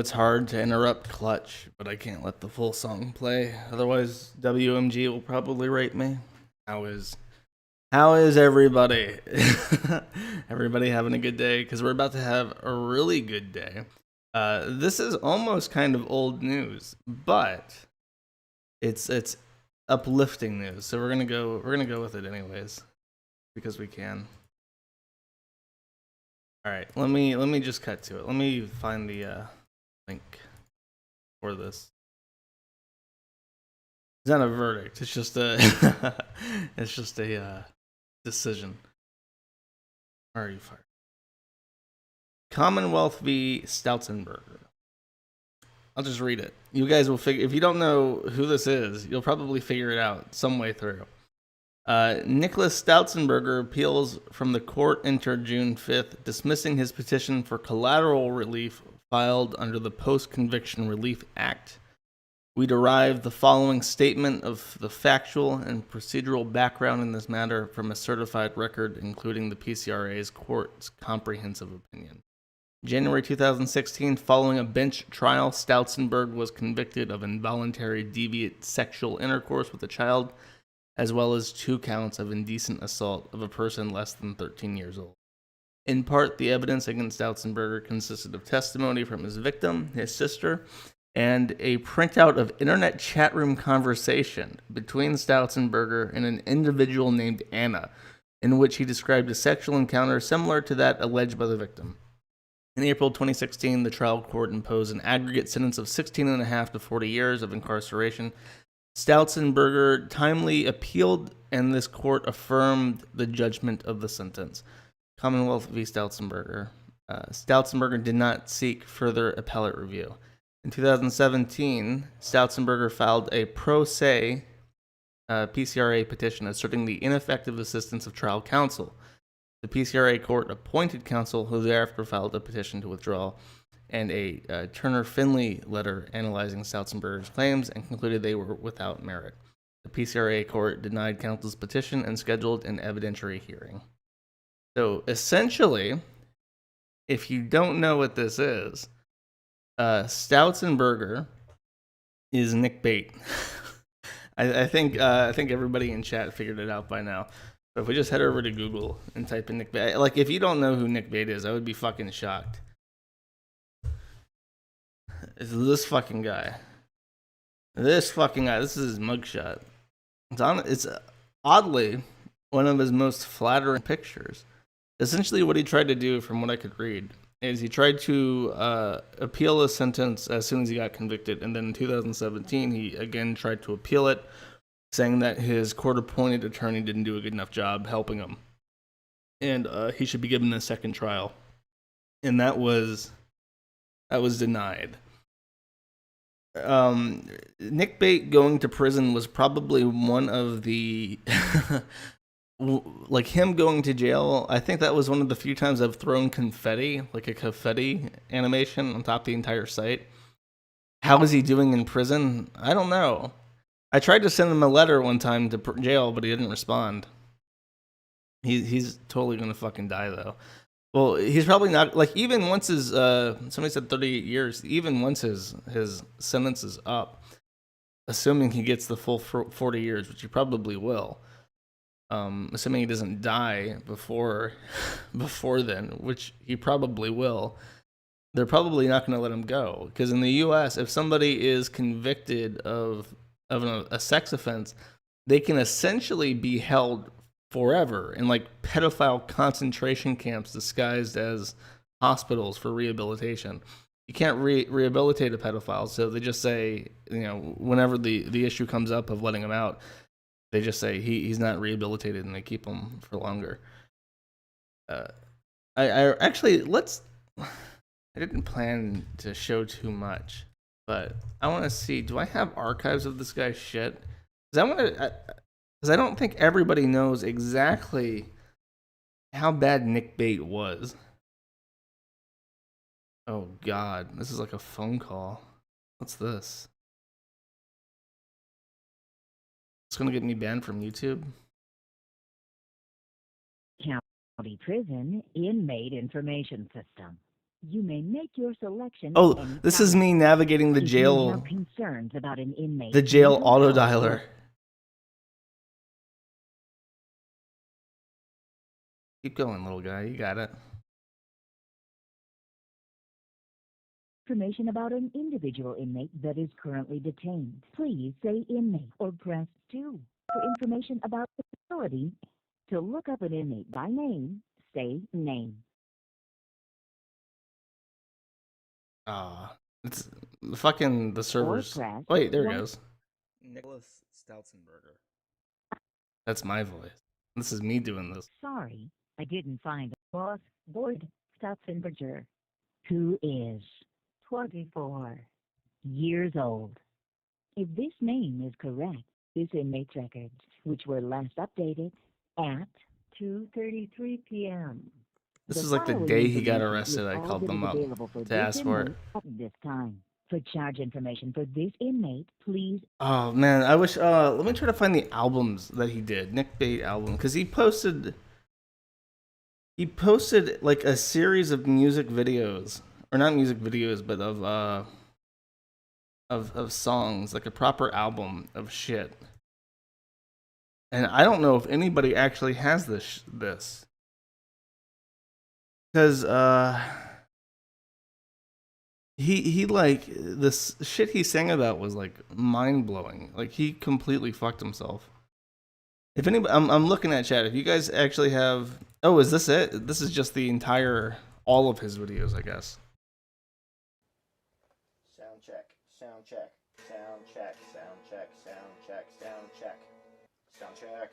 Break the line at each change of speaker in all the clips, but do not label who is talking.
it's hard to interrupt Clutch, but I can't let the full song play. Otherwise, WMG will probably rate me. How is everybody? Everybody having a good day? Because we're about to have a really good day. This is almost kind of old news, but it's uplifting news. So we're gonna go with it anyways, because we can. All right, let me just cut to it. Let me find the link for this. It's not a verdict. It's just a it's just a decision. Where are you fired? Commonwealth v. Stoutenberger. I'll just read it. You guys will figure. If you don't know who this is, you'll probably figure it out some way through. Nicholas Stoutenberger appeals from the court entered June 5th, dismissing his petition for collateral relief filed under the Post-Conviction Relief Act. We derive the following statement of the factual and procedural background in this matter from a certified record, including the PCRA's court's comprehensive opinion. January 2016, following a bench trial, Stoutenberg was convicted of involuntary deviant sexual intercourse with a child, as well as 2 counts of indecent assault of a person less than 13 years old. In part, the evidence against Stoutenberger consisted of testimony from his victim, his sister, and a printout of internet chat room conversation between Stoutenberger and an individual named Anna, in which he described a sexual encounter similar to that alleged by the victim. In April 2016, the trial court imposed an aggregate sentence of 16.5 to 40 years of incarceration. Stoutenberger timely appealed, and this court affirmed the judgment of the sentence. Commonwealth v. Stoutenberger. Stoutenberger did not seek further appellate review. In 2017, Stoutenberger filed a pro se PCRA petition asserting the ineffective assistance of trial counsel. The PCRA court appointed counsel, who thereafter filed a petition to withdraw, and a Turner-Finley letter analyzing Stoutenberger's claims and concluded they were without merit. The PCRA court denied counsel's petition and scheduled an evidentiary hearing. So essentially, if you don't know what this is, Stoutenberger is Nick Bate. I think everybody in chat figured it out by now. But if we just head over to Google and type in Nick Bate, like if you don't know who Nick Bate is, I would be fucking shocked. It's this fucking guy. This is his mugshot. It's oddly one of his most flattering pictures. Essentially, what he tried to do, from what I could read, is he tried to appeal a sentence as soon as he got convicted, and then in 2017, he again tried to appeal it, saying that his court-appointed attorney didn't do a good enough job helping him, and he should be given a second trial, and that was denied. Nick Bate going to prison was probably one of the like him going to jail. I think that was one of the few times I've thrown confetti, like a confetti animation on top of the entire site. How is he doing in prison? I don't know. I tried to send him a letter one time to jail, but he didn't respond. He's totally gonna fucking die though. Well, he's probably not, like, even once his somebody said 38 years, even once his sentence is up, assuming he gets the full 40 years, which he probably will, assuming he doesn't die before then, which he probably will, they're probably not going to let him go. Because in the US, if somebody is convicted of a sex offense, they can essentially be held forever in like pedophile concentration camps disguised as hospitals for rehabilitation. You can't rehabilitate a pedophile, so they just say, whenever the issue comes up of letting him out, they just say he's not rehabilitated, and they keep him for longer. I didn't plan to show too much, but I want to see, do I have archives of this guy's shit? Because I don't think everybody knows exactly how bad Nick Bate was. Oh, God. This is like a phone call. What's this? It's going to get me banned from YouTube?
County Prison Inmate Information System. You may make your selection
Oh,
at any
this
time.
is me navigating the
If you
jail,
have concerns about an inmate,
the jail
mental
auto
health
dialer. Keep going, little guy. You got it.
information about an individual inmate that is currently detained, please say inmate or press 2. For information about the facility, to look up an inmate by name, say name.
It's fucking the servers.
press
Wait, there it
1.
goes. Nicholas Stoutzenberger. That's my voice. This is me doing this.
Sorry, I didn't find boss Boyd Stutzenberger, who is 24 years old. If this name is correct, this inmate's records, which were last updated at 2:33 p.m.
This is like the day he got arrested. I called them up
for
to ask for it.
At this time. For charge information for this inmate, please.
Oh man, I wish. Let me try to find the albums that he did. Nick Bate album, because he posted like a series of music videos, or not music videos, but of songs, like a proper album of shit. And I don't know if anybody actually has this, because he like this shit he sang about was like mind blowing. Like he completely fucked himself. If anybody, I'm looking at chat. If you guys actually have, oh, is this it? This is just the entire, all of his videos, I guess.
Sound check, sound check, sound check, sound check, sound check, sound check, sound check.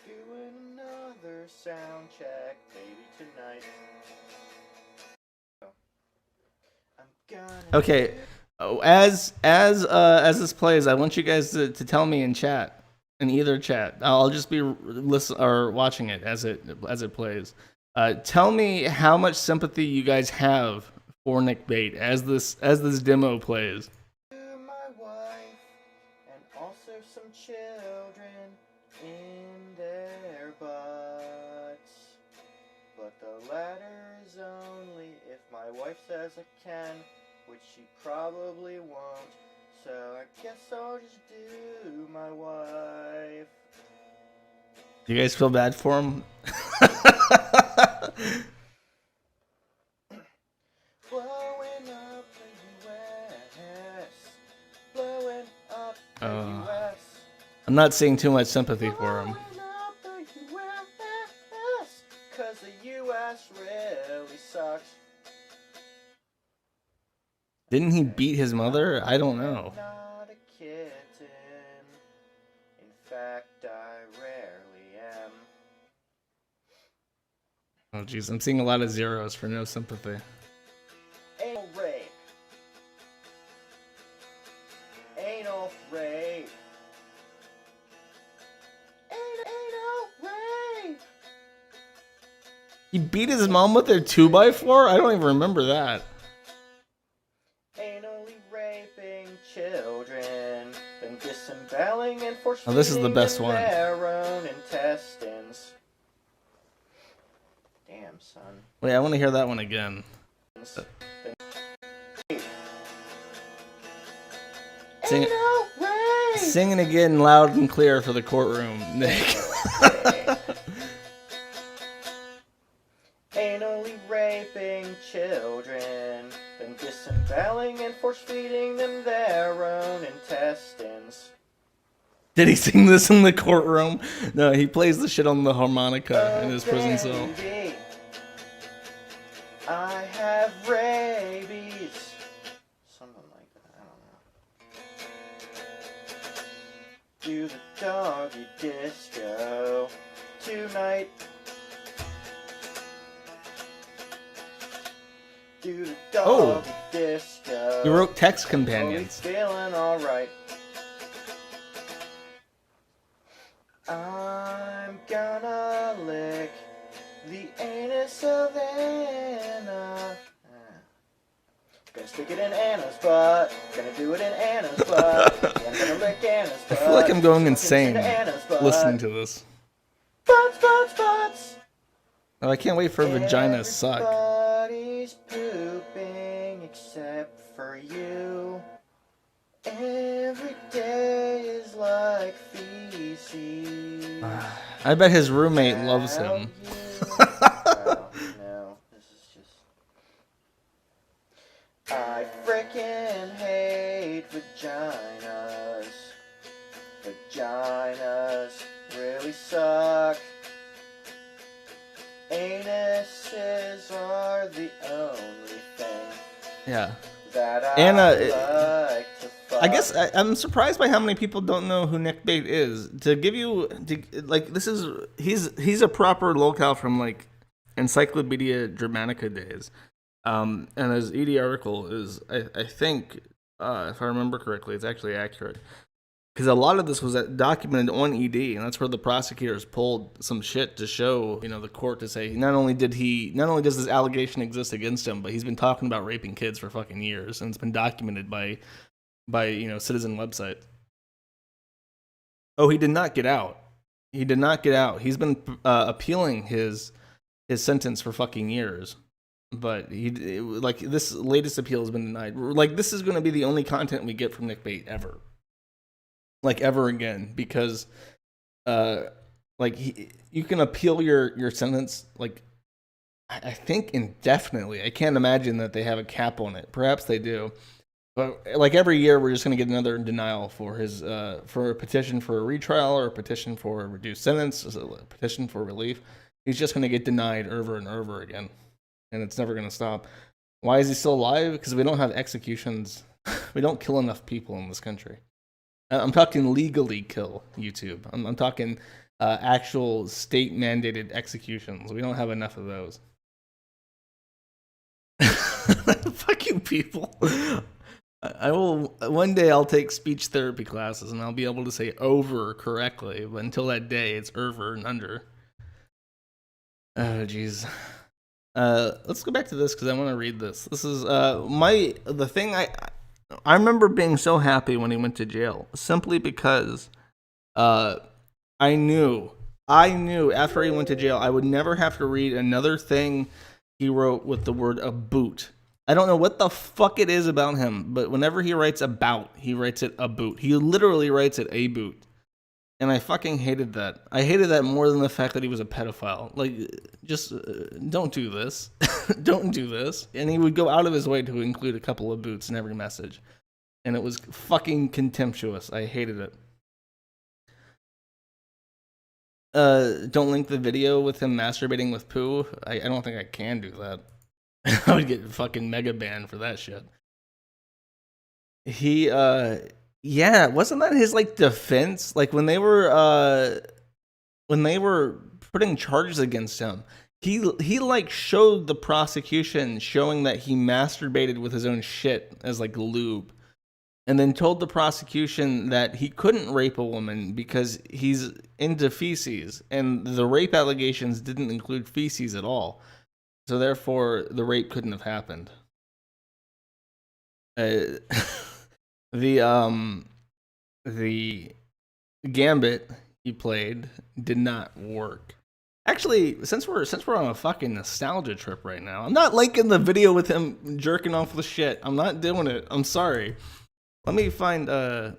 Doing another sound check, baby, tonight. I'm gonna.
Okay, oh, as this plays, I want you guys to tell me in chat, in either chat. I'll just be listen or watching it as it plays. Tell me how much sympathy you guys have for Nick Bate as this demo plays.
My wife and also some children in their butts, but the latter is only if my wife says I can, which she probably won't. So I guess I'll just do my wife.
You guys feel bad for him?
Blowing up the U.S. Blowing up the U.S.
I'm not seeing too much sympathy for him.
Blowing up the U.S. 'Cause the U.S. really sucks.
Didn't he beat his mother? I don't know.
Not a kitten. In fact, I rarely am.
Oh jeez, I'm seeing a lot of zeros for no sympathy.
Anal rape. Anal rape. Anal rape.
He beat his mom with a 2x4? I don't even remember that.
Anally raping children, then disemboweling and force
Oh, this is the best one.
their own intestines. Damn, son.
Wait, I want to hear that one again. Sing,
Anal rape.
sing it again loud and clear for the courtroom, Nick.
Anally raping children, then disemboweling and force-feeding them their own intestines.
Did he sing this in the courtroom? No, he plays the shit on the harmonica in his prison cell.
Baby, I have rabies. Something like that, I don't know. Do the doggy disco tonight. Do the doggy disco.
He wrote text
Oh,
companions.
feeling alright. I'm gonna lick the anus of Anna. Gonna stick it in Anna's butt. Gonna do it in Anna's butt. Yeah, I'm gonna lick Anna's
I
butt.
feel like I'm going
Stick it
insane
into Anna's butt.
listening to this.
Butts, butts, butts.
Oh, I can't wait for vagina to suck.
Everybody's pooping.
I bet his roommate loves him.
Oh, no. This is just... I frickin' hate vaginas. Vaginas really suck. Anuses are the only thing
Yeah.
that I
And
like to fuck.
I guess I'm surprised by how many people don't know who Nick Bate is. To give you, like, this is he's a proper locale from like Encyclopedia Dramatica days, and his ED article is, I think, if I remember correctly, it's actually accurate. Because a lot of this was documented on ED, and that's where the prosecutors pulled some shit to show, the court to say not only does this allegation exist against him, but he's been talking about raping kids for fucking years, and it's been documented by citizen websites. Oh, he did not get out. He did not get out. He's been appealing his sentence for fucking years, but this latest appeal has been denied. Like, this is going to be the only content we get from Nick Bate ever. Like, ever again, because you can appeal your sentence, like, I think indefinitely. I can't imagine that they have a cap on it. Perhaps they do, but like every year we're just going to get another denial for his for a petition for a retrial, or a petition for a reduced sentence, a petition for relief. He's just going to get denied over and over again, and it's never going to stop. Why is he still alive? Because we don't have executions. We don't kill enough people in this country. I'm talking legally kill, YouTube. I'm talking actual state-mandated executions. We don't have enough of those. Fuck you, people. I will one day. I'll take speech therapy classes, and I'll be able to say "over" correctly. But until that day, it's "over" and "under." Oh, jeez. Let's go back to this because I want to read this. This is the thing I remember being so happy when he went to jail, simply because I knew after he went to jail I would never have to read another thing he wrote with the word "a boot." I don't know what the fuck it is about him, but whenever he writes "about," he writes it "a boot." He literally writes it "a boot." And I fucking hated that. I hated that more than the fact that he was a pedophile. Like, just don't do this. Don't do this. And he would go out of his way to include a couple of boots in every message. And it was fucking contemptuous. I hated it. Don't link the video with him masturbating with poo. I don't think I can do that. I would get fucking mega banned for that shit. He, yeah, wasn't that his like defense? Like when they were putting charges against him, he like showed the prosecution showing that he masturbated with his own shit as like lube, and then told the prosecution that he couldn't rape a woman because he's into feces, and the rape allegations didn't include feces at all, so therefore the rape couldn't have happened. The gambit he played did not work. Actually, since we're on a fucking nostalgia trip right now, I'm not linking the video with him jerking off the shit. I'm not doing it. I'm sorry. Let me find a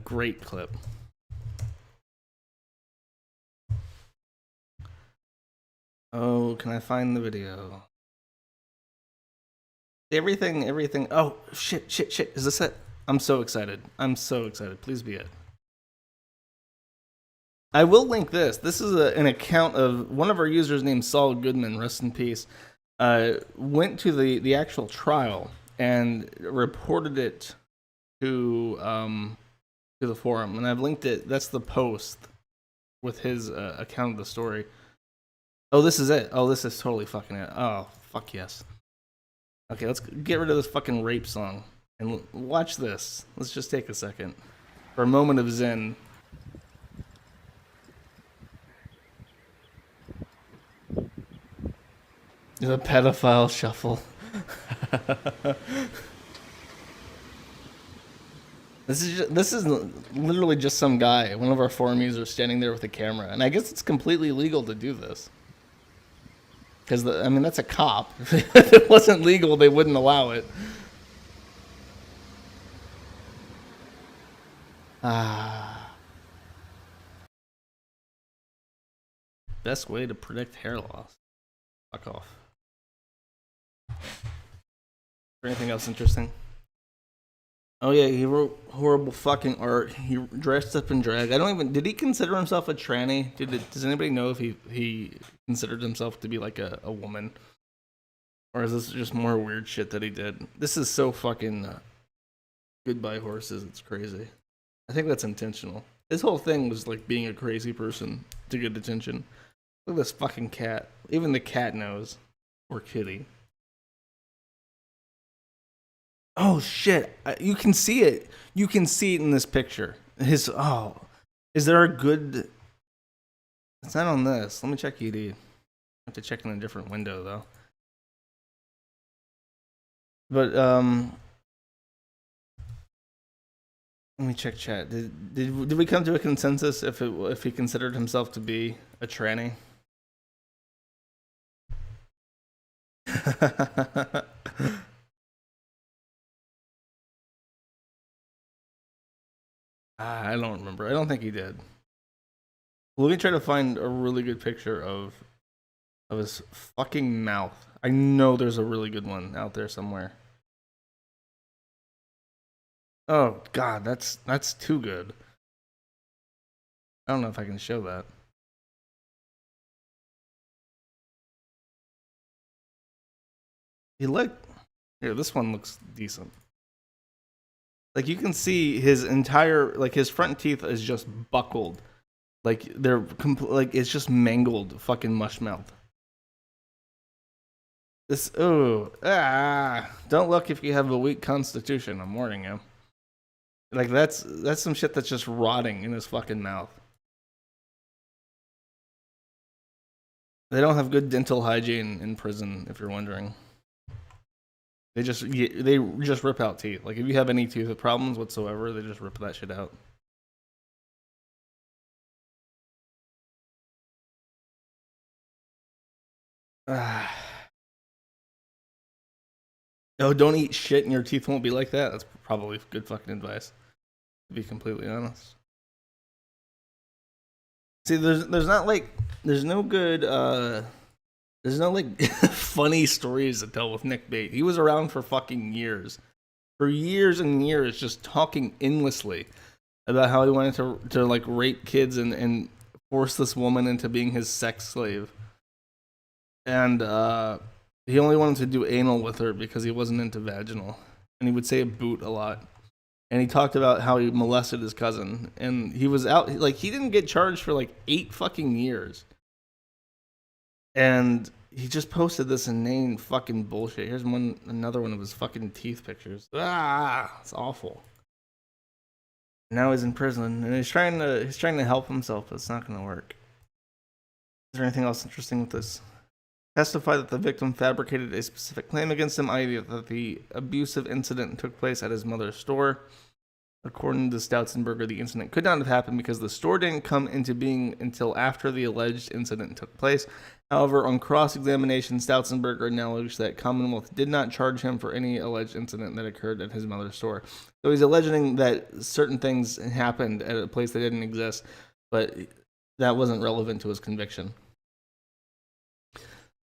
great clip. Oh, can I find the video? Everything. Oh, shit. Is this it? I'm so excited. Please be it. I will link this. This is an account of one of our users named Saul Goodman, rest in peace, went to the actual trial and reported it to the forum. And I've linked it. That's the post with his account of the story. Oh, this is it. Oh, this is totally fucking it. Oh, fuck yes. Okay, let's get rid of this fucking rape song and watch this. Let's just take a second for a moment of zen. The pedophile shuffle. This is literally just some guy, one of our forum users, standing there with a camera, and I guess it's completely legal to do this. Because, I mean, that's a cop. If it wasn't legal, they wouldn't allow it. Ah. best way to predict hair loss. Fuck off. Is there anything else interesting? Oh yeah, he wrote horrible fucking art. He dressed up in drag. I don't even. Did he consider himself a tranny? Does anybody know if he considered himself to be like a woman, or is this just more weird shit that he did? This is so fucking goodbye horses. It's crazy. I think that's intentional. His whole thing was like being a crazy person to get attention. Look at this fucking cat. Even the cat knows. Or kitty. Oh shit! You can see it. You can see it in this picture. Is there a good? It's not on this. Let me check ED. I have to check in a different window though. But let me check chat. Did we come to a consensus if he considered himself to be a tranny? I don't remember. I don't think he did. Let me try to find a really good picture of his fucking mouth. I know there's a really good one out there somewhere. Oh god, that's too good. I don't know if I can show that. Here, this one looks decent. Like you can see his entire, like his front teeth is just buckled. Like they're like it's just mangled fucking mush mouth. Don't look if you have a weak constitution, I'm warning you. Like that's some shit that's just rotting in his fucking mouth. They don't have good dental hygiene in prison, if you're wondering. They just rip out teeth. Like if you have any tooth problems whatsoever, they just rip that shit out. Oh, don't eat shit and your teeth won't be like that. That's probably good fucking advice, to be completely honest. See, there's no good there's no like funny stories to tell with Nick Bate. He was around for fucking years. For years and years, just talking endlessly about how he wanted to like rape kids and force this woman into being his sex slave. And he only wanted to do anal with her because he wasn't into vaginal. And he would say boot a lot. And he talked about how he molested his cousin. And he was out, like, he didn't get charged for like 8 fucking years. And he just posted this inane fucking bullshit. Here's another one of his fucking teeth pictures. It's awful. Now he's in prison and he's trying to help himself, but it's not gonna work. Is there anything else interesting with this? Testified that the victim fabricated a specific claim against him, i.e. that the abusive incident took place at his mother's store. According to Stautzenberger, the incident could not have happened because the store didn't come into being until after the alleged incident took place. However, on cross-examination, Stautzenberger acknowledged that Commonwealth did not charge him for any alleged incident that occurred at his mother's store. So he's alleging that certain things happened at a place that didn't exist, but that wasn't relevant to his conviction.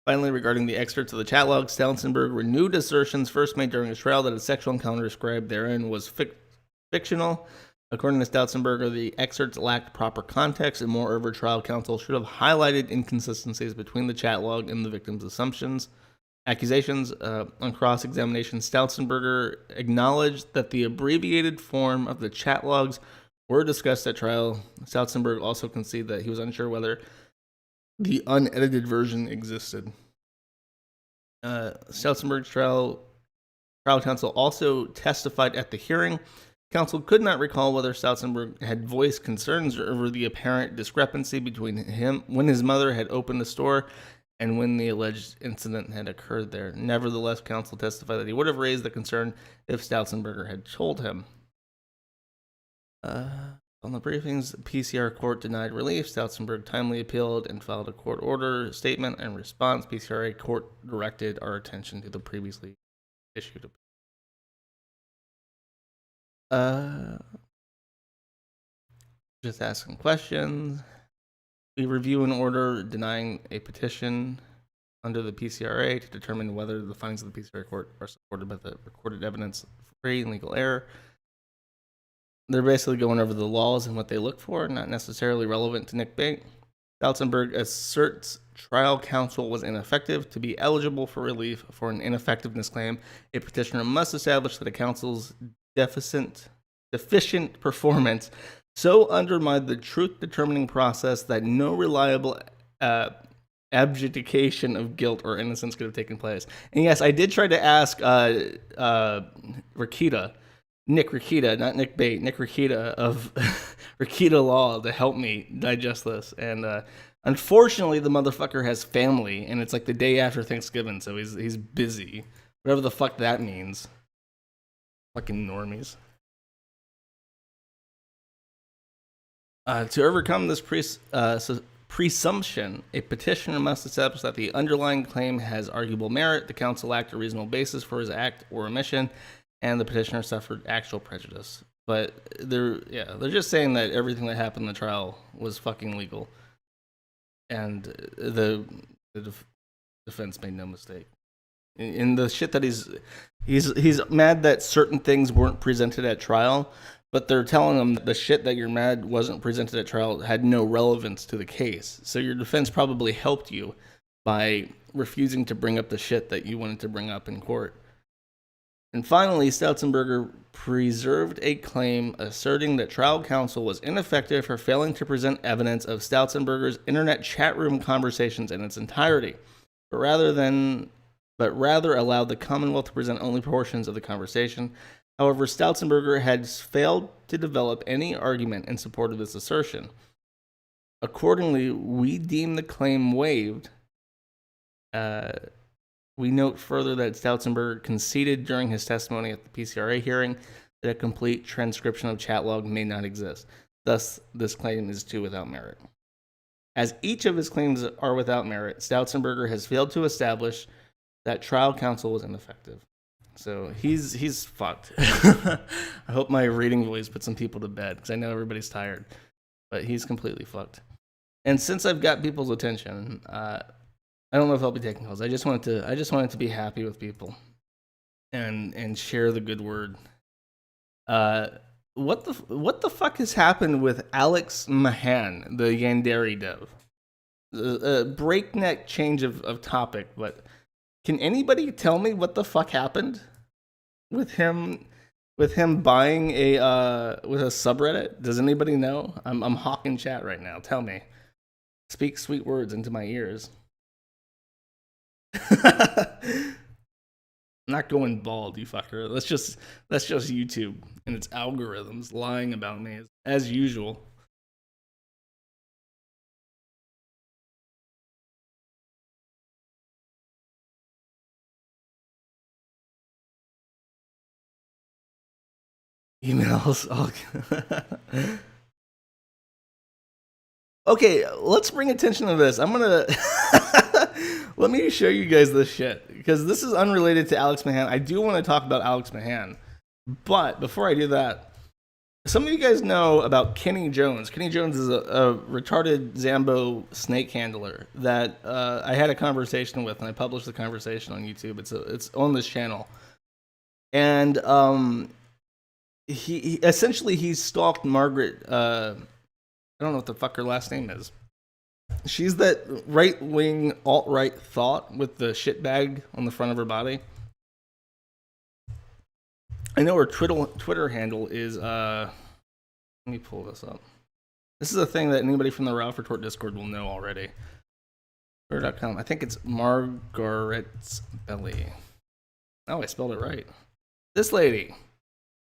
Finally, regarding the excerpts of the chat log, Stautzenberger renewed assertions first made during his trial that a sexual encounter described therein was fictional. According to Stautzenberger, the excerpts lacked proper context, and moreover, trial counsel should have highlighted inconsistencies between the chat log and the victim's accusations. On cross-examination, Stautzenberger acknowledged that the abbreviated form of the chat logs were discussed at trial. Stautzenberger also conceded that he was unsure whether the unedited version existed. Stautzenberger's trial counsel also testified at the hearing. Counsel could not recall whether Stautzenberger had voiced concerns over the apparent discrepancy between him when his mother had opened the store and when the alleged incident had occurred there. Nevertheless, counsel testified that he would have raised the concern if Stautzenberger had told him. On the briefings, the PCR court denied relief. Stautzenberger timely appealed and filed a court order statement. In response, PCRA court directed our attention to the previously issued. Just asking questions. We review an order denying a petition under the PCRA to determine whether the findings of the PCRA court are supported by the recorded evidence of free and legal error. They're basically going over the laws and what they look for, not necessarily relevant to Nick Bate. Stoutenberg asserts trial counsel was ineffective. To be eligible for relief for an ineffectiveness claim, a petitioner must establish that a counsel's deficient performance so undermined the truth-determining process that no reliable abjudication of guilt or innocence could have taken place. And yes, I did try to ask Nick Rikita, not Nick Bate, Nick Rikita of Rikita Law to help me digest this. And unfortunately, the motherfucker has family, and it's like the day after Thanksgiving, so he's busy. Whatever the fuck that means. Fucking normies. To overcome this presumption, a petitioner must establish that the underlying claim has arguable merit, the counsel lacked a reasonable basis for his act or omission, and the petitioner suffered actual prejudice. But they're just saying that everything that happened in the trial was fucking legal, and the defense made no mistake. In the shit that he's mad that certain things weren't presented at trial, but they're telling him that the shit that you're mad wasn't presented at trial had no relevance to the case. So your defense probably helped you by refusing to bring up the shit that you wanted to bring up in court. And finally, Stoutenberger preserved a claim asserting that trial counsel was ineffective for failing to present evidence of Stoutenberger's internet chat room conversations in its entirety, but rather allowed the Commonwealth to present only portions of the conversation. However, Stoutenberger has failed to develop any argument in support of this assertion. Accordingly, we deem the claim waived. We note further that Stoutenberger conceded during his testimony at the PCRA hearing that a complete transcription of chat log may not exist. Thus, this claim is too without merit. As each of his claims are without merit, Stoutenberger has failed to establish that trial counsel was ineffective. So he's fucked. I hope my reading voice put some people to bed, because I know everybody's tired. But he's completely fucked. And since I've got people's attention, I don't know if I'll be taking calls. I just wanted to be happy with people and share the good word. What the fuck has happened with Alex Mahan, the Yandere dev? A breakneck change of topic, but can anybody tell me what the fuck happened with him buying with a subreddit? Does anybody know? I'm hawking chat right now. Tell me. Speak sweet words into my ears. Not going bald, you fucker. That's just YouTube and its algorithms lying about me as usual. Emails. Okay, let's bring attention to this. I'm gonna let me show you guys this shit, because this is unrelated to Alex Mahan. I do want to talk about Alex Mahan, but before I do that, some of you guys know about Kenny Jones. Kenny Jones is a retarded Zambo snake handler that I had a conversation with, and I published the conversation on YouTube. It's on this channel, and he essentially stalked Margaret. I don't know what the fuck her last name is. She's that right-wing alt-right thought with the shitbag on the front of her body. I know her Twitter handle is let me pull this up. This is a thing that anybody from the Ralph Retort Discord will know already. Twitter.com. I think it's Margaret's Belly. Oh, I spelled it right. This lady.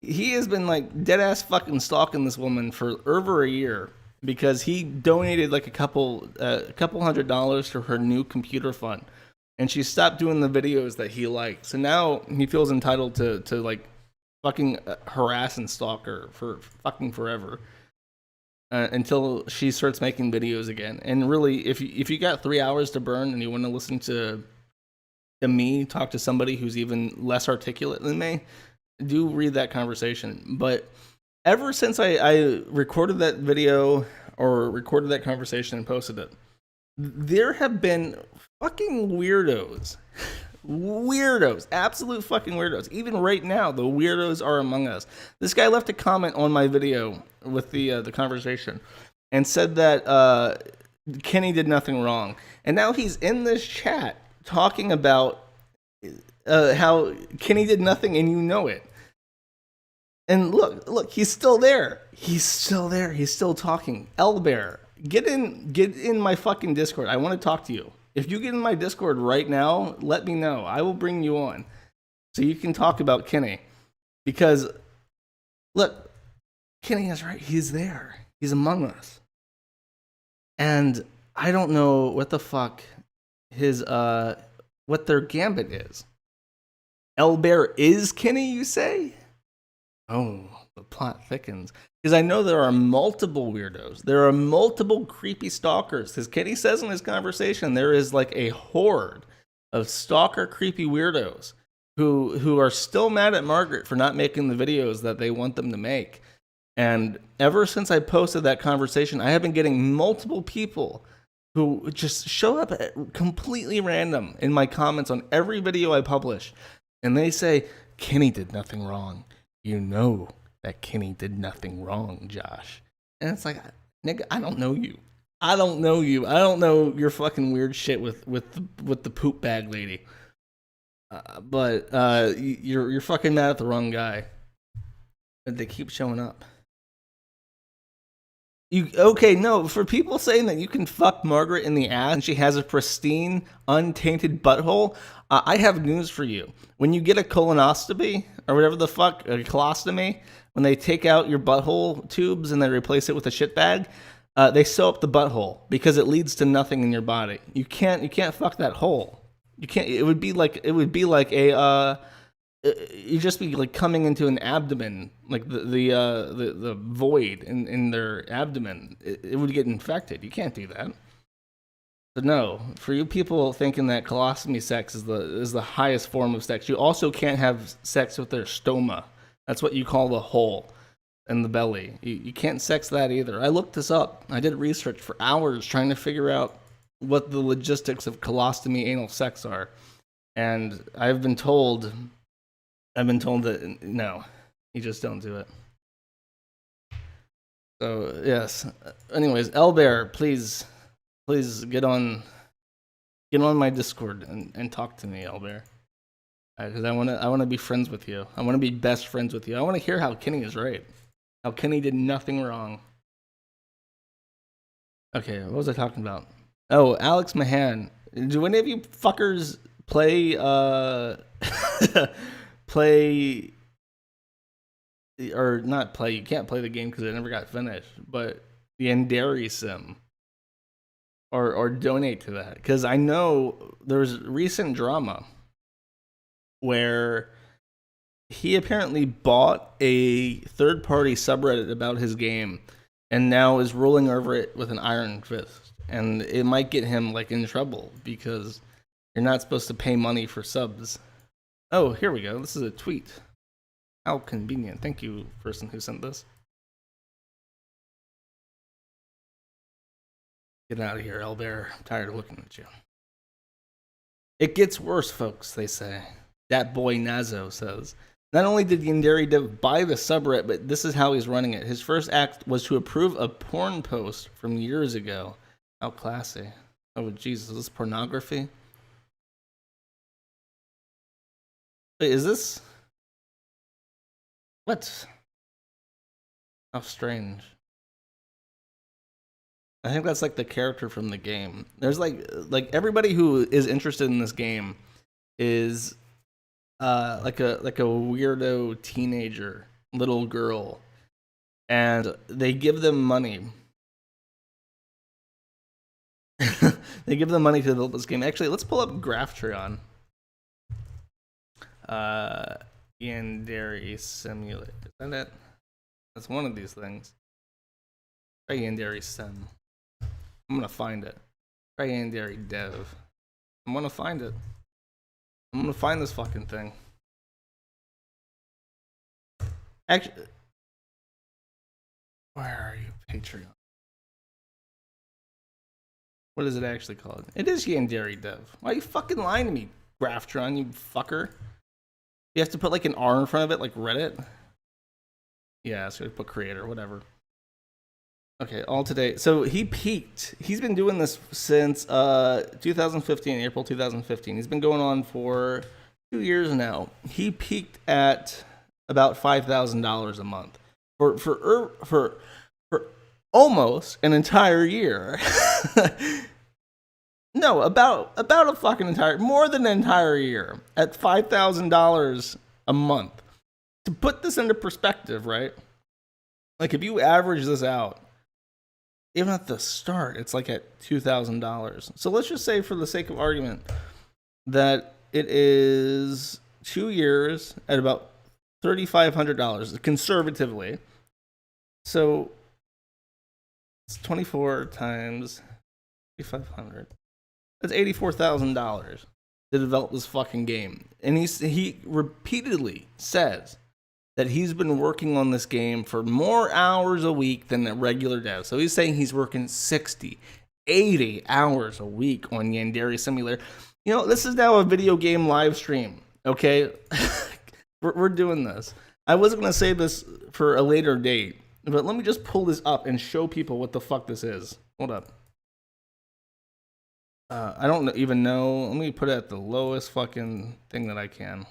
He has been like dead ass fucking stalking this woman for over a year because he donated like a couple $100 to her new computer fund, and she stopped doing the videos that he liked. So now he feels entitled to like fucking harass and stalk her for fucking forever until she starts making videos again. And really, if you got 3 hours to burn and you want to listen to me talk to somebody who's even less articulate than me, do read that conversation. But ever since I recorded that video or recorded that conversation and posted it. There have been fucking weirdos. Weirdos. Absolute fucking weirdos. Even right now, the weirdos are among us. This guy left a comment on my video with the conversation and said that Kenny did nothing wrong. And now he's in this chat talking about how Kenny did nothing and you know it. And look, he's still there. He's still there. He's still talking. Elbear, get in my fucking Discord. I want to talk to you. If you get in my Discord right now, let me know. I will bring you on so you can talk about Kenny. Because look, Kenny is right. He's there. He's among us. And I don't know what the fuck his what their gambit is. Elbear is Kenny, you say? Oh, the plot thickens. Because I know there are multiple weirdos. There are multiple creepy stalkers. As Kenny says in his conversation, there is like a horde of stalker creepy weirdos who are still mad at Margaret for not making the videos that they want them to make. And ever since I posted that conversation, I have been getting multiple people who just show up at completely random in my comments on every video I publish. And they say, Kenny did nothing wrong. You know that Kenny did nothing wrong, Josh. And it's like, nigga, I don't know you. I don't know you. I don't know your fucking weird shit with the poop bag lady. But you're fucking mad at the wrong guy. But they keep showing up. No, for people saying that you can fuck Margaret in the ass and she has a pristine, untainted butthole, I have news for you. When you get a colonoscopy, or whatever the fuck, a colostomy, when they take out your butthole tubes and they replace it with a shit bag, they sew up the butthole because it leads to nothing in your body. You can't fuck that hole. You can't. It would be like a you'd just be like coming into an abdomen, like the void in their abdomen. It would get infected. You can't do that. But no, for you people thinking that colostomy sex is the highest form of sex, you also can't have sex with their stoma. That's what you call the hole in the belly. You can't sex that either. I looked this up. I did research for hours trying to figure out what the logistics of colostomy anal sex are, and I've been told that no, you just don't do it. So yes. Anyways, Elbear, please get on my Discord and talk to me, Elbear. Because I want to be friends with you. I want to be best friends with you. I want to hear how Kenny is right. How Kenny did nothing wrong. Okay, what was I talking about? Oh, Alex Mahan. Do any of you fuckers play or not play? You can't play the game because it never got finished. But YandereSim. Or donate to that, because I know there's recent drama where he apparently bought a third-party subreddit about his game and now is ruling over it with an iron fist, and it might get him like in trouble because you're not supposed to pay money for subs. Oh, here we go. This is a tweet. How convenient. Thank you, person who sent this. Get out of here, Elbear. I'm tired of looking at you. It gets worse, folks, they say. That boy Nazo says. Not only did Yandere Dev buy the subreddit, but this is how he's running it. His first act was to approve a porn post from years ago. How classy. Oh, Jesus, is this pornography? Wait, is this? What? How strange. I think that's like the character from the game. There's like everybody who is interested in this game is like a weirdo teenager, little girl, and they give them money. They give them money to develop this game. Actually, let's pull up Graphtreon. Yandere Simulator. Is that it? That's one of these things. Try YandereSim. I'm gonna find it. Try Yandere Dev. I'm gonna find it. I'm gonna find this fucking thing. Actually, where are you, Patreon? What is it actually called? It is Yandere Dev. Why are you fucking lying to me, Graftron, you fucker? You have to put like an R in front of it, like Reddit? Yeah, so we put creator, whatever. Okay, all today. So he peaked. He's been doing this since 2015, April 2015. He's been going on for 2 years now. He peaked at about $5,000 a month for almost an entire year. No, about a fucking entire, more than an entire year at $5,000 a month. To put this into perspective, right? Like if you average this out, even at the start, it's like at $2,000. So let's just say, for the sake of argument, that it is 2 years at about $3,500 conservatively. So it's 24 times 3,500. That's $84,000 to develop this fucking game. And he repeatedly says that he's been working on this game for more hours a week than the regular dev. So he's saying he's working 60, 80 hours a week on Yandere Simulator. You know, this is now a video game live stream, okay? we're doing this. I wasn't going to say this for a later date, but let me just pull this up and show people what the fuck this is. Hold up. I don't even know. Let me put it at the lowest fucking thing that I can.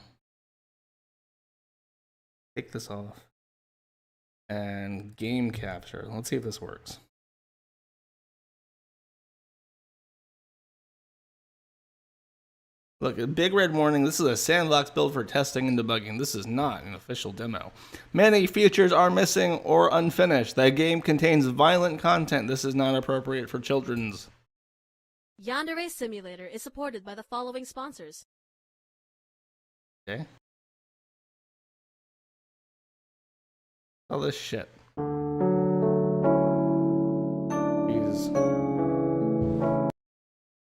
Take this off. And game capture. Let's see if this works. Look, a big red warning. This is a sandbox build for testing and debugging. This is not an official demo. Many features are missing or unfinished. The game contains violent content. This is not appropriate for children's.
Yandere Simulator is supported by the following sponsors.
Okay. All this shit. Jeez.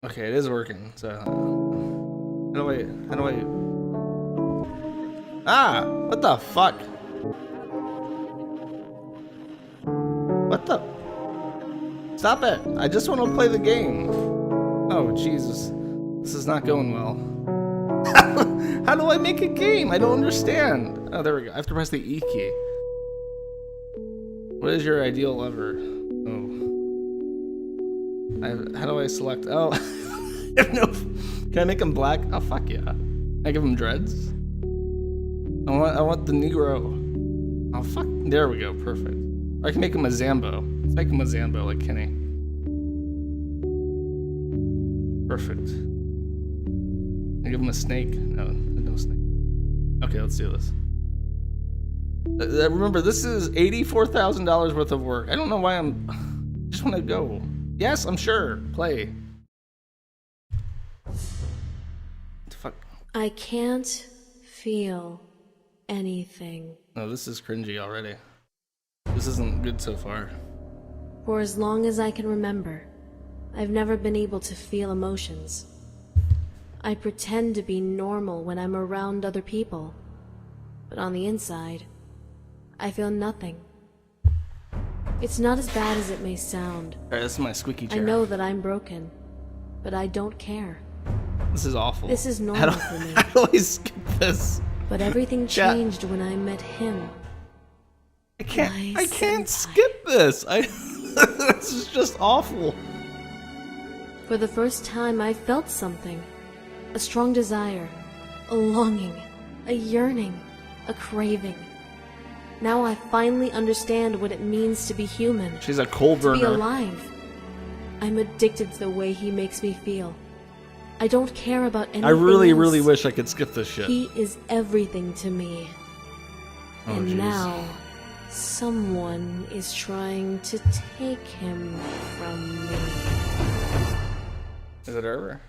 Okay, it is working. So how do I Ah, what the fuck? What the? Stop it. I just want to play the game. Oh, Jesus. This is not going well. How do I make a game? I don't understand. Oh, there we go. I have to press the E key. What is your ideal lover? Oh. How do I select? Oh. I have no. Can I make him black? Oh, fuck yeah. I give him dreads? I want the Negro. Oh, fuck. There we go. Perfect. Or I can make him a Zambo. Let's make him a Zambo like Kenny. Perfect. I give him a snake. No snake. Okay, let's do this. Remember, this is $84,000 worth of work. I don't know why I just want to go. Yes, I'm sure. Play. Fuck.
I can't feel anything.
No, this is cringy already. This isn't good so far.
For as long as I can remember, I've never been able to feel emotions. I pretend to be normal when I'm around other people, but on the inside, I feel nothing. It's not as bad as it may sound.
Alright, this is my squeaky chair.
I know that I'm broken, but I don't care.
This is awful.
This is normal for me.
How do I skip this?
But everything changed when I met him.
I can't skip this. This is just awful.
For the first time, I felt something. A strong desire, a longing, a yearning, a craving. Now I finally understand what it means to be human.
She's a coal burner.
To be alive. I'm addicted to the way he makes me feel. I don't care about anything
I really
else.
wish I could skip this shit.
He is everything to me.
Oh,
and
geez.
now, someone is trying to take him from me.
Is it over?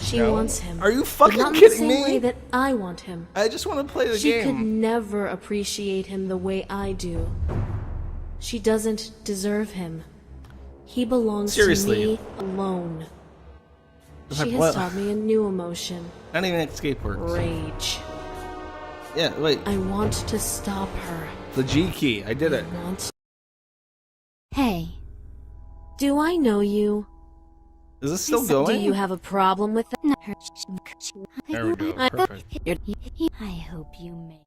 She
No.
wants him.
Are you
but
fucking
not in the
kidding
same
me?
way that I want him.
I just want to play the
She
game.
could never appreciate him the way I do. She doesn't deserve him. He belongs
Seriously.
to me alone.
It's like,
She
what?
has taught me a new emotion.
Not even escape works.
Rage.
Yeah, wait.
I want to stop her.
The G key. I did it.
I want...
Hey,
Do I know you?
Is this still
Do
going?
you have a problem with that?
There we go. Perfect.
I hope you may.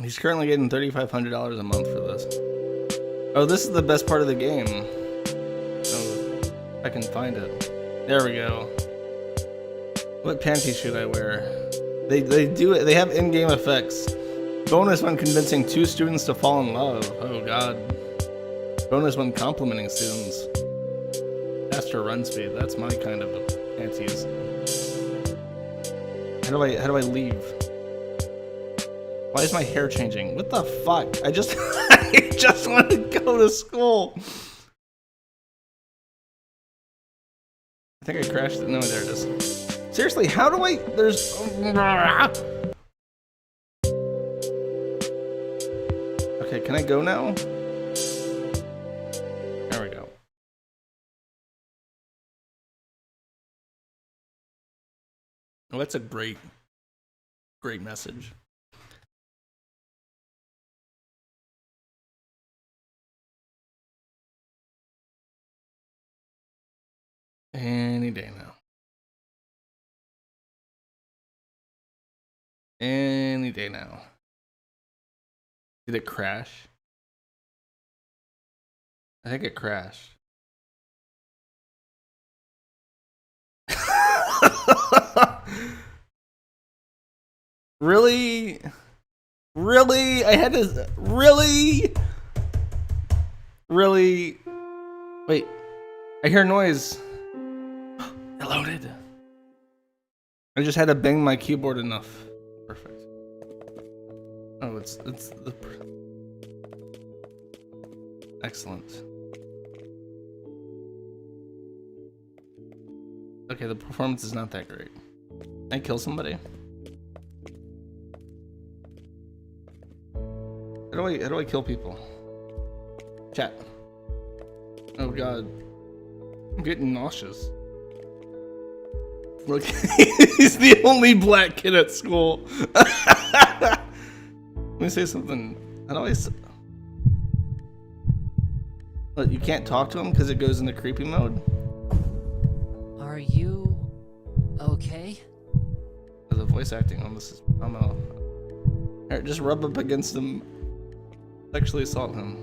He's currently getting $3,500 a month for this. Oh, this is the best part of the game. Oh, I can find it. There we go. What panties should I wear? They do it. They have in-game effects. Bonus when convincing 2 students to fall in love. Oh god. Bonus when complimenting students. Faster run speed. That's my kind of panties. How do I leave? Why is my hair changing? What the fuck? I just I just want to go to school. I think I crashed it. No, there it is. Seriously, how do I? There's. Okay, can I go now? There we go. Oh, that's a great message. Any day now. Any day now. Did it crash? I think it crashed. Really? Really? I had to. Really? Really? Wait. I hear noise. It loaded. I just had to bang my keyboard enough. Perfect. Oh, it's the. Excellent. Okay, the performance is not that great. Can I kill somebody? How do I kill people? Chat. Oh god. I'm getting nauseous. Look, he's the only black kid at school. Let me say something. How do I But you can't talk to him because it goes into creepy mode?
Are you okay?
The voice acting on this is phenomenal. Here, just rub up against him. Sexually assault him.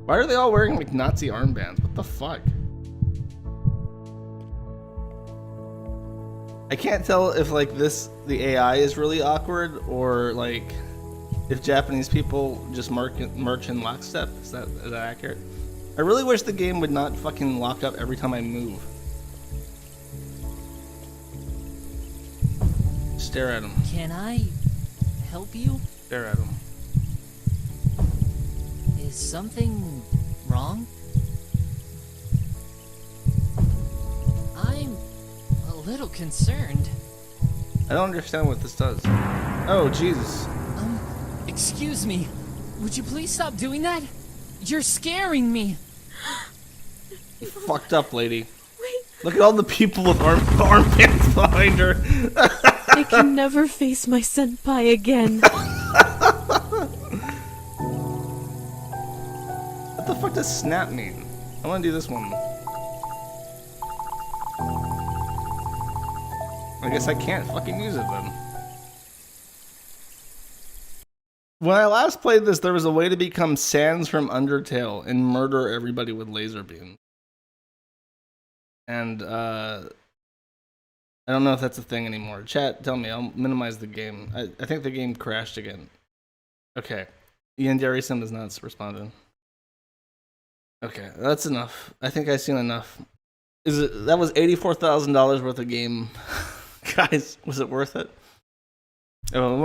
Why are they all wearing like Nazi armbands? What the fuck? I can't tell if like the AI is really awkward or like if Japanese people just march in lockstep. Is that accurate? I really wish the game would not fucking lock up every time I move. Stare at him.
Can I help you?
Stare at him.
Is something wrong? I'm a little concerned.
I don't understand what this does. Oh, Jesus.
Excuse me. Would you please stop doing that? You're scaring me.
You fucked up, lady. Wait. Look at all the people with armbands behind her.
I can never face my senpai again.
What the fuck does snap mean? I want to do this one. I guess I can't fucking use it then. When I last played this, there was a way to become Sans from Undertale and murder everybody with laser beams. And, I don't know if that's a thing anymore. Chat, tell me. I'll minimize the game. I think the game crashed again. Okay. YandereSim is not responding. Okay, that's enough. I think I've seen enough. That was $84,000 worth of game. Guys, was it worth it? Oh, it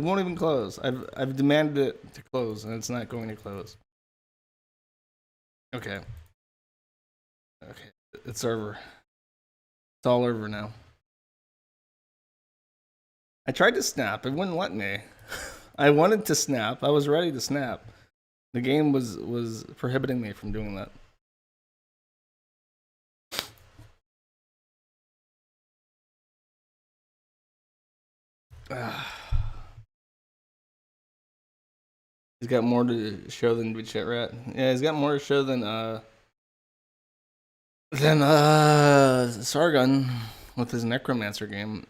won't even close. I've demanded it to close, and it's not going to close. Okay. Okay, it's over. It's all over now. I tried to snap. It wouldn't let me. I wanted to snap. I was ready to snap. The game was prohibiting me from doing that. He's got more to show than Chat Rat. Yeah, he's got more to show than Sargon with his Necromancer game.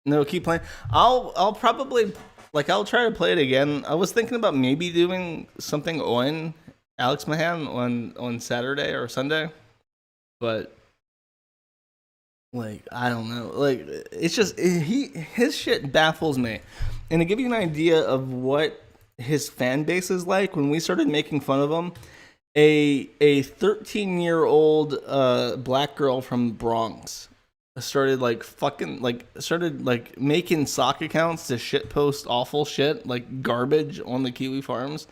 No, keep playing. I'll probably I'll try to play it again. I was thinking about maybe doing something on Alex Mahan on Saturday or Sunday, but I don't know. It's just his shit baffles me. And to give you an idea of what his fan base is like, when we started making fun of him, a 13-year-old black girl from Bronx started making sock accounts to shitpost awful shit like garbage on the Kiwi farms,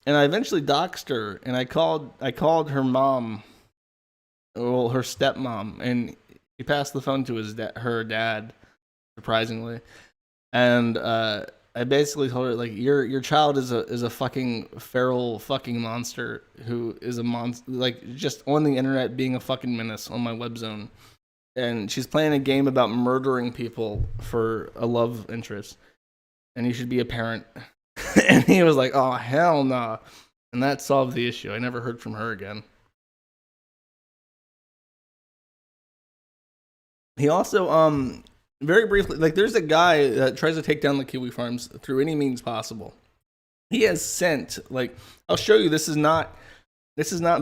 and I eventually doxed her, and I called her mom, well, her stepmom, and he passed the phone to her dad, surprisingly, and I basically told her, your child is a fucking feral fucking monster who is a monster, just on the internet being a fucking menace on my web zone. And she's playing a game about murdering people for a love interest. And you should be a parent. And he was like, oh, hell nah. And that solved the issue. I never heard from her again. He also, very briefly, there's a guy that tries to take down the Kiwi farms through any means possible. He has sent, I'll show you, this is not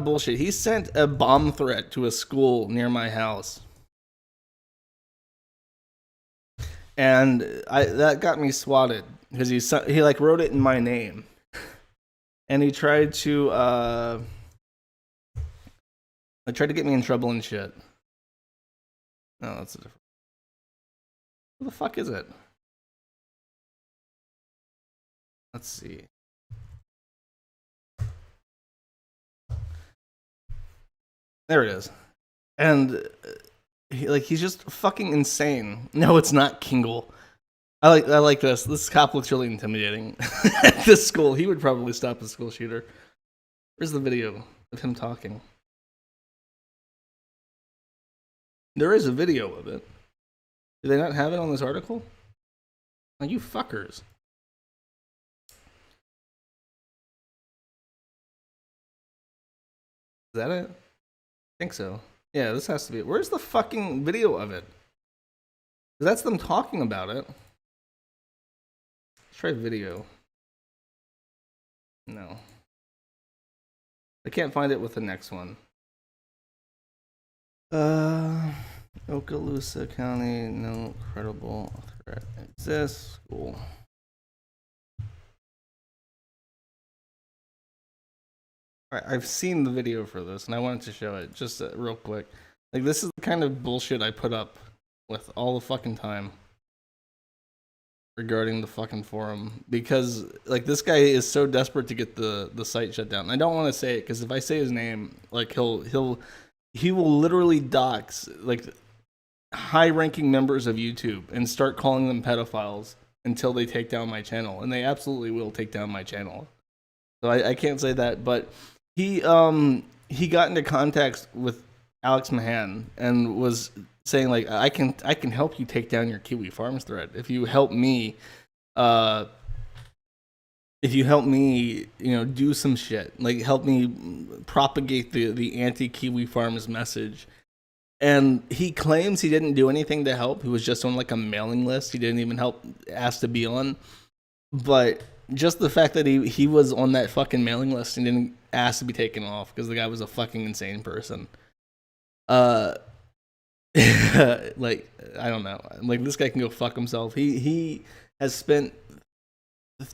bullshit. He sent a bomb threat to a school near my house. And that got me swatted because he wrote it in my name, and he tried to get me in trouble and shit. No, that's a different. Who the fuck is it? Let's see. There it is. And he's just fucking insane. No, it's not Kingle. I like this. This cop looks really intimidating. At this school, he would probably stop a school shooter. Where's the video of him talking? There is a video of it. Do they not have it on this article? Oh, you fuckers. Is that it? I think so. Yeah, this has to be it. Where's the fucking video of it? That's them talking about it. Let's try video. No. I can't find it with the next one. Okaloosa County, no credible threat exists. School. Alright, I've seen the video for this, and I wanted to show it just real quick. This is the kind of bullshit I put up with all the fucking time regarding the fucking forum, because this guy is so desperate to get the site shut down. And I don't want to say it because if I say his name, he will literally dox high-ranking members of YouTube and start calling them pedophiles until they take down my channel, and they absolutely will take down my channel. So I can't say that, but he got into contact with Alex Mahan and was saying I can help you take down your Kiwi Farms thread if you help me do some shit, help me propagate the anti-Kiwi Farms message. And he claims he didn't do anything to help. He was just on a mailing list. He didn't even ask to be on. But just the fact that he was on that fucking mailing list and didn't ask to be taken off because the guy was a fucking insane person. I don't know. This guy can go fuck himself. He has spent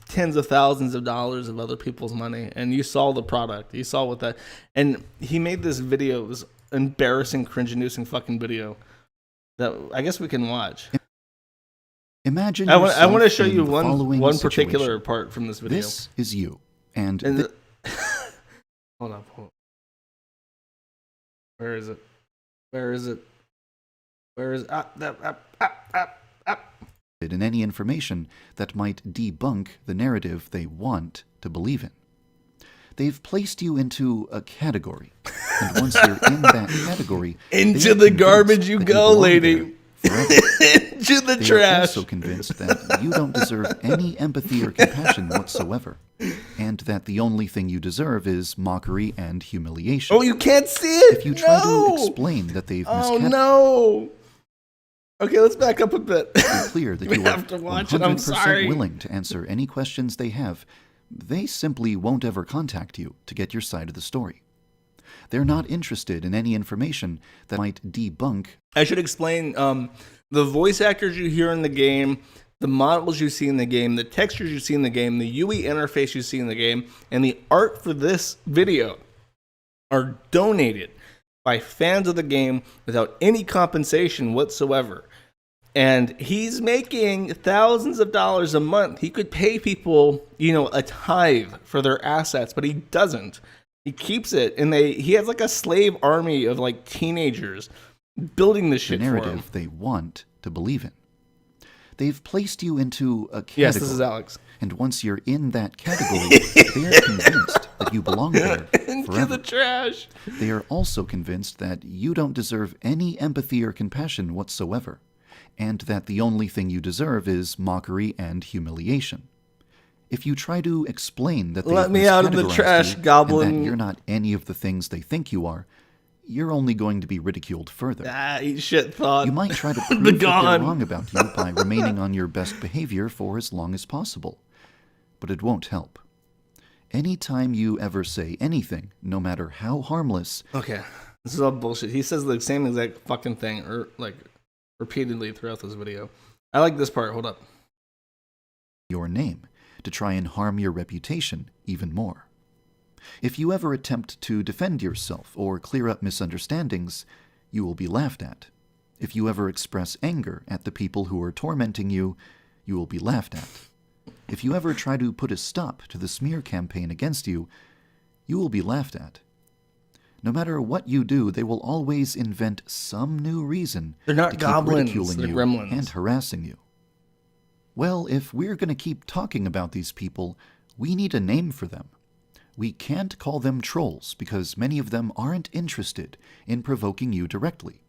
tens of thousands of dollars of other people's money, and you saw the product. You saw what that, and he made this video, this embarrassing, cringe-inducing fucking video that I guess we can watch.
Imagine
I want to show you one
situation.
particular part from this video.
This is you, and
hold up. Where is it? Where is it? Where is
in any information that might debunk the narrative they want to believe in. They've placed you into a category, and once you're in that category,
into the garbage you go, lady.
Into
Into the
They are
trash.
also convinced that you don't deserve any empathy or compassion whatsoever, and that the only thing you deserve is mockery and humiliation.
Oh, you can't see it?
If you try
No!
to explain that they've
Oh,
miscategorized,
no. Okay, let's back up a bit.
it's clear that you are
have to watch it. I'm
100%
sorry.
willing to answer any questions they have, they simply won't ever contact you to get your side of the story. They're not interested in any information that might debunk.
I should explain the voice actors you hear in the game, the models you see in the game, the textures you see in the game, the UE interface you see in the game, and the art for this video are donated by fans of the game without any compensation whatsoever. And he's making thousands of dollars a month. He could pay people, a tithe for their assets, but he doesn't. He keeps it, and he has like a slave army of like teenagers building this
The
shit for him.
narrative they want to believe in. They've placed you into a category.
Yes, this is Alex.
And once you're in that category, they are convinced that you belong there
Into
forever.
the trash.
They are also convinced that you don't deserve any empathy or compassion whatsoever, and that the only thing you deserve is mockery and humiliation. If you try to explain that
Let
they've
me out of the
miscategorized
trash,
you,
goblin.
and that you're not any of the things they think you are, you're only going to be ridiculed further.
Eat shit, thought.
You might try to prove
The
that they're
gone.
wrong about you by remaining on your best behavior for as long as possible, but it won't help. Anytime you ever say anything, no matter how harmless,
Okay, this is all bullshit. He says the same exact fucking thing, or like repeatedly throughout this video. I like this part. Hold up.
your name, to try and harm your reputation even more. If you ever attempt to defend yourself or clear up misunderstandings, you will be laughed at. If you ever express anger at the people who are tormenting you, you will be laughed at. If you ever try to put a stop to the smear campaign against you, you will be laughed at. No matter what you do, they will always invent some new reason
They're not
to keep
goblins,
ridiculing
they're
you
gremlins.
and harassing you. Well, if we're going to keep talking about these people, we need a name for them. We can't call them trolls because many of them aren't interested in provoking you directly.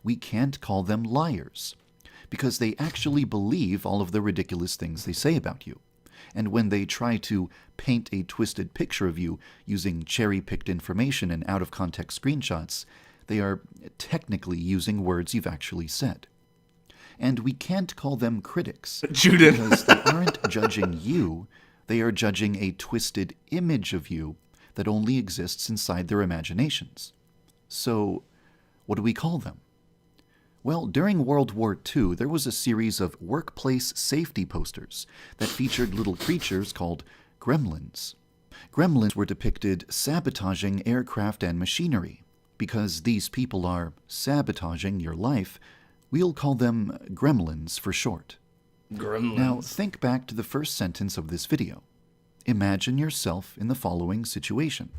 We can't call them liars because they actually believe all of the ridiculous things they say about you. And when they try to paint a twisted picture of you using cherry-picked information and out-of-context screenshots, they are technically using words you've actually said. And we can't call them critics
Judith.
because they aren't judging you, they are judging a twisted image of you that only exists inside their imaginations. So, what do we call them? Well, during World War II, there was a series of workplace safety posters that featured little creatures called gremlins. Gremlins were depicted sabotaging aircraft and machinery. Because these people are sabotaging your life, we'll call them gremlins for short.
Gremlins.
Now, think back to the first sentence of this video. Imagine yourself in the following situation.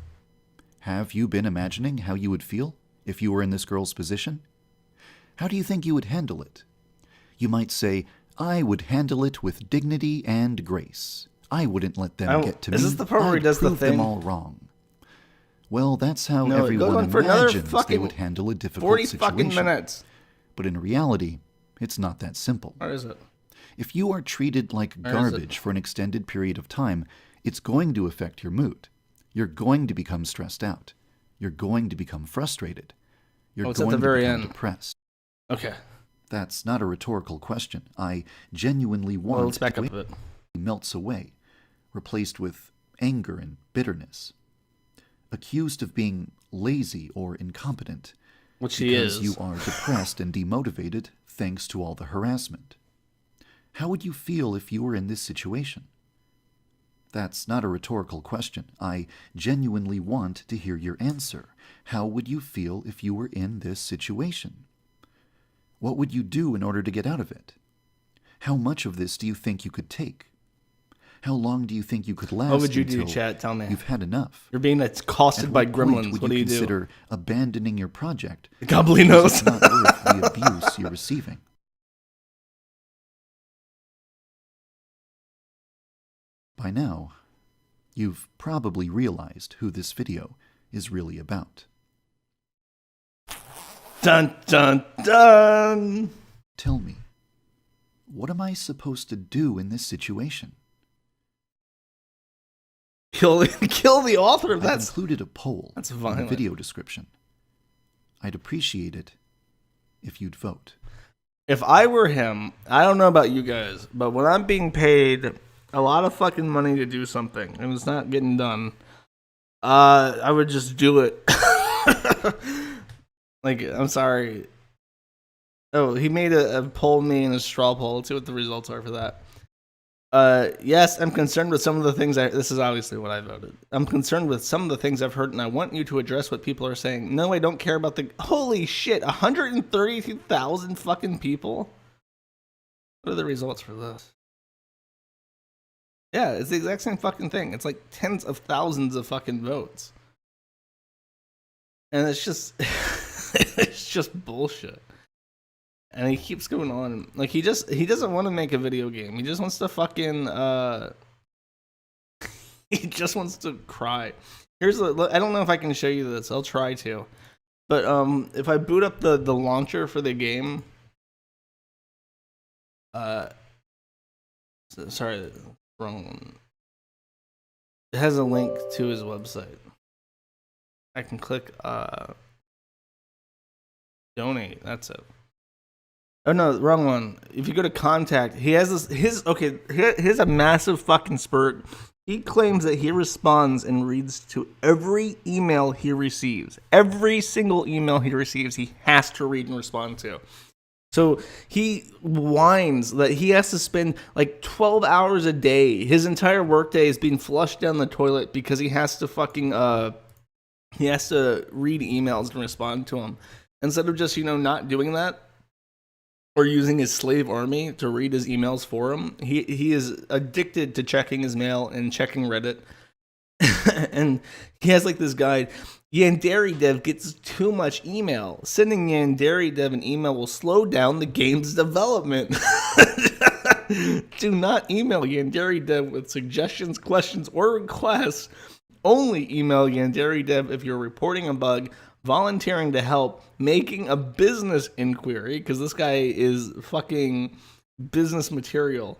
Have you been imagining how you would feel if you were in this girl's position? How do you think you would handle it? You might say, I would handle it with dignity and grace. I wouldn't let them get to me.
Is this the part where he
I'd
does the
prove them
thing?
all wrong. Well, that's how
No, it goes
everyone
on for another
imagines they
fucking
would handle a difficult
40
situation.
fucking minutes.
But in reality, it's not that simple.
Where is it?
If you are treated like
Where is it?
garbage for an extended period of time, it's going to affect your mood. You're going to become stressed out. You're going to become frustrated. You're
it's at
going
the
to
very
become
end.
depressed.
Okay.
That's not a rhetorical question. I genuinely
Well,
want
let's back
to
up a bit.
melts away, replaced with anger and bitterness. Accused of being lazy or incompetent,
Which he
because
is.
you are depressed and demotivated thanks to all the harassment. How would you feel if you were in this situation? That's not a rhetorical question. I genuinely want to hear your answer. How would you feel if you were in this situation? What would you do in order to get out of it? How much of this do you think you could take? How long do you think you could last
What would you do,
until
chat? Tell me.
you've had enough?
You're being accosted
At
by
what point
gremlins.
would
What do you do?
consider abandoning your project?
Goblinos.
It's not worth the abuse you're receiving. By now, you've probably realized who this video is really about.
Dun dun dun.
Tell me, what am I supposed to do in this situation?
Kill the author.
I've
That's
included a poll
that's
in the
violent.
video description. I'd appreciate it if you'd vote.
If I were him, I don't know about you guys, but when I'm being paid a lot of fucking money to do something and it's not getting done, I would just do it. Like, I'm sorry. Oh, he made a poll me and a straw poll. Let's see what the results are for that. Yes, I'm concerned with some of the things this is obviously what I voted. I'm concerned with some of the things I've heard, and I want you to address what people are saying. No, I don't care about the... Holy shit, 132,000 fucking people? What are the results for this? Yeah, it's the exact same fucking thing. It's like tens of thousands of fucking votes. And it's just... it's just bullshit. And he keeps going on. Like, he doesn't want to make a video game. He just wants to fucking, he just wants to cry. I don't know if I can show you this. I'll try to. But, if I boot up the launcher for the game, sorry, wrong one. It has a link to his website. I can click, donate. That's it. Oh no, wrong one. If you go to contact, he has this. Here's a massive fucking spurt. He claims that he responds and reads to every email he receives. Every single email he receives, he has to read and respond to. So he whines that he has to spend like 12 hours a day. His entire workday is being flushed down the toilet because he has to fucking he has to read emails and respond to them. Instead of just, not doing that, or using his slave army to read his emails for him, he is addicted to checking his mail and checking Reddit. And he has like this guide. Yandere Dev gets too much email. Sending Yandere Dev an email will slow down the game's development. Do not email Yandere Dev with suggestions, questions, or requests. Only email Yandere Dev if you're reporting a bug, volunteering to help, making a business inquiry, because this guy is fucking business material,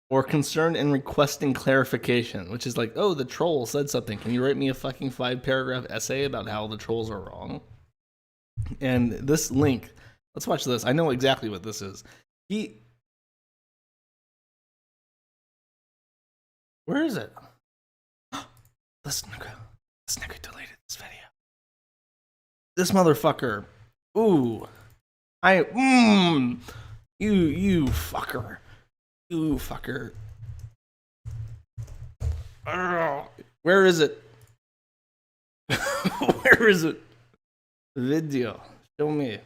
or concerned and requesting clarification, which is like, oh, the troll said something. Can you write me a fucking 5-paragraph essay about how the trolls are wrong? And this link, let's watch this. I know exactly what this is. Where is it? This nigga deleted this video. This motherfucker. Ooh. You fucker. You fucker. Where is it? Where is it? Video. Show me.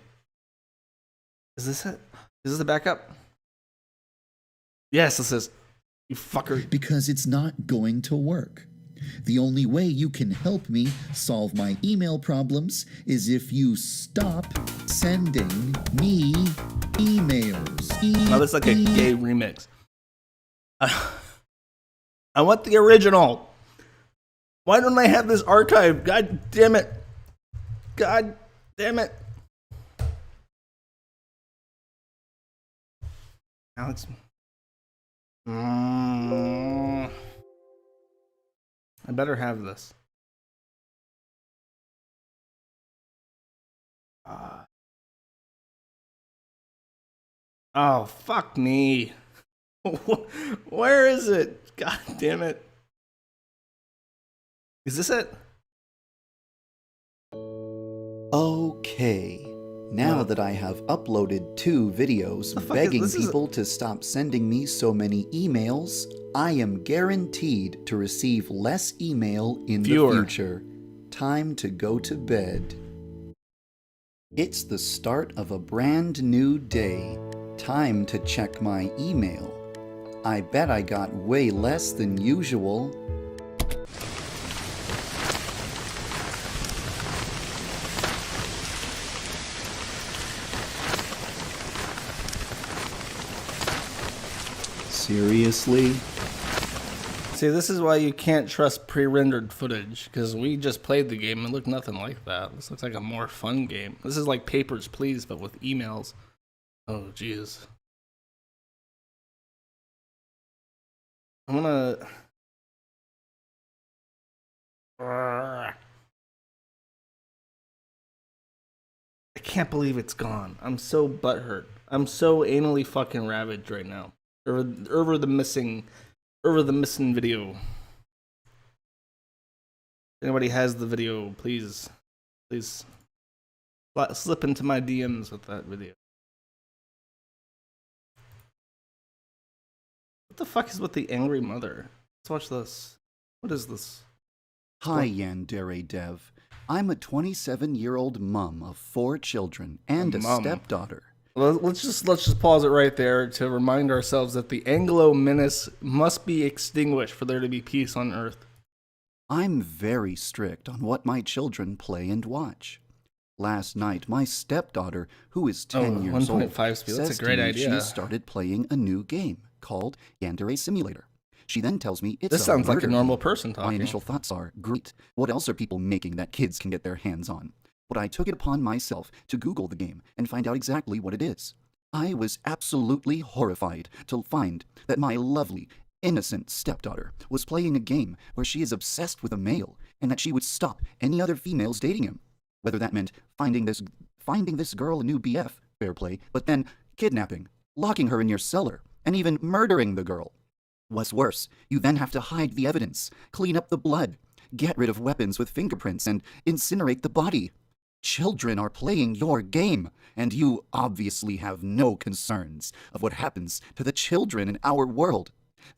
Is this it? Is this the backup? Yes, this is. You fucker.
Because it's not going to work. The only way you can help me solve my email problems is if you stop sending me emails.
Oh, that's like a gay remix. I want the original. Why don't I have this archive? God damn it. God damn it. Alex. I better have this. Oh, fuck me. Where is it? God damn it. Is this it?
Okay. Now that I have uploaded 2 videos begging people to stop sending me so many emails, I am guaranteed to receive less email in the future. Time to go to bed. It's the start of a brand new day. Time to check my email. I bet I got way less than usual. Seriously?
See, this is why you can't trust pre-rendered footage, because we just played the game and it looked nothing like that. This looks like a more fun game. This is like Papers, Please, but with emails. Oh, jeez. I'm gonna. I can't believe it's gone. I'm so butthurt. I'm so anally fucking ravaged right now over the missing video. If anybody has the video, please slip into my DMs with that video. What the fuck is with the angry mother? Let's watch this. What is this?
Hi, Yandere Dev. I'm a 27-year-old mum of 4 children and a stepdaughter.
Well, let's just pause it right there to remind ourselves that the Anglo menace must be extinguished for there to be peace on Earth.
I'm very strict on what my children play and watch. Last night, my stepdaughter, who is 10 years old,
1.5 speed. That's
says
a great
to me
idea.
she started playing a new game called Yandere Simulator. She then tells me it's
This sounds like a normal person talking.
My initial thoughts are, great. What else are people making that kids can get their hands on? But I took it upon myself to Google the game and find out exactly what it is. I was absolutely horrified to find that my lovely, innocent stepdaughter was playing a game where she is obsessed with a male and that she would stop any other females dating him. Whether that meant finding this girl a new BF, fair play, but then kidnapping, locking her in your cellar, and even murdering the girl. What's worse, you then have to hide the evidence, clean up the blood, get rid of weapons with fingerprints, and incinerate the body. Children are playing your game, and you obviously have no concerns of what happens to the children in our world.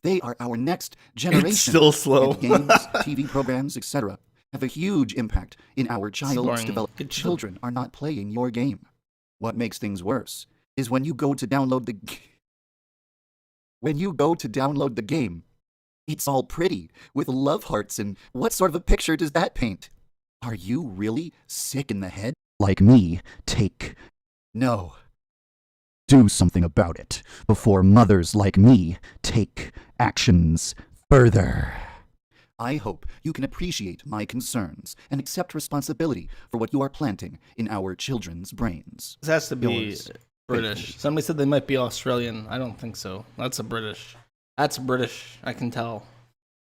They are our next generation.
It's still slow.
And games, TV programs, etc. have a huge impact in our child's development. Children are not playing your game. What makes things worse is when you go to download the game, it's all pretty, with love hearts, and what sort of a picture does that paint? Are you really sick in the head? Like me, No. Do something about it, before mothers like me take actions further. I hope you can appreciate my concerns and accept responsibility for what you are planting in our children's brains.
This has to be
Yours
British.
faithfully.
Somebody said they might be Australian. I don't think so. That's British. I can tell.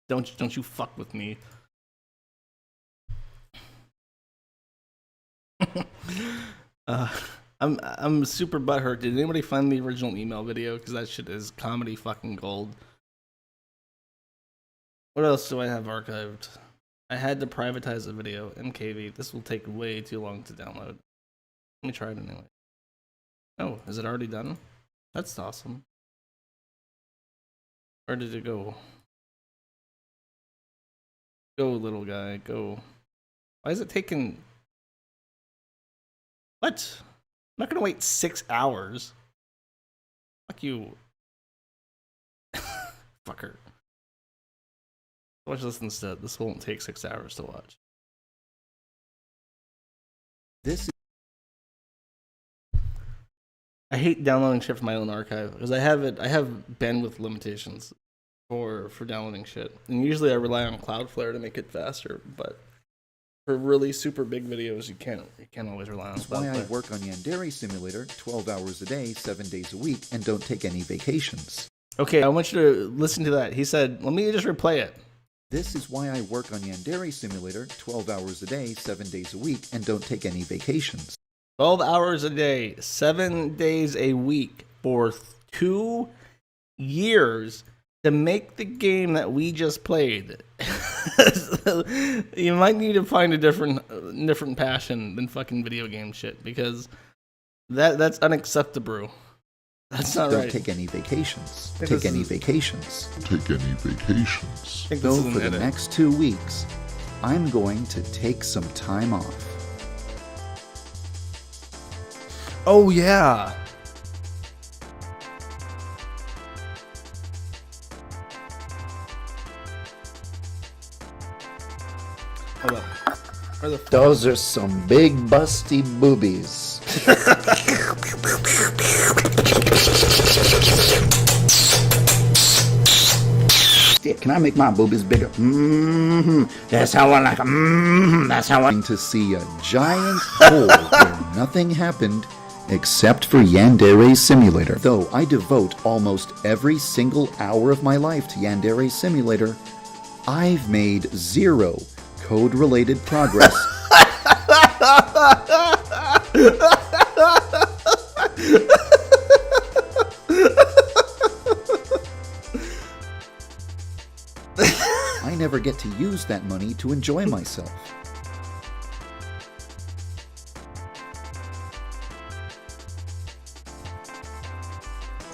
Don't you fuck with me. I'm super butthurt. Did anybody find the original email video? Because that shit is comedy fucking gold. What else do I have archived? I had to privatize the video. MKV. This will take way too long to download. Let me try it anyway. Oh, is it already done? That's awesome. Where did it go? Go, little guy, go. Why is it taking... What? I'm not gonna wait 6 hours. Fuck you. Fucker. Watch this instead. This won't take 6 hours to watch. I hate downloading shit from my own archive because I have bandwidth limitations for downloading shit, and usually I rely on Cloudflare to make it faster. But for really super big videos, you can't always rely on
That's why I
Cloudflare.
work on Yandere Simulator 12 hours a day, 7 days a week, and don't take any vacations.
Okay, I want you to listen to that. He said, "Let me just replay it."
This is why I work on Yandere Simulator 12 hours a day, 7 days a week, and don't take any vacations.
12 hours a day, 7 days a week for 2 years to make the game that we just played. You might need to find a different passion than fucking video game shit, because that's unacceptable. That's not
Don't
right.
take any vacations.
think
Take
this
any
is-
vacations.
Take any vacations.
I think
So
this is an
for the
edit.
next 2 weeks, I'm going to take some time off.
Oh yeah. Hold up. Where the fuck?
Those are some big busty boobies. Can I make my boobies bigger? That's how I like them. That's how I... To see a giant hole where nothing happened except for Yandere Simulator. Though I devote almost every single hour of my life to Yandere Simulator, I've made 0 code-related progress. I never get to use that money to enjoy myself.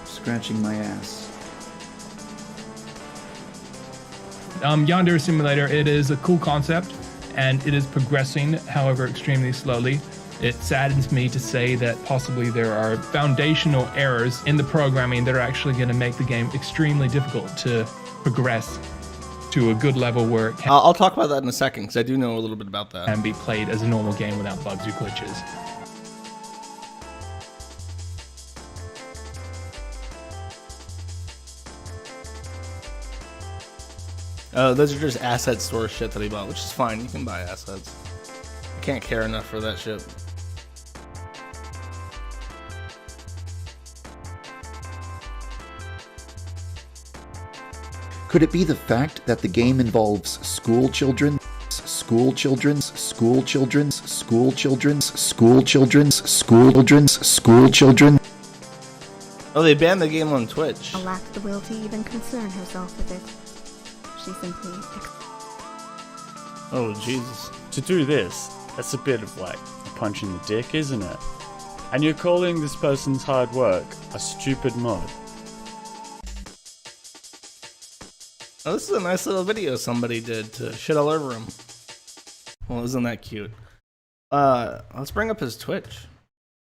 Scratching my ass.
Yandere Simulator, it is a cool concept, and it is progressing, however, extremely slowly. It saddens me to say that possibly there are foundational errors in the programming that are actually going to make the game extremely difficult to progress to a good level where it
I'll talk about that in a second, because I do know a little bit about that.
can be played as a normal game without bugs or glitches.
Those are just asset store shit that he bought, which is fine. You can buy assets. I can't care enough for that shit.
Could it be the fact that the game involves school children? School children's, school children's, school children's, school children's, school children's, school children?
Oh, they banned the game on Twitch.
Lacked the will to even concern herself with it. She simply
Oh, Jesus.
To do this, that's a bit of like a punch in the dick, isn't it? And you're calling this person's hard work a stupid mod.
Oh, this is a nice little video somebody did to shit all over him. Well, isn't that cute? Let's bring up his Twitch.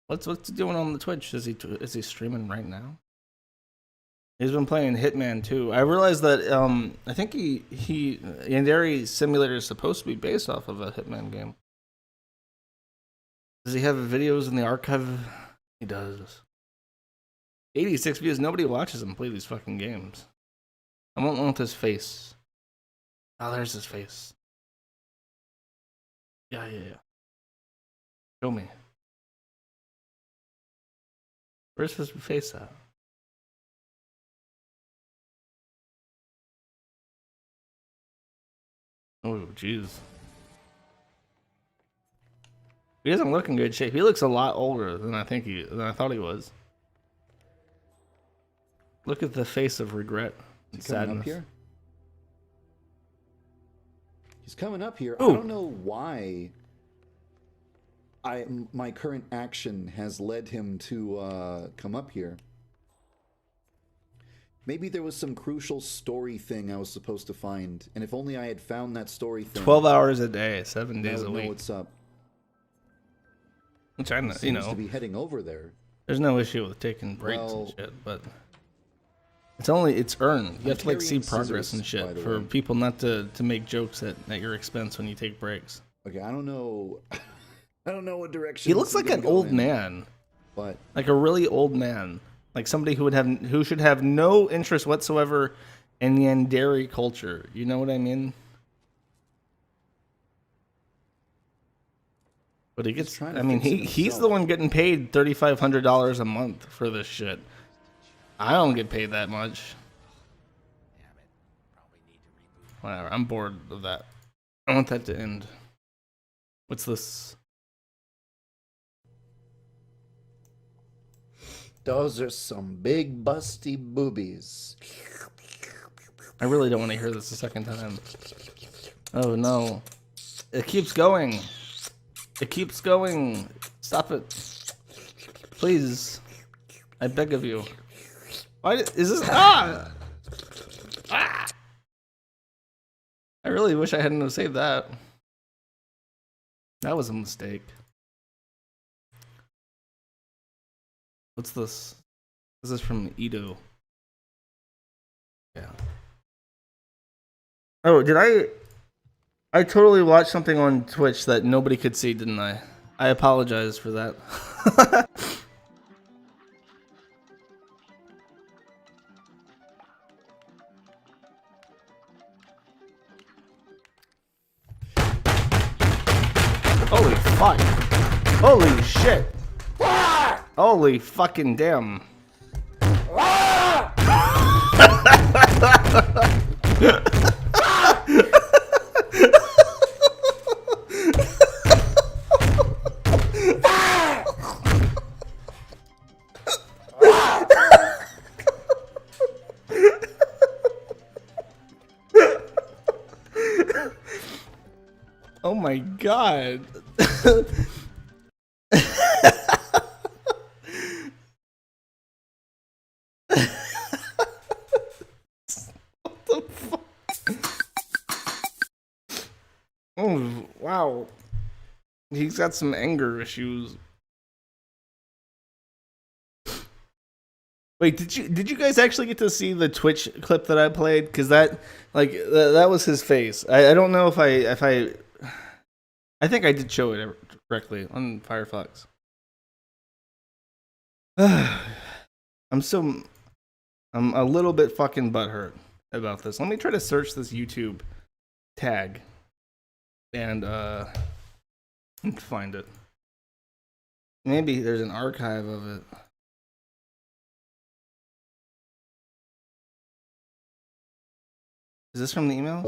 What's he doing on the Twitch? Is he streaming right now? He's been playing Hitman 2. I realized that I think Yandere Simulator is supposed to be based off of a Hitman game. Does he have videos in the archive? He does. 86 views. Nobody watches him play these fucking games. I want one with his face. Oh, there's his face. Yeah. Show me. Where's his face at? Oh, jeez. He doesn't look in good shape. He looks a lot older than I thought he was. Look at the face of regret and sadness.
Up here? He's coming up here.
Ooh.
I don't know why my current action has led him to come up here. Maybe there was some crucial story thing I was supposed to find, and if only I had found that story thing.
12 hours a day, 7 days a week.
Know what's up.
Which I know,
Seems to be heading over there.
There's no issue with taking breaks and shit, but it's earned. You have to like see progress and shit for people not to make jokes at your expense when you take breaks.
Okay, I don't know. I don't know what direction.
He looks like an old man,
but
like a really old man. Like somebody who should have no interest whatsoever in the Yandere culture. You know what I mean? But he gets. I mean, he's the one getting paid $3,500 a month for this shit. I don't get paid that much. Whatever. I'm bored of that. I want that to end. What's this?
Those are some big busty boobies.
I really don't want to hear this a second time. Oh no. It keeps going. It keeps going. Stop it. Please. I beg of you. Why is this? Ah! Ah! I really wish I hadn't have saved that. That was a mistake. What's this? This is from Edo. Yeah. Oh, did I totally watched something on Twitch that nobody could see, didn't I? I apologize for that. Holy fuck. Holy shit. Holy fucking damn. Oh my god. What the fuck? Oh, wow. He's got some anger issues. Wait, did you guys actually get to see the Twitch clip that I played? Because that was his face. I don't know if I think I did show it correctly on Firefox. I'm a little bit fucking butthurt about this. Let me try to search this YouTube tag and find it. Maybe there's an archive of it. Is this from the emails?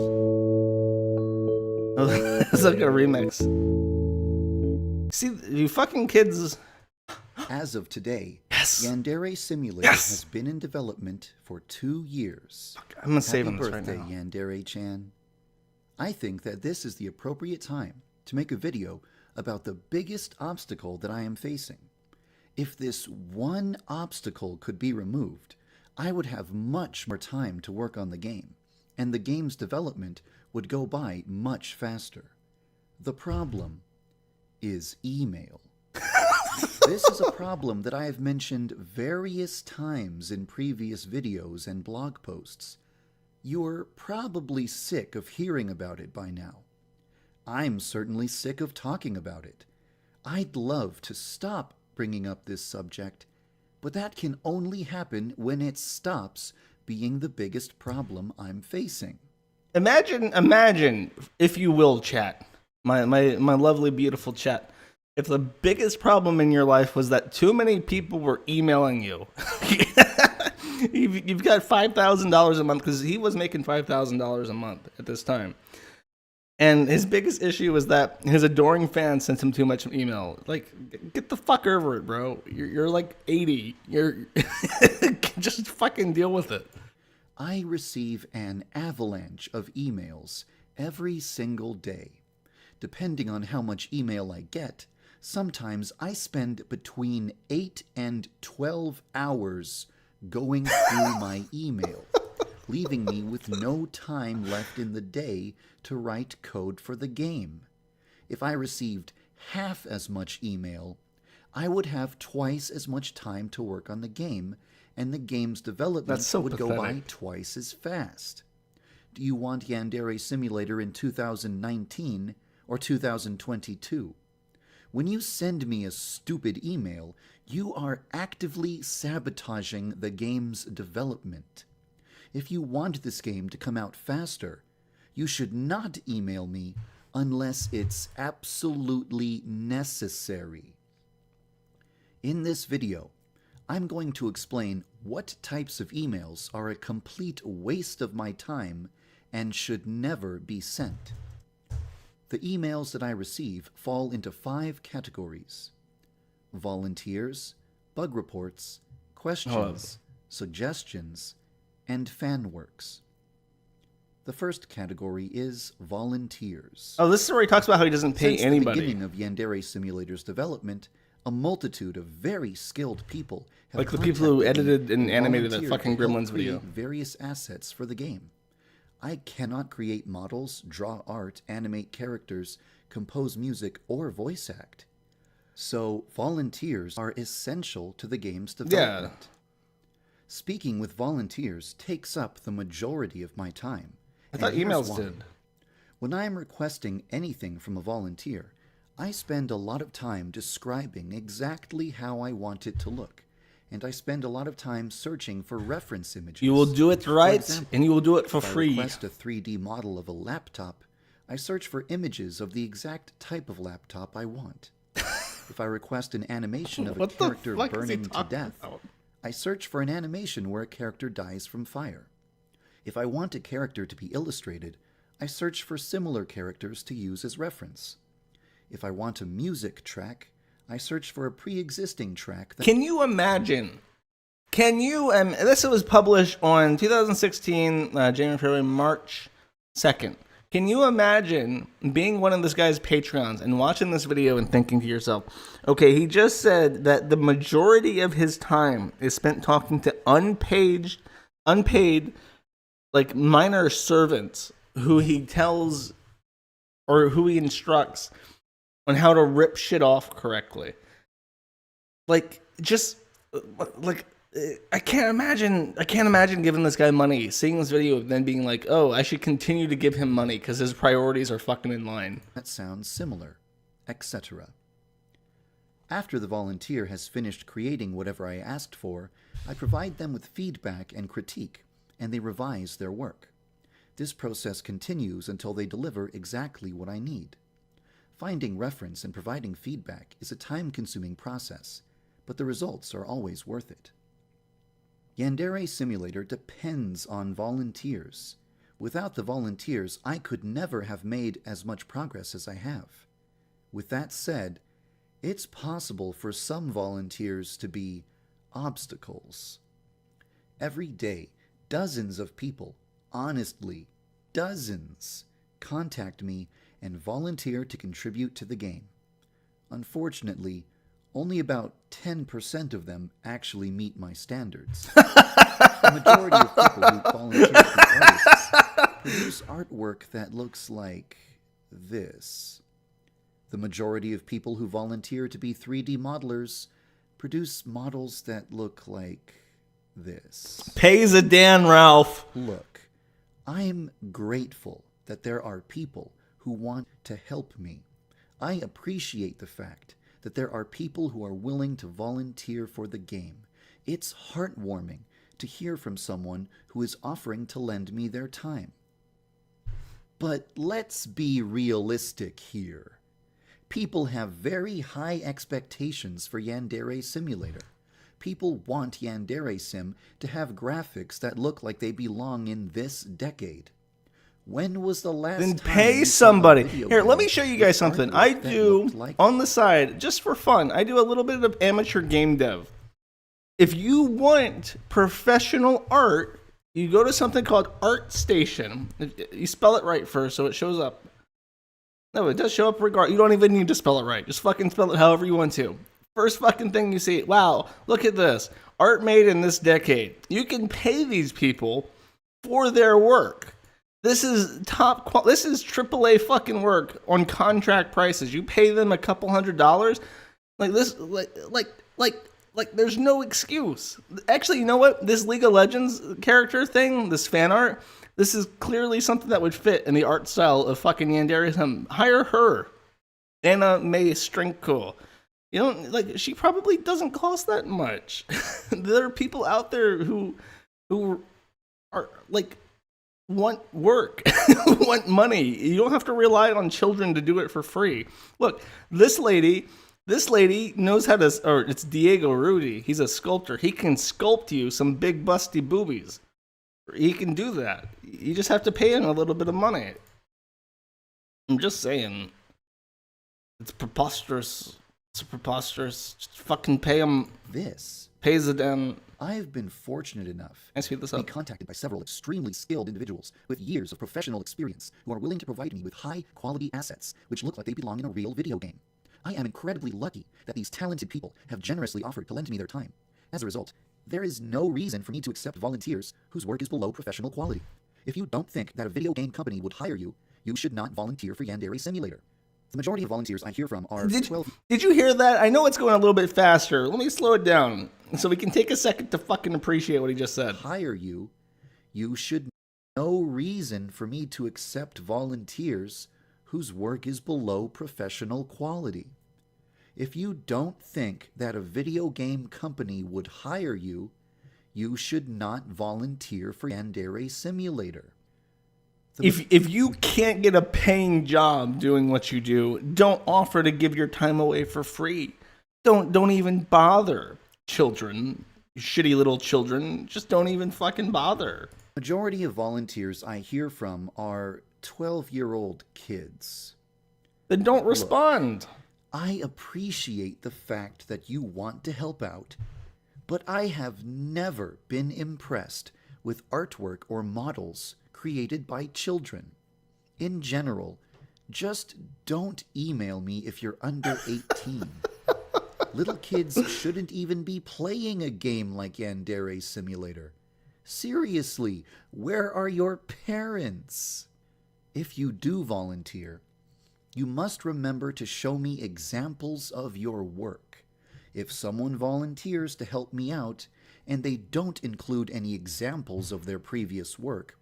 Oh, it's like a remix. See, you fucking kids.
As of today,
yes.
Yandere Simulator has been in development for 2 years.
I'm gonna save him this
Happy
right
birthday,
now.
Yandere-chan. I think that this is the appropriate time to make a video about the biggest obstacle that I am facing. If this one obstacle could be removed, I would have much more time to work on the game, and the game's development would go by much faster. The problem is email. This is a problem that I have mentioned various times in previous videos and blog posts. You're probably sick of hearing about it by now. I'm certainly sick of talking about it. I'd love to stop bringing up this subject, but that can only happen when it stops being the biggest problem I'm facing.
Imagine, if you will, chat, my lovely, beautiful chat, if the biggest problem in your life was that too many people were emailing you. You've got $5,000 a month, because he was making $5,000 a month at this time. And his biggest issue was that his adoring fans sent him too much email. Like, get the fuck over it, bro. You're like 80. You're just fucking deal with it.
I receive an avalanche of emails every single day. Depending on how much email I get, sometimes I spend between 8 and 12 hours going through my email, leaving me with no time left in the day to write code for the game. If I received half as much email, I would have twice as much time to work on the game, and the game's development would go by twice as fast. Do you want Yandere Simulator in 2019 or 2022? When you send me a stupid email, you are actively sabotaging the game's development. If you want this game to come out faster, you should not email me unless it's absolutely necessary. In this video, I'm going to explain what types of emails are a complete waste of my time and should never be sent. The emails that I receive fall into 5 categories: volunteers, bug reports, questions, suggestions, and fan works. The first category is volunteers.
Oh, this is where he talks about how he doesn't pay anybody.
Since the beginning of Yandere Simulator's development, a multitude of very skilled people have
like the people who edited and animated that
volunteered
fucking
to help
Gremlins video.
create various assets for the game. I cannot create models, draw art, animate characters, compose music, or voice act. So volunteers are essential to the game's development.
Yeah.
Speaking with volunteers takes up the majority of my time.
I thought emails did.
When I am requesting anything from a volunteer, I spend a lot of time describing exactly how I want it to look, and I spend a lot of time searching for reference images.
You will do it right,
example,
and you will do it for
if
free.
I request a 3D model of a laptop, I search for images of the exact type of laptop I want. If I request an animation of a
What the
character
fuck is he
burning to
talking
death,
about?
I search for an animation where a character dies from fire. If I want a character to be illustrated, I search for similar characters to use as reference. If I want a music track, I search for a pre-existing track that...
Can you imagine? This was published on 2016, January, February, March 2nd. Can you imagine being one of this guy's Patreons and watching this video and thinking to yourself, okay, he just said that the majority of his time is spent talking to unpaid, like minor servants who he tells or who he instructs on how to rip shit off correctly. Like, just like, I can't imagine giving this guy money, seeing this video, and then being like, oh, I should continue to give him money because his priorities are fucking in line.
That sounds similar, etc. After the volunteer has finished creating whatever I asked for, I provide them with feedback and critique, and they revise their work. This process continues until they deliver exactly what I need. Finding reference and providing feedback is a time-consuming process, but the results are always worth it. Yandere Simulator depends on volunteers. Without the volunteers, I could never have made as much progress as I have. With that said, it's possible for some volunteers to be obstacles. Every day, dozens of people, honestly, dozens, contact me and volunteer to contribute to the game. Unfortunately, only about 10% of them actually meet my standards. The majority of people who volunteer to be artists produce artwork that looks like this. The majority of people who volunteer to be 3D modelers produce models that look like this.
Pays a Dan, Ralph.
Look, I'm grateful that there are people who want to help me. I appreciate the fact that there are people who are willing to volunteer for the game. It's heartwarming to hear from someone who is offering to lend me their time. But let's be realistic here. People have very high expectations for Yandere Simulator. People want YandereSim to have graphics that look like they belong in this decade. When was the last
Then
time
pay
you saw a
somebody.
video
Here, let
game
me show you
with
guys something.
artwork
I
that
do,
looked like
on the side, just for fun, I do a little bit of amateur game dev. If you want professional art, you go to something called ArtStation. You spell it right first so it shows up. No, it does show up regardless. You don't even need to spell it right. Just fucking spell it however you want to. First fucking thing you see, wow, look at this. Art made in this decade. You can pay these people for their work. This is this is AAA fucking work on contract prices. You pay them a couple $100. Like this, like there's no excuse. Actually, you know what? This League of Legends character thing, this fan art, this is clearly something that would fit in the art style of fucking YandereSim. Hire her. Anna May Strinkle. You know, like, she probably doesn't cost that much. There are people out there who are like, want work, want money. You don't have to rely on children to do it for free. Look, this lady knows how to, or it's Diego Rudy. He's a sculptor. He can sculpt you some big busty boobies. He can do that. You just have to pay him a little bit of money. I'm just saying. It's preposterous. It's preposterous. Just fucking pay him.
This.
Pays it down.
I've been fortunate enough
to
be contacted by several extremely skilled individuals with years of professional experience who are willing to provide me with high-quality assets which look like they belong in a real video game. I am incredibly lucky that these talented people have generously offered to lend me their time. As a result, there is no reason for me to accept volunteers whose work is below professional quality. If you don't think that a video game company would hire you, you should not volunteer for Yandere Simulator. The majority of volunteers I hear from are 12...
Did you hear that? I know it's going a little bit faster. Let me slow it down so we can take a second to fucking appreciate what he just said.
Hire you, you should no reason for me to accept volunteers whose work is below professional quality. If you don't think that a video game company would hire you, you should not volunteer for Yandere Simulator.
If you can't get a paying job doing what you do, don't offer to give your time away for free. Don't even bother, children. You shitty little children. Just don't even fucking bother.
Majority of volunteers I hear from are 12-year-old kids.
Then don't respond.
Look, I appreciate the fact that you want to help out, but I have never been impressed with artwork or models created by children. In general, just don't email me if you're under 18. Little kids shouldn't even be playing a game like Yandere Simulator. Seriously, where are your parents? If you do volunteer, you must remember to show me examples of your work. If someone volunteers to help me out and they don't include any examples of their previous work,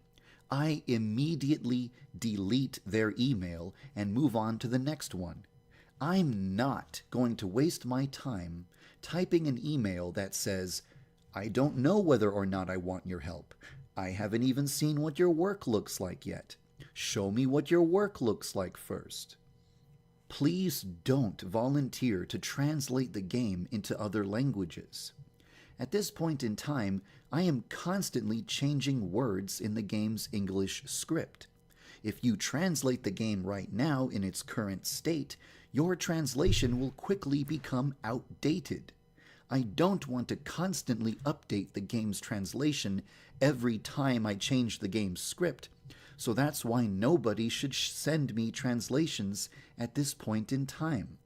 I immediately delete their email and move on to the next one. I'm not going to waste my time typing an email that says, I don't know whether or not I want your help. I haven't even seen what your work looks like yet. Show me what your work looks like first. Please don't volunteer to translate the game into other languages. At this point in time, I am constantly changing words in the game's English script. If you translate the game right now in its current state, your translation will quickly become outdated. I don't want to constantly update the game's translation every time I change the game's script, so that's why nobody should send me translations at this point in time.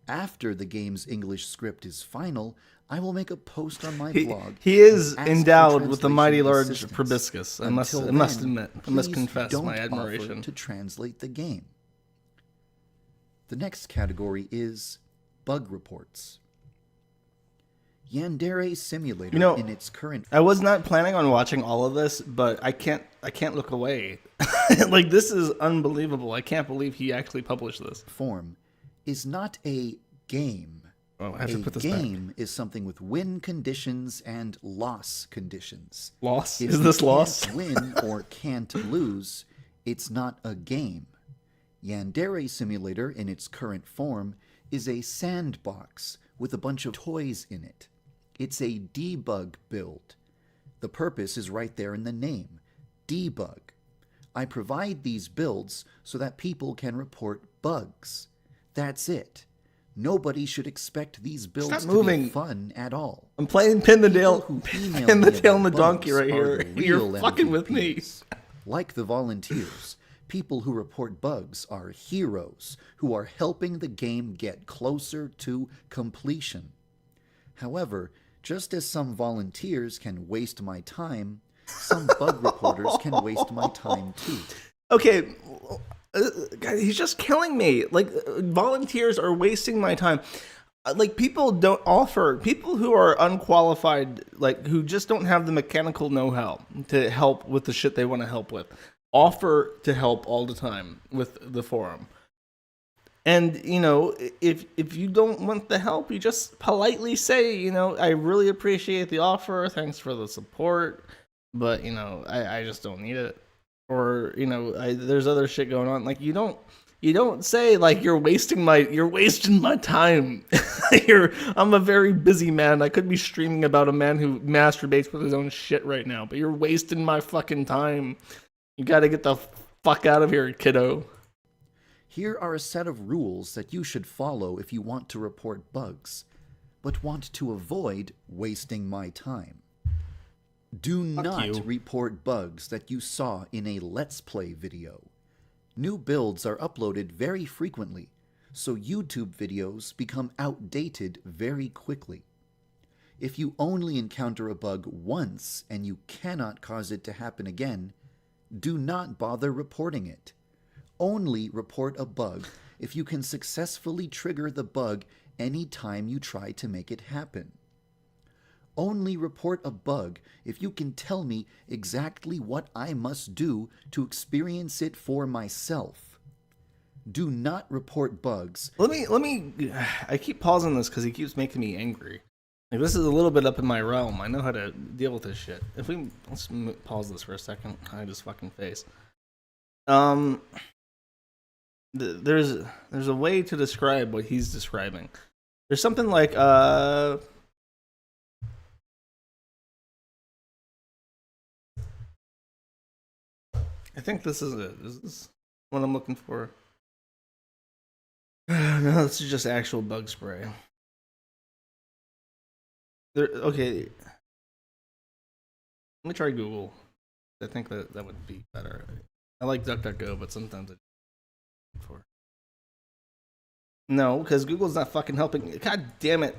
After the game's English script is final, I will make a post on my blog.
He is endowed with a mighty large proboscis. I must admit, I must confess my admiration.
To translate the game. The next category is bug reports. Yandere Simulator in its current...
I was not planning on watching all of this, but I can't look away. Like, this is unbelievable. I can't believe he actually published this.
Form is not a game.
Oh, I have to put this
back. A game is something with win conditions and loss conditions.
Loss?
If
is this loss?
If you can't win or can't lose, it's not a game. Yandere Simulator in its current form is a sandbox with a bunch of toys in it. It's a debug build. The purpose is right there in the name, debug. I provide these builds so that people can report bugs. That's it. Nobody should expect these builds to be fun at all.
I'm playing pin the tail and the donkey right here. You're fucking with me.
Like the volunteers, people who report bugs are heroes who are helping the game get closer to completion. However, just as some volunteers can waste my time, some bug reporters can waste my time too.
Okay, he's just killing me. Like, volunteers are wasting my time. Like, people don't offer, people who are unqualified, like, who just don't have the mechanical know-how to help with the shit they want to help with, offer to help all the time with the forum. And, you know, if you don't want the help, you just politely say, you know, I really appreciate the offer, thanks for the support, but, you know, I just don't need it. Or, you know, there's other shit going on. Like, you don't say, like, you're wasting my time. I'm a very busy man. I could be streaming about a man who masturbates with his own shit right now, but you're wasting my fucking time. You gotta get the fuck out of here, kiddo.
Here are a set of rules that you should follow if you want to report bugs, but want to avoid wasting my time. Do not report bugs that you saw in a Let's Play video. New builds are uploaded very frequently, so YouTube videos become outdated very quickly. If you only encounter a bug once and you cannot cause it to happen again, do not bother reporting it. Only report a bug if you can successfully trigger the bug any time you try to make it happen. Only report a bug if you can tell me exactly what I must do to experience it for myself. Do not report bugs.
Let me I keep pausing this because he keeps making me angry. Like, this is a little bit up in my realm. I know how to deal with this shit. Let's pause this for a second. Hide his fucking face. There's a way to describe what he's describing. There's something like I think this is it. Is this what I'm looking for? No, this is just actual bug spray. Okay. Let me try Google. I think that would be better. I like DuckDuckGo, but sometimes it's for. No, because Google's not fucking helping. God damn it.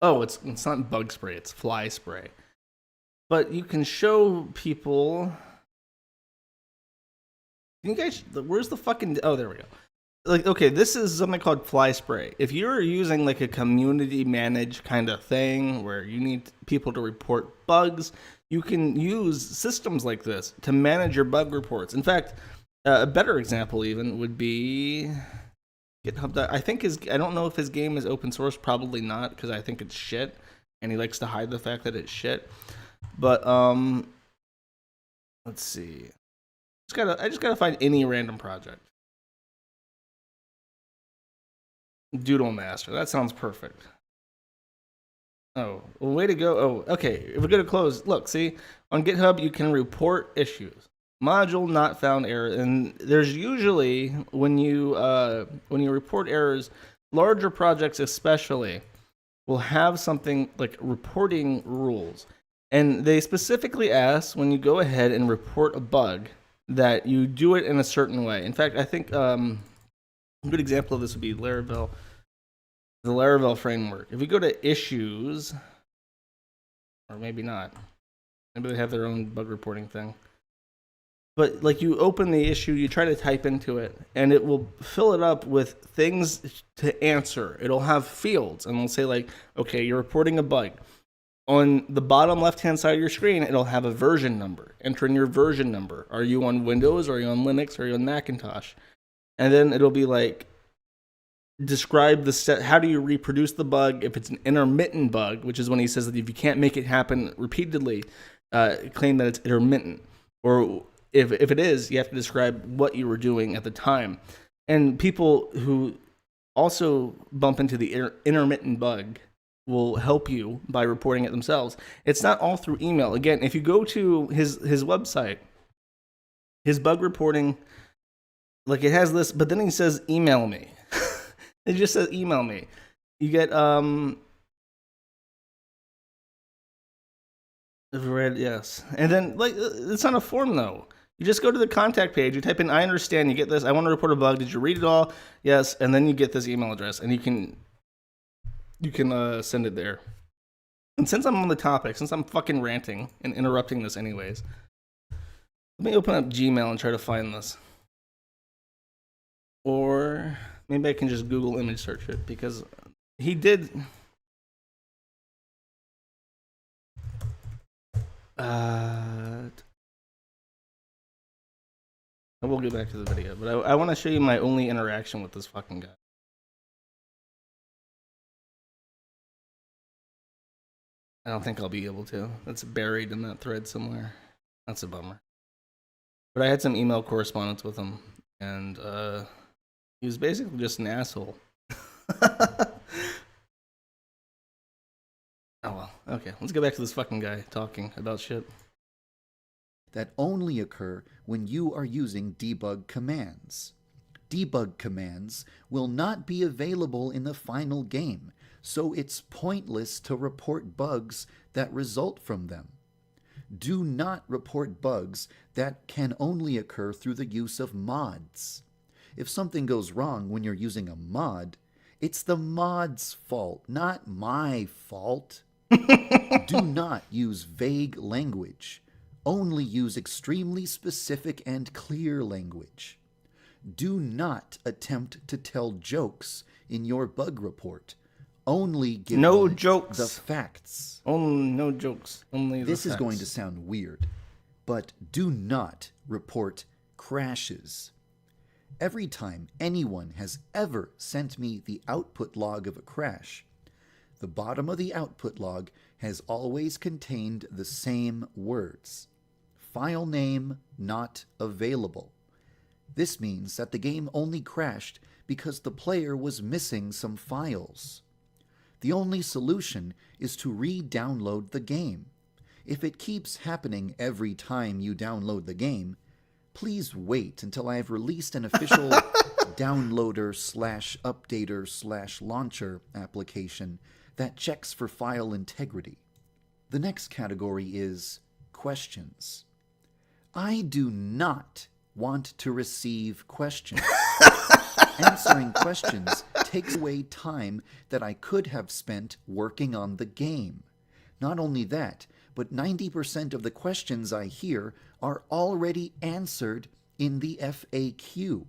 Oh, it's not bug spray, it's fly spray. But you can show people. Can you guys? Where's the fucking? Oh, there we go. Like, okay, this is something called fly spray. If you're using like a community managed kind of thing where you need people to report bugs, you can use systems like this to manage your bug reports. In fact, a better example even would be GitHub. I don't know if his game is open source. Probably not, because I think it's shit, and he likes to hide the fact that it's shit. But let's see. I just gotta find any random project. Doodle Master. That sounds perfect. Oh, well, way to go. Oh, okay. If we're gonna close, look, see, on GitHub you can report issues. Module not found error, and there's usually when you report errors, larger projects especially will have something like reporting rules, and they specifically ask when you go ahead and report a bug that you do it in a certain way. In fact, I think a good example of this would be Laravel, the Laravel framework. If you go to issues, or maybe not, maybe they have their own bug reporting thing. But like you open the issue, you try to type into it, and it will fill it up with things to answer. It'll have fields, and it'll say like, okay, you're reporting a bug. On the bottom left-hand side of your screen, it'll have a version number. Enter in your version number. Are you on Windows? Are you on Linux? Are you on Macintosh? And then it'll be like, describe the set. How do you reproduce the bug? If it's an intermittent bug, which is when he says that if you can't make it happen repeatedly, claim that it's intermittent. Or if it is, you have to describe what you were doing at the time. And people who also bump into the intermittent bug will help you by reporting it themselves. It's not all through email. Again, if you go to his website, his bug reporting, like it has this, but then he says email me. It just says email me. You get read, yes. And then like it's not a form though. You just go to the contact page, you type in I understand, you get this, I want to report a bug, did you read it all? Yes, and then you get this email address and you can send it there. And since I'm on the topic, since I'm fucking ranting and interrupting this anyways, let me open up Gmail and try to find this. Or maybe I can just Google image search it, because he did. I will get back to the video, but I want to show you my only interaction with this fucking guy. I don't think I'll be able to. It's buried in that thread somewhere. That's a bummer. But I had some email correspondence with him, and he was basically just an asshole. Oh well, okay. Let's get back to this fucking guy talking about shit.
That only occur when you are using debug commands. Debug commands will not be available in the final game, so it's pointless to report bugs that result from them. Do not report bugs that can only occur through the use of mods. If something goes wrong when you're using a mod, it's the mod's fault, not my fault. Do not use vague language. Only use extremely specific and clear language. Do not attempt to tell jokes in your bug report. Only give
no jokes.
The facts.
No jokes. Only the
This
facts.
is going to sound weird, but do not report crashes. Every time anyone has ever sent me the output log of a crash, the bottom of the output log has always contained the same words. File name not available. This means that the game only crashed because the player was missing some files. The only solution is to re-download the game. If it keeps happening every time you download the game, please wait until I have released an official downloader/updater/launcher application that checks for file integrity. The next category is questions. I do not want to receive questions. Answering questions takes away time that I could have spent working on the game. Not only that, but 90% of the questions I hear are already answered in the FAQ.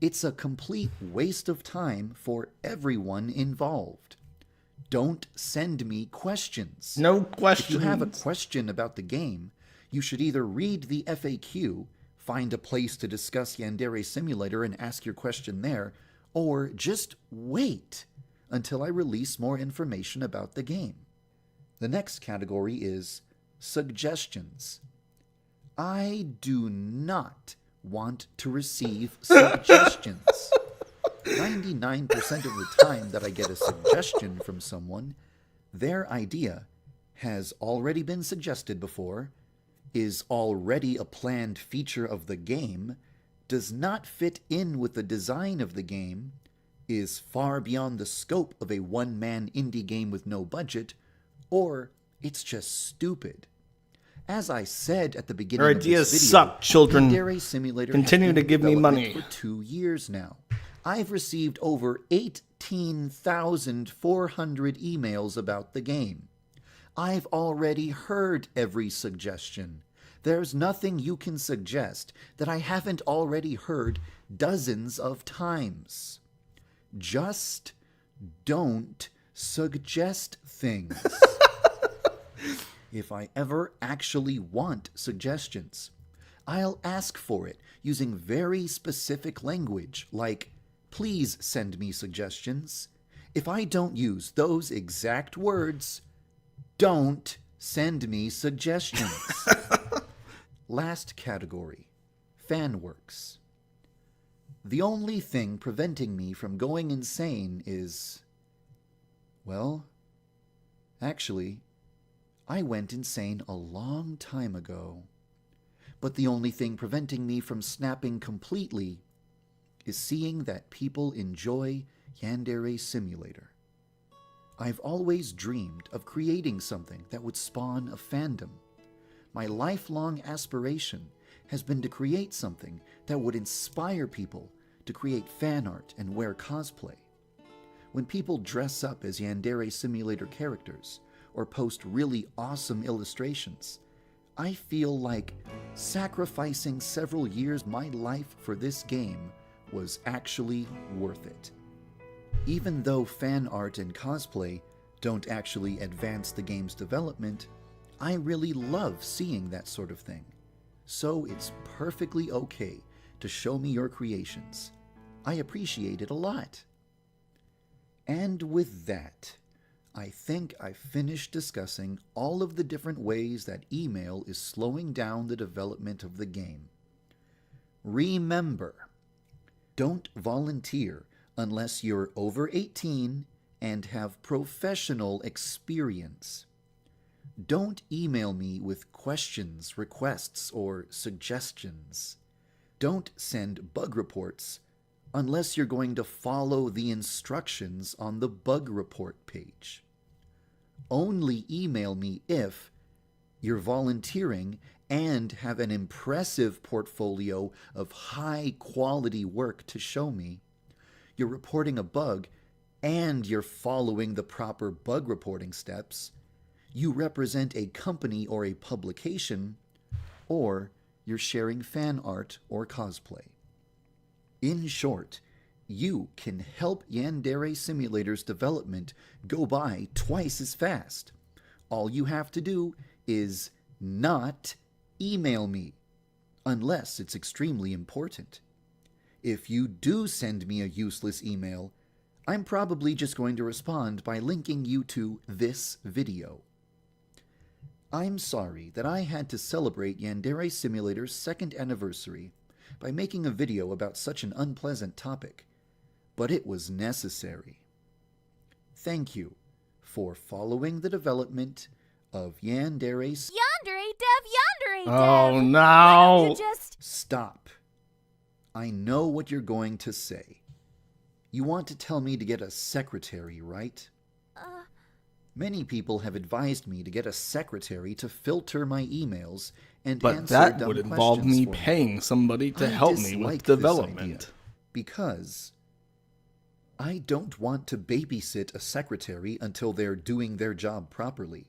It's a complete waste of time for everyone involved. Don't send me questions.
No questions.
If you have a question about the game, you should either read the FAQ, find a place to discuss Yandere Simulator and ask your question there, or just wait until I release more information about the game. The next category is suggestions. I do not want to receive suggestions. 99% of the time that I get a suggestion from someone, their idea has already been suggested before, is already a planned feature of the game, does not fit in with the design of the game, is far beyond the scope of a one-man indie game with no budget, or it's just stupid. As I said at the beginning
Your
of this
ideas
video,
suck, children.
Yandere Simulator
Continue
has
to
been
give me
in
money.
development for 2 years now. I've received over 18,400 emails about the game. I've already heard every suggestion. There's nothing you can suggest that I haven't already heard dozens of times. Just don't suggest things. If I ever actually want suggestions, I'll ask for it using very specific language like, please send me suggestions. If I don't use those exact words, don't send me suggestions. Last category, fanworks. The only thing preventing me from going insane is, well, actually, I went insane a long time ago. But the only thing preventing me from snapping completely is seeing that people enjoy Yandere Simulator. I've always dreamed of creating something that would spawn a fandom. My lifelong aspiration has been to create something that would inspire people to create fan art and wear cosplay. When people dress up as Yandere Simulator characters or post really awesome illustrations, I feel like sacrificing several years of my life for this game was actually worth it. Even though fan art and cosplay don't actually advance the game's development, I really love seeing that sort of thing. So it's perfectly okay to show me your creations. I appreciate it a lot. And with that, I think I've finished discussing all of the different ways that email is slowing down the development of the game. Remember, don't volunteer unless you're over 18 and have professional experience. Don't email me with questions, requests, or suggestions. Don't send bug reports unless you're going to follow the instructions on the bug report page. Only email me if you're volunteering and have an impressive portfolio of high-quality work to show me, you're reporting a bug, and you're following the proper bug reporting steps, you represent a company or a publication, or you're sharing fan art or cosplay. In short, you can help Yandere Simulator's development go by twice as fast. All you have to do is not email me, unless it's extremely important. If you do send me a useless email, I'm probably just going to respond by linking you to this video. I'm sorry that I had to celebrate Yandere Simulator's 2nd anniversary by making a video about such an unpleasant topic, but it was necessary. Thank you for following the development of Yandere.
Yandere Dev, Yandere Dev!
Oh
Why
no!
don't you just...
Stop. I know what you're going to say. You want to tell me to get a secretary, right? Many people have advised me to get a secretary to filter my emails and
But
answer
that
dumb
would involve
questions
me
for
paying somebody to
I
help me
dislike
with
this
development.
idea because I don't want to babysit a secretary until they're doing their job properly.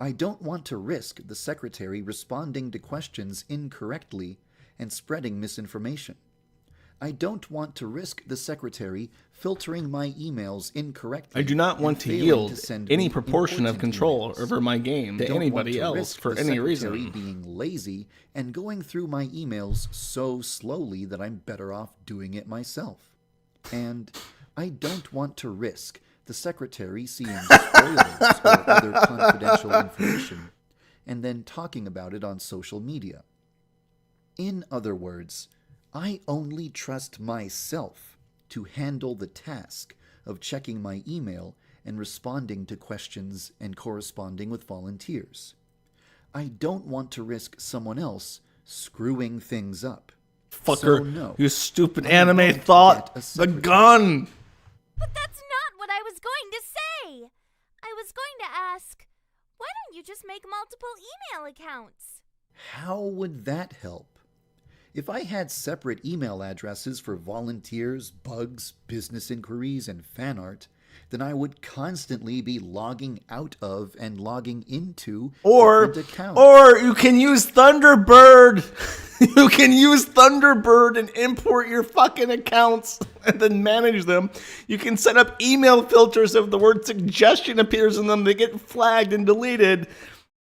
I don't want to risk the secretary responding to questions incorrectly and spreading misinformation. I don't want to risk the secretary filtering my emails incorrectly.
I do not want
and
to
failing
yield
to send
any
me
proportion of
important
control
emails.
over my game to
Don't
anybody
want to
else
risk
for
the
any
secretary
reason.
being lazy and going through my emails so slowly that I'm better off doing it myself. And I don't want to risk the secretary seeing spoilers or other confidential information and then talking about it on social media. In other words, I only trust myself to handle the task of checking my email and responding to questions and corresponding with volunteers. I don't want to risk someone else screwing things up.
Fucker,
So no,
you stupid
I
anime
won't
thought.
get a
The
secretary.
gun!
But that's not what I was going to say! I was going to ask, why don't you just make multiple email accounts?
How would that help? If I had separate email addresses for volunteers, bugs, business inquiries, and fan art, then I would constantly be logging out of and logging into different accounts.
Or you can use Thunderbird. You can use Thunderbird and import your fucking accounts and then manage them. You can set up email filters if the word suggestion appears in them. They get flagged and deleted.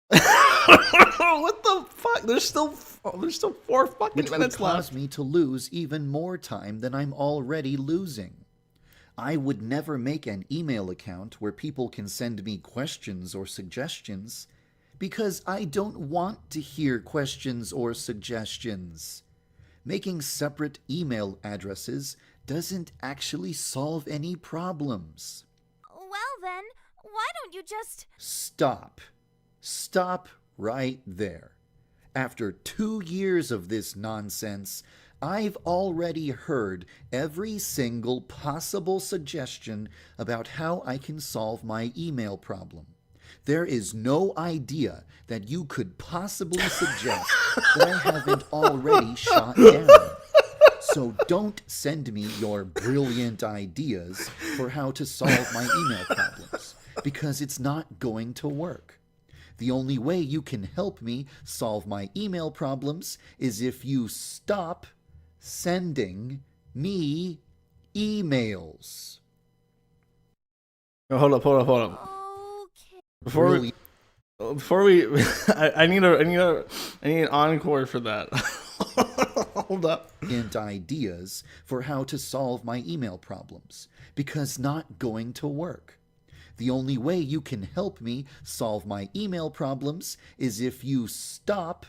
What the fuck? There's still 4 fucking
Which would
minutes
cause
left.
me to lose even more time than I'm already losing. I would never make an email account where people can send me questions or suggestions because I don't want to hear questions or suggestions. Making separate email addresses doesn't actually solve any problems.
Well then, why don't you just...
Stop. Stop right there. After 2 years of this nonsense, I've already heard every single possible suggestion about how I can solve my email problem. There is no idea that you could possibly suggest that I haven't already shot down. So don't send me your brilliant ideas for how to solve my email problems, because it's not going to work. The only way you can help me solve my email problems is if you stop sending me emails.
Oh, hold up.
Okay.
Before we, I need an encore for that. Hold up.
And ideas for how to solve my email problems, because not going to work. The only way you can help me solve my email problems is if you stop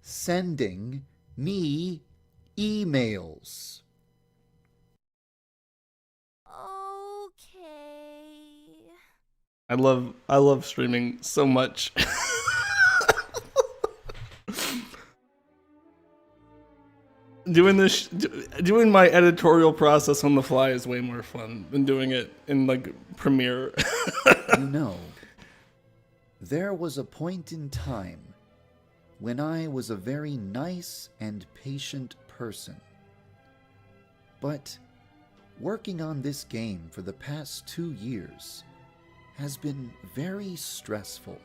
sending me emails.
Okay.
I love streaming so much. Doing my editorial process on the fly is way more fun than doing it in like Premiere.
You know, there was a point in time when I was a very nice and patient person. But working on this game for the past 2 years has been very stressful,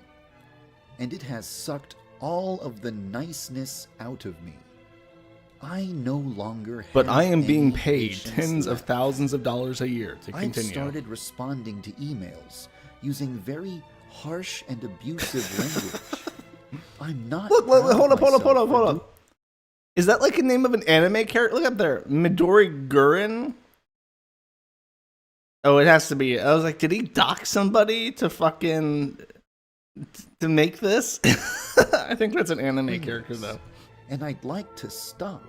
and it has sucked all of the niceness out of me. I no longer have
But I am being
any
paid
patience
tens of
left.
thousands of dollars a year to
I've
continue.
started responding to emails using very harsh and abusive language. I'm not.
Look,
proud of
hold
myself for
up. Is that like a name of an anime character? Look up there. Midori Gurin? Oh, it has to be. I was like, did he dox somebody to make this? I think that's an anime character, though.
And I'd like to stop,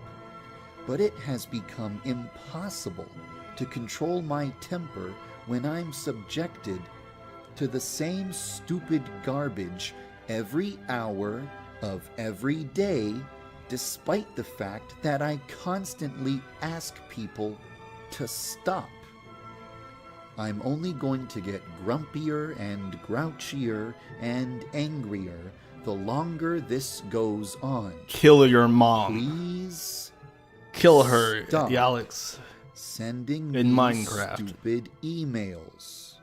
but it has become impossible to control my temper when I'm subjected to the same stupid garbage every hour of every day, despite the fact that I constantly ask people to stop. I'm only going to get grumpier and grouchier and angrier the longer this goes on.
Kill your mom.
Please
kill her,
stop
Alex.
sending
In
me
Minecraft.
stupid emails.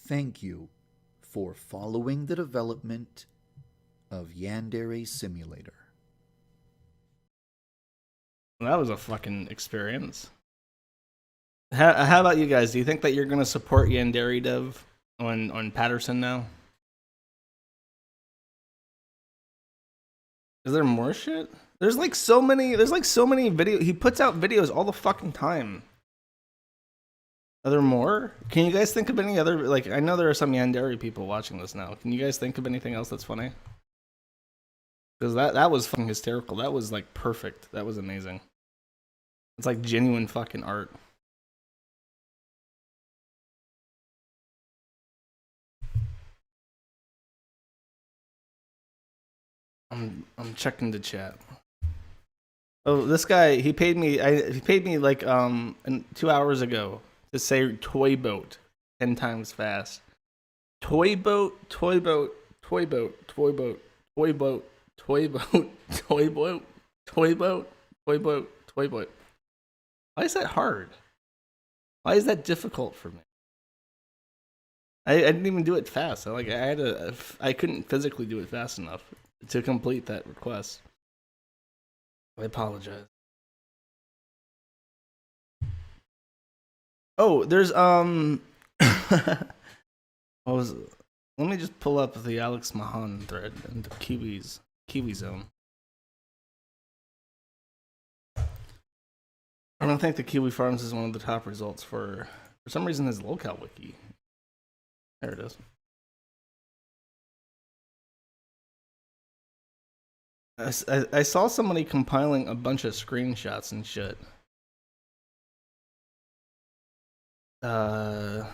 Thank you for following the development of Yandere Simulator.
That was a fucking experience. How about you guys? Do you think that you're gonna support Yandere Dev on Patterson now? Is there more shit? There's like so many videos. He puts out videos all the fucking time. Are there more? Can you guys think of any other, like, I know there are some Yandere people watching this now. Can you guys think of anything else that's funny? Because that was fucking hysterical. That was like perfect. That was amazing. It's like genuine fucking art. I'm checking the chat. Oh, this guy, he paid me like 2 hours ago to say toy boat 10 times fast. Toy boat, toy boat, toy boat, toy boat, toy boat, toy boat, toy boat, toy boat, toy boat, toy boat. Why is that hard? Why is that difficult for me? I didn't even do it fast. I couldn't physically do it fast enough to complete that request. I apologize. Oh, there's let me just pull up the Alex Mahan thread and the Kiwi Zone. I don't think the Kiwi Farms is one of the top results for some reason his locale wiki. There it is. I saw somebody compiling a bunch of screenshots and shit. It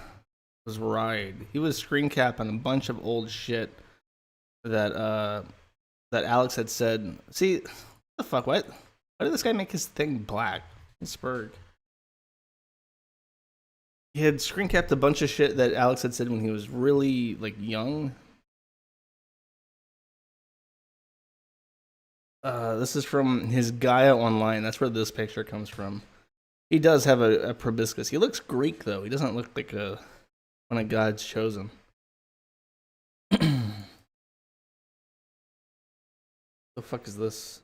was Ride. He was screen capping a bunch of old shit that Alex had said. See, what the fuck? What? Why did this guy make his thing black? Spurg. He had screen capped a bunch of shit that Alex had said when he was really like young. This is from his Gaia Online. That's where this picture comes from. He does have a proboscis. He looks Greek though. He doesn't look like one of God's chosen. The fuck is this?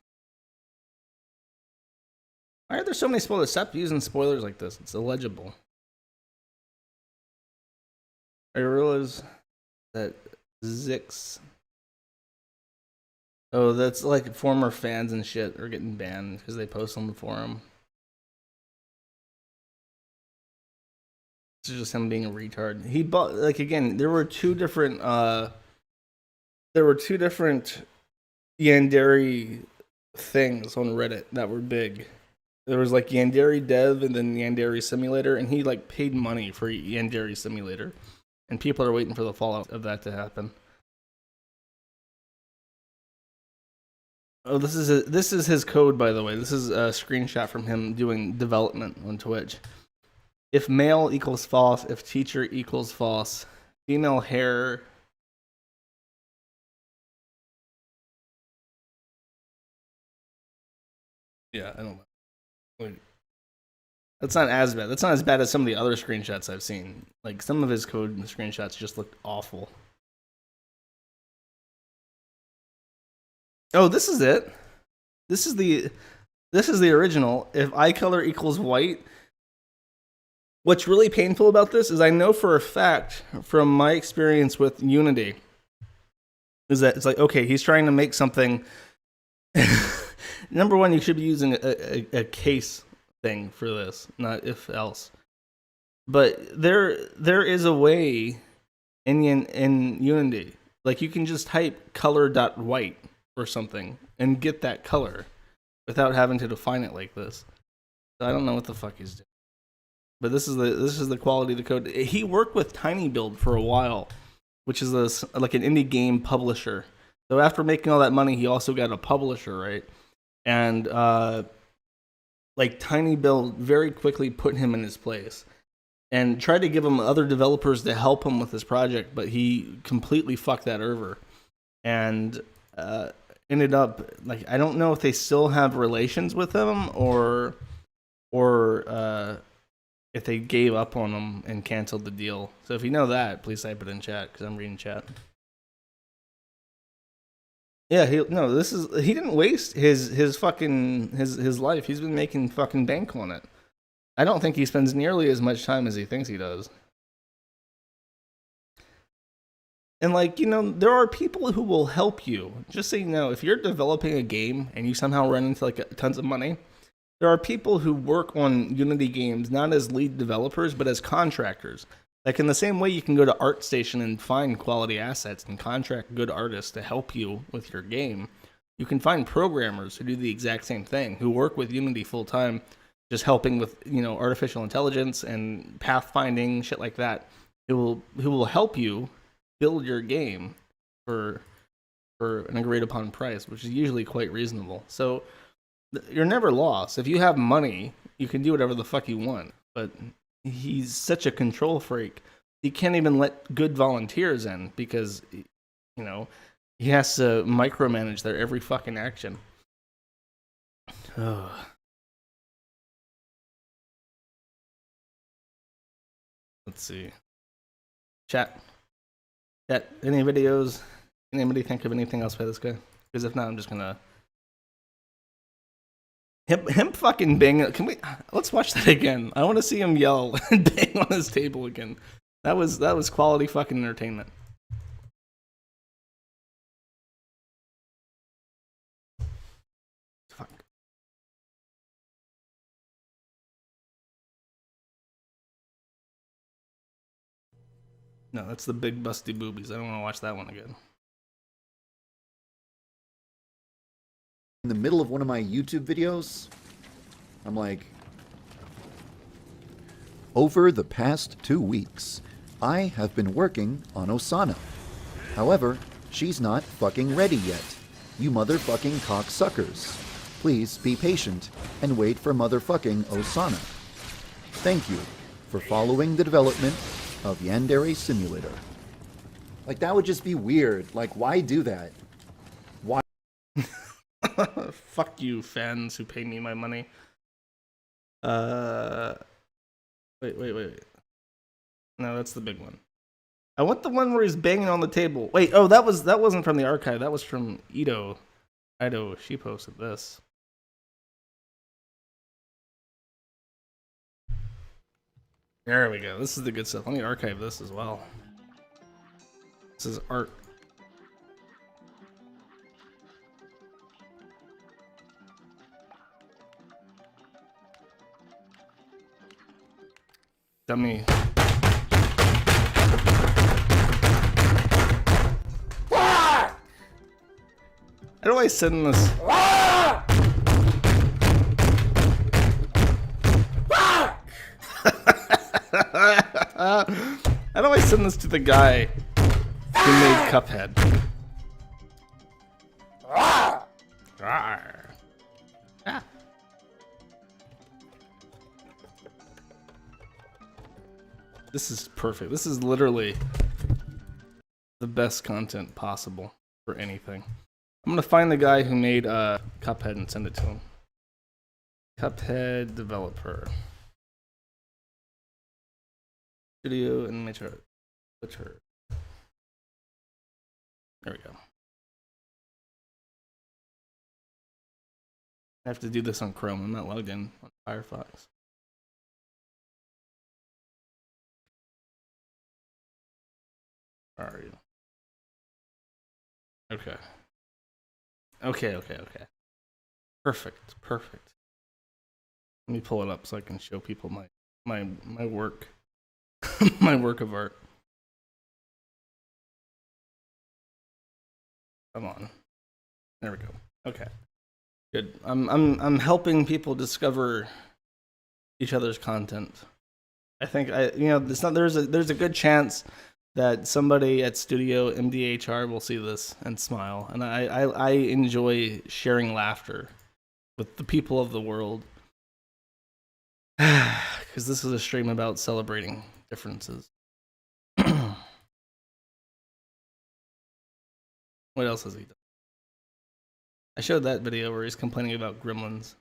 Why are there so many spoilers? Stop using spoilers like this. It's illegible. I realize that Zix. Oh, that's like former fans and shit are getting banned because they post on the forum. This is just him being a retard. He bought, like, again, there were two different Yandere things on Reddit that were big. There was like Yandere Dev and then Yandere Simulator, and he like paid money for Yandere Simulator, and people are waiting for the fallout of that to happen. Oh, this is his code, by the way. This is a screenshot from him doing development on Twitch. If male equals false, if teacher equals false, female hair. Yeah, I don't know. Wait. That's not as bad. That's not as bad as some of the other screenshots I've seen. Like, some of his code screenshots just looked awful. Oh, this is it. This is the original. If eye color equals white. What's really painful about this is I know for a fact from my experience with Unity is that it's like, okay, he's trying to make something. Number one, you should be using a case thing for this, not if else. But there is a way in Unity, like you can just type color.white or something and get that color without having to define it like this. So I don't know what the fuck he's doing. But this is the quality of the code. He worked with Tiny Build for a while, which is like an indie game publisher. So after making all that money, he also got a publisher, right? And like Tiny Build very quickly put him in his place and tried to give him other developers to help him with this project, but he completely fucked that over. And ended up like, I don't know if they still have relations with him or if they gave up on him and canceled the deal. So if you know that, please type it in chat because I'm reading chat. Yeah, he didn't waste his fucking his life. He's been making fucking bank on it. I don't think he spends nearly as much time as he thinks he does. And like, there are people who will help you. Just so you know, if you're developing a game and you somehow run into like tons of money, there are people who work on Unity games not as lead developers, but as contractors. Like in the same way you can go to ArtStation and find quality assets and contract good artists to help you with your game, you can find programmers who do the exact same thing, who work with Unity full time, just helping with, artificial intelligence and pathfinding, shit like that. Who will help you build your game for an agreed upon price, which is usually quite reasonable. So you're never lost. If you have money, you can do whatever the fuck you want. But he's such a control freak. He can't even let good volunteers in because, he has to micromanage their every fucking action. Oh. Let's see. Chat, any videos? Anybody think of anything else by this guy? Because if not, I'm just gonna him fucking bang. Let's watch that again. I want to see him yell and bang on his table again. That was quality fucking entertainment. Fuck. No, that's the big busty boobies. I don't want to watch that one again.
In the middle of one of my YouTube videos, I'm like, over the past 2 weeks, I have been working on Osana. However, she's not fucking ready yet. You motherfucking cocksuckers. Please be patient and wait for motherfucking Osana. Thank you for following the development of Yandere Simulator. Like, that would just be weird. Like, why do that? Why?
Fuck you, fans who pay me my money. Wait. No, that's the big one. I want the one where he's banging on the table. Wait, oh, that wasn't from the archive. That was from Ido. She posted this. There we go. This is the good stuff. Let me archive this as well. This is art. Dummy. How do I send this? How do I send this to the guy who made Cuphead? Ah. This is perfect. This is literally the best content possible for anything. I'm gonna find the guy who made Cuphead and send it to him. Cuphead developer. Studio and make sure. There we go. I have to do this on Chrome. I'm not logged in on Firefox. Where are you? Okay. Okay. Perfect. Let me pull it up so I can show people my work. My work of art. Come on. There we go. Okay. Good. I'm helping people discover each other's content. I think it's not, there's a good chance that somebody at Studio MDHR will see this and smile. And I enjoy sharing laughter with the people of the world. Because this is a stream about celebrating differences. What else has he done? I showed that video where he's complaining about gremlins.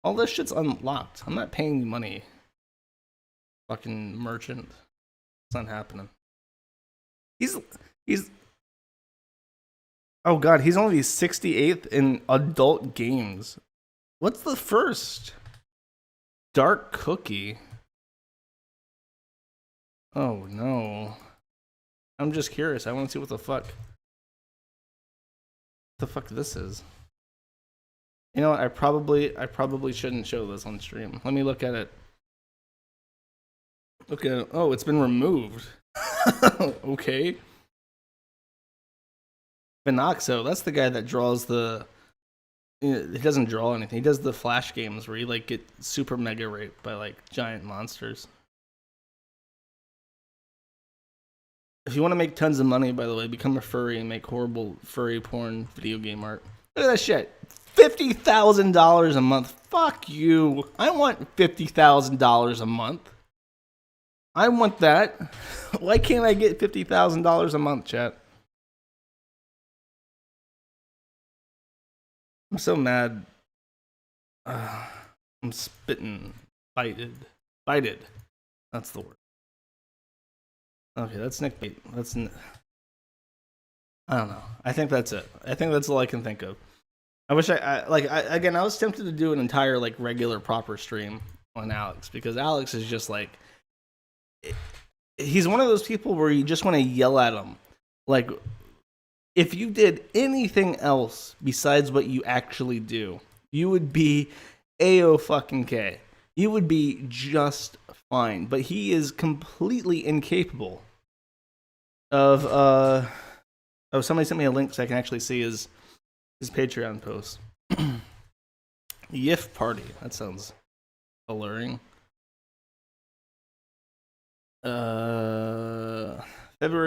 All this shit's unlocked. I'm not paying you money. Fucking merchant. It's not happening. He's oh god, he's only 68th in adult games. What's the first? Dark Cookie. Oh no. I'm just curious. I want to see what the fuck this is. You know what? I probably shouldn't show this on stream. Let me look at it. Look at it. Oh, it's been removed. Okay. Vinoxo, that's the guy that draws the. He doesn't draw anything. He does the flash games where you like get super mega raped by like giant monsters. If you want to make tons of money, by the way, become a furry and make horrible furry porn video game art. Look at that shit. $50,000 a month. Fuck you. I want $50,000 a month. I want that. Why can't I get $50,000 a month, chat? I'm so mad. I'm spitting. Bited. That's the word. Okay, that's Nick Bate. I don't know. I think that's it. I think that's all I can think of. I wish I was tempted to do an entire like regular proper stream on Alex, because Alex is just like, he's one of those people where you just want to yell at him. Like, if you did anything else besides what you actually do, you would be A-O-fucking-K. You would be just fine. But he is completely incapable of oh, somebody sent me a link so I can actually see his Patreon post. Yif Party. That sounds alluring. February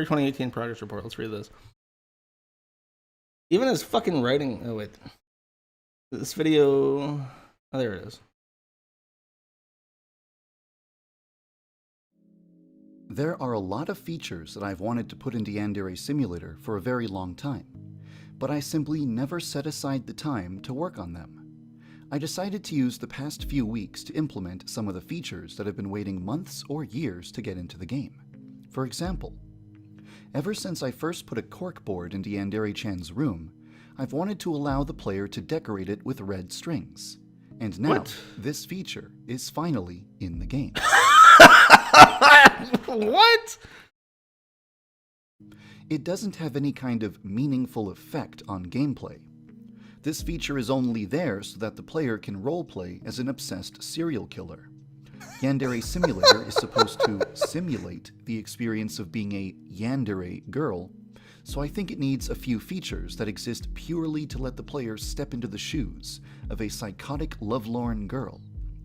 2018 progress report. Let's read this. Even his fucking writing. Oh wait, this video. Oh, there it is.
There are a lot of features that I've wanted to put into Yandere Simulator for a very long time, but I simply never set aside the time to work on them. I decided to use the past few weeks to implement some of the features that have been waiting months or years to get into the game. For example, ever since I first put a corkboard into Yandere-chan's room, I've wanted to allow the player to decorate it with red strings. And now, this feature is finally in the game.
What?
It doesn't have any kind of meaningful effect on gameplay. This feature is only there so that the player can roleplay as an obsessed serial killer. Yandere Simulator is supposed to simulate the experience of being a yandere girl, so I think it needs a few features that exist purely to let the player step into the shoes of a psychotic, lovelorn girl.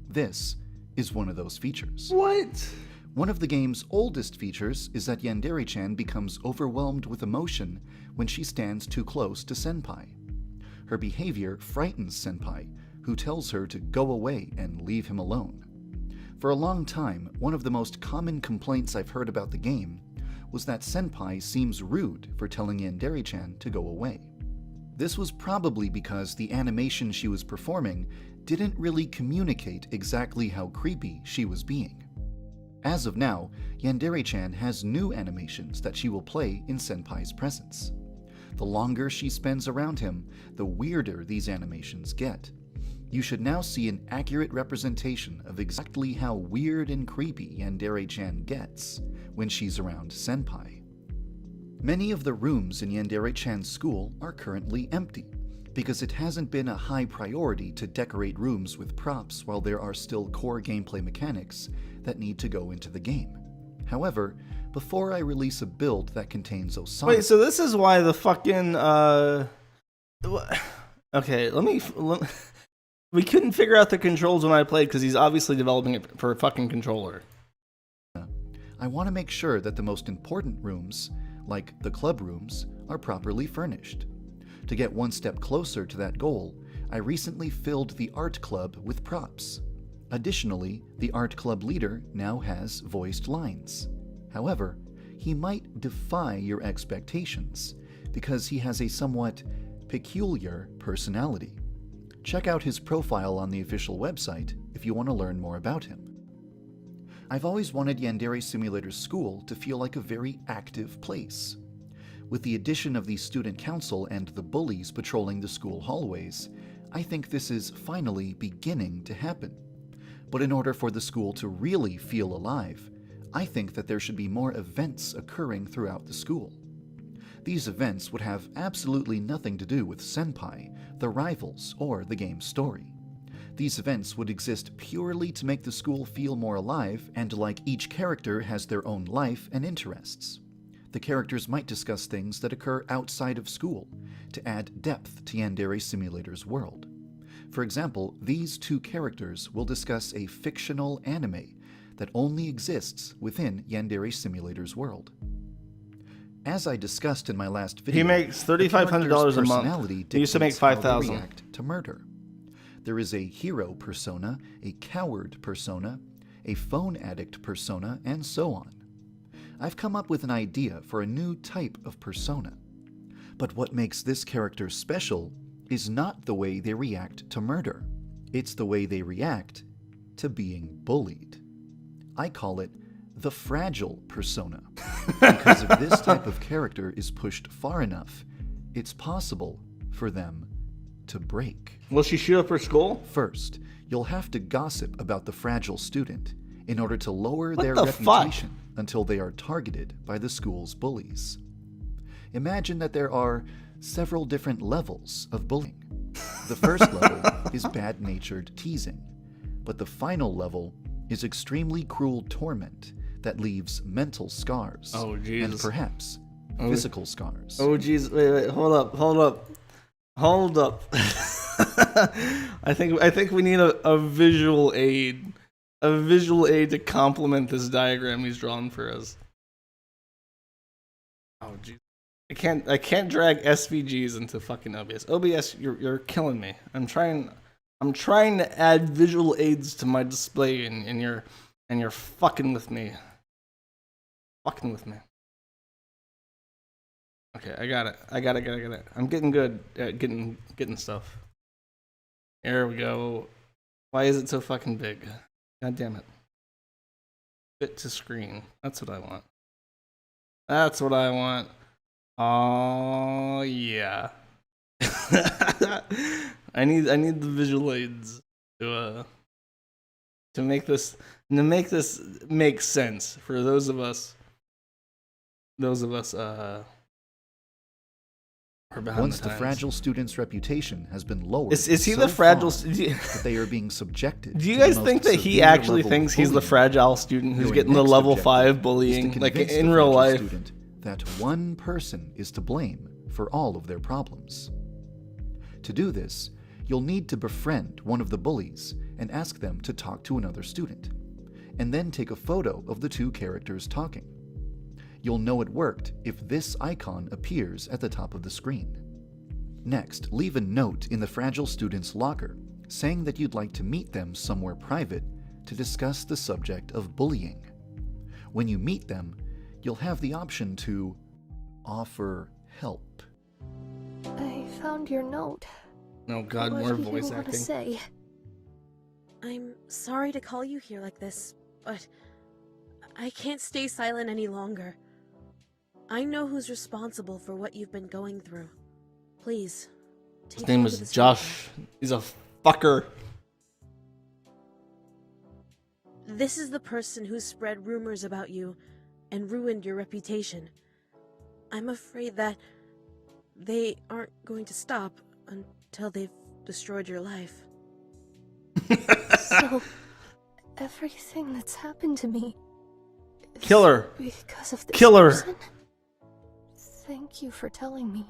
This is one of those features.
What?
One of the game's oldest features is that Yandere-chan becomes overwhelmed with emotion when she stands too close to Senpai. Her behavior frightens Senpai, who tells her to go away and leave him alone. For a long time, one of the most common complaints I've heard about the game was that Senpai seems rude for telling Yandere-chan to go away. This was probably because the animation she was performing didn't really communicate exactly how creepy she was being. As of now, Yandere-chan has new animations that she will play in Senpai's presence. The longer she spends around him, the weirder these animations get. You should now see an accurate representation of exactly how weird and creepy Yandere-chan gets when she's around Senpai. Many of the rooms in Yandere-chan's school are currently empty, because it hasn't been a high priority to decorate rooms with props while there are still core gameplay mechanics that need to go into the game. However, before I release a build that contains Osama...
Wait, so this is why the fucking, okay, let me We couldn't figure out the controls when I played because he's obviously developing it for a fucking controller.
I want to make sure that the most important rooms, like the club rooms, are properly furnished. To get one step closer to that goal, I recently filled the art club with props. Additionally, the art club leader now has voiced lines. However, he might defy your expectations because he has a somewhat peculiar personality. Check out his profile on the official website if you want to learn more about him. I've always wanted Yandere Simulator's school to feel like a very active place. With the addition of the student council and the bullies patrolling the school hallways, I think this is finally beginning to happen. But in order for the school to really feel alive, I think that there should be more events occurring throughout the school. These events would have absolutely nothing to do with Senpai, the rivals, or the game's story. These events would exist purely to make the school feel more alive and like each character has their own life and interests. The characters might discuss things that occur outside of school to add depth to Yandere Simulator's world. For example, these two characters will discuss a fictional anime that only exists within Yandere Simulator's world. As I discussed in my last video,
He makes $3,500 a month. He used to make $5,000.
React to murder. There is a hero persona, a coward persona, a phone addict persona, and so on. I've come up with an idea for a new type of persona. But what makes this character special is not the way they react to murder. It's the way they react to being bullied. I call it the fragile persona. Because if this type of character is pushed far enough, it's possible for them to break.
Will she shoot up her school?
First, you'll have to gossip about the fragile student in order to lower their
the
reputation until they are targeted by the school's bullies. Imagine that there are several different levels of bullying. The first level is bad-natured teasing, but the final level is extremely cruel torment that leaves mental scars and perhaps physical scars.
Oh jeez, wait, hold up. I think we need a visual aid. A visual aid to complement this diagram he's drawn for us. Oh jeez. I can't drag SVGs into fucking OBS. OBS, you're killing me. I'm trying to add visual aids to my display and you're fucking with me. Fucking with me. Okay, I got it. I'm getting good at getting stuff. There we go. Why is it so fucking big? God damn it. Fit to screen. That's what I want. That's what I want. Oh yeah. I need the visual aids to make this make sense for those of us
once the fragile student's reputation has been lowered,
is he the fragile
that they are being subjected?
Do you guys think that he actually thinks he's the fragile student who's getting the level 5 bullying, like in real life?
That one person is to blame for all of their problems. To do this, you'll need to befriend one of the bullies and ask them to talk to another student, and then take a photo of the two characters talking. You'll know it worked if this icon appears at the top of the screen. Next, leave a note in the fragile student's locker saying that you'd like to meet them somewhere private to discuss the subject of bullying. When you meet them, you'll have the option to offer help.
I found your note.
Oh god, more voice acting.
Say?
I'm sorry to call you here like this, but I can't stay silent any longer. I know who's responsible for what you've been going through. Please,
his name is Josh. He's a fucker.
This is the person who spread rumors about you and ruined your reputation. I'm afraid that they aren't going to stop until they've destroyed your life.
So, everything that's happened to me is
Killer.
because of this
Killer.
person? Thank you for telling me.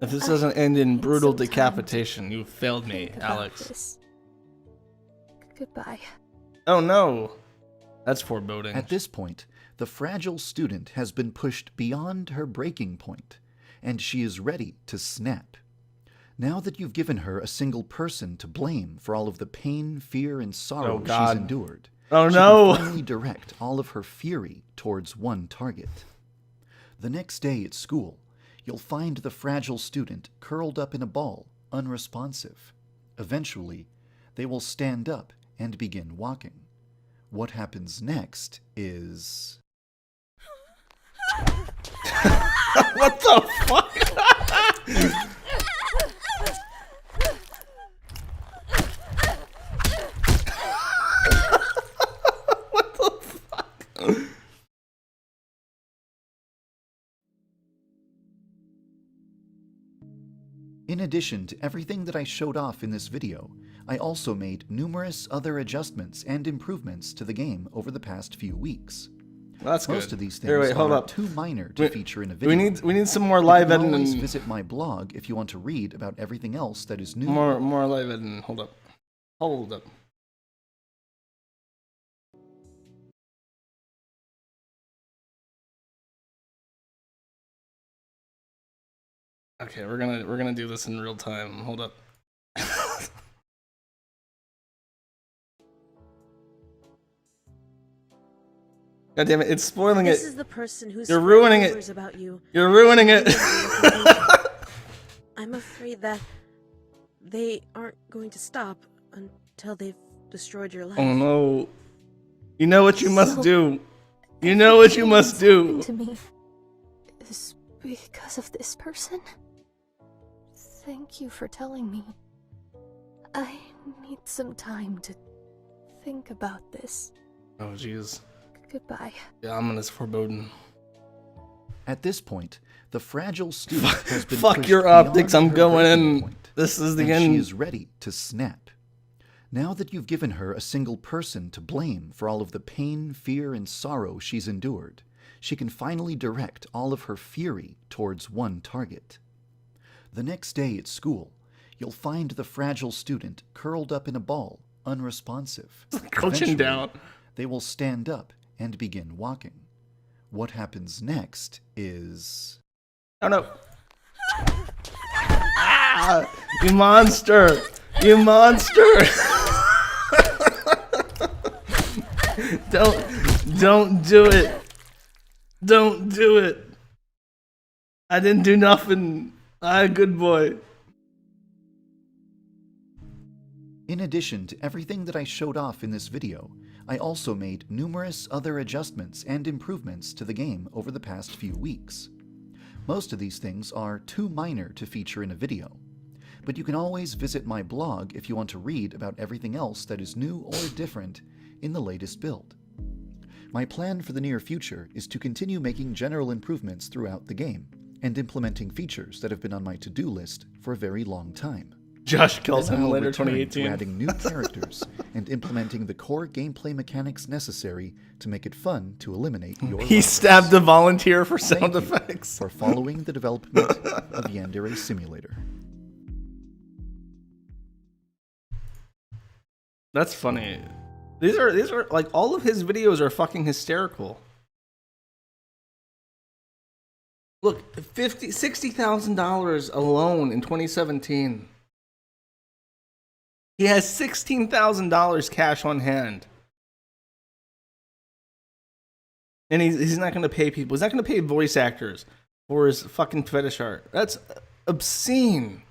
If this doesn't end in
need
brutal
some time to
decapitation, you failed me,
think about
Alex.
this. Goodbye.
Oh no. That's foreboding.
At this point, the fragile student has been pushed beyond her breaking point, and she is ready to snap. Now that you've given her a single person to blame for all of the pain, fear, and sorrow she's endured,
oh
she
no.
can finally direct all of her fury towards one target. The next day at school, you'll find the fragile student curled up in a ball, unresponsive. Eventually, they will stand up and begin walking. What happens next is...
What the fuck? What the fuck?
In addition to everything that I showed off in this video, I also made numerous other adjustments and improvements to the game over the past few weeks.
That's
Most
good.
of these things
Here, wait, hold
are
up.
too minor to feature in a video.
We need some more live
You can always
editing.
visit my blog if you want to read about everything else that is new.
More live editing. Hold up. Hold up. Okay, we're gonna do this in real time. Hold up. God damn it! It's spoiling
This
it.
is the person who's
You're ruining
spreading
it.
rumors about you.
You're ruining it.
I'm afraid that they aren't going to stop until they've destroyed your life.
Oh no! You know what you must do. You know what you must do.
To me is because of this person. Thank you for telling me. I need some time to think about this.
Oh jeez.
Goodbye.
Yeah, ominous foreboding.
At this point, the fragile student has been
Fuck
pushed
your optics,
beyond
I'm
her
going
breaking
in.
point,
This is the
and
end.
she is ready to snap. Now that you've given her a single person to blame for all of the pain, fear, and sorrow she's endured, she can finally direct all of her fury towards one target. The next day at school, you'll find the fragile student curled up in a ball, unresponsive.
Crouching
Eventually,
down.
They will stand up and begin walking. What happens next is...
Oh no. Ah, you monster! You monster! Don't do it. Don't do it. I didn't do nothing. I'm a good boy.
In addition to everything that I showed off in this video, I also made numerous other adjustments and improvements to the game over the past few weeks. Most of these things are too minor to feature in a video, but you can always visit my blog if you want to read about everything else that is new or different in the latest build. My plan for the near future is to continue making general improvements throughout the game and implementing features that have been on my to-do list for a very long time.
Josh Kelson,
Then I'll
later
return to
2018.
adding new characters and implementing the core gameplay mechanics necessary to make it fun to eliminate your
He
rivals.
stabbed a volunteer for sound
Thank you
effects.
for following the development of Yandere Simulator.
That's funny. These are like all of his videos are fucking hysterical. Look, $60,000 alone in 2017. He has $16,000 cash on hand. And he's not going to pay people. He's not going to pay voice actors for his fucking fetish art. That's obscene.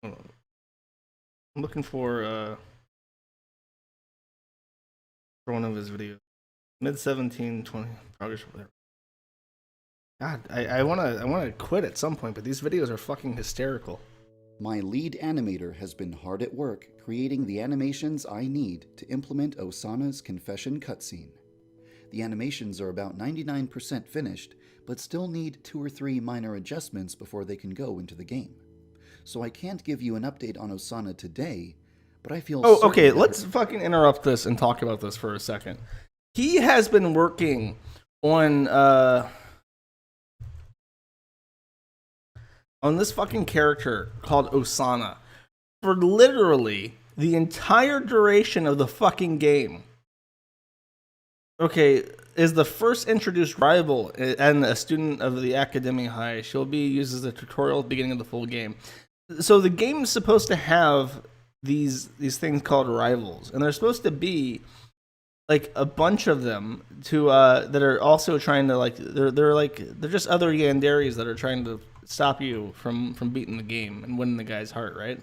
I'm looking for one of his videos. Mid 17, 20 progress. Whatever. God, I wanna quit at some point, but these videos are fucking hysterical.
My lead animator has been hard at work creating the animations I need to implement Osana's confession cutscene. The animations are about 99% finished, but still need 2 or 3 minor adjustments before they can go into the game. So I can't give you an update on Osana today, but I feel
Oh,
certain
okay,
that
let's fucking interrupt this and talk about this for a second. He has been working on this fucking character called Osana for literally the entire duration of the fucking game. Okay, is the first introduced rival and a student of the Academy High. She'll be used as a tutorial at the beginning of the full game. So the game is supposed to have these things called rivals, and they're supposed to be like a bunch of them to that are also trying to they're just other Yanderes that are trying to stop you from beating the game and winning the guy's heart, right?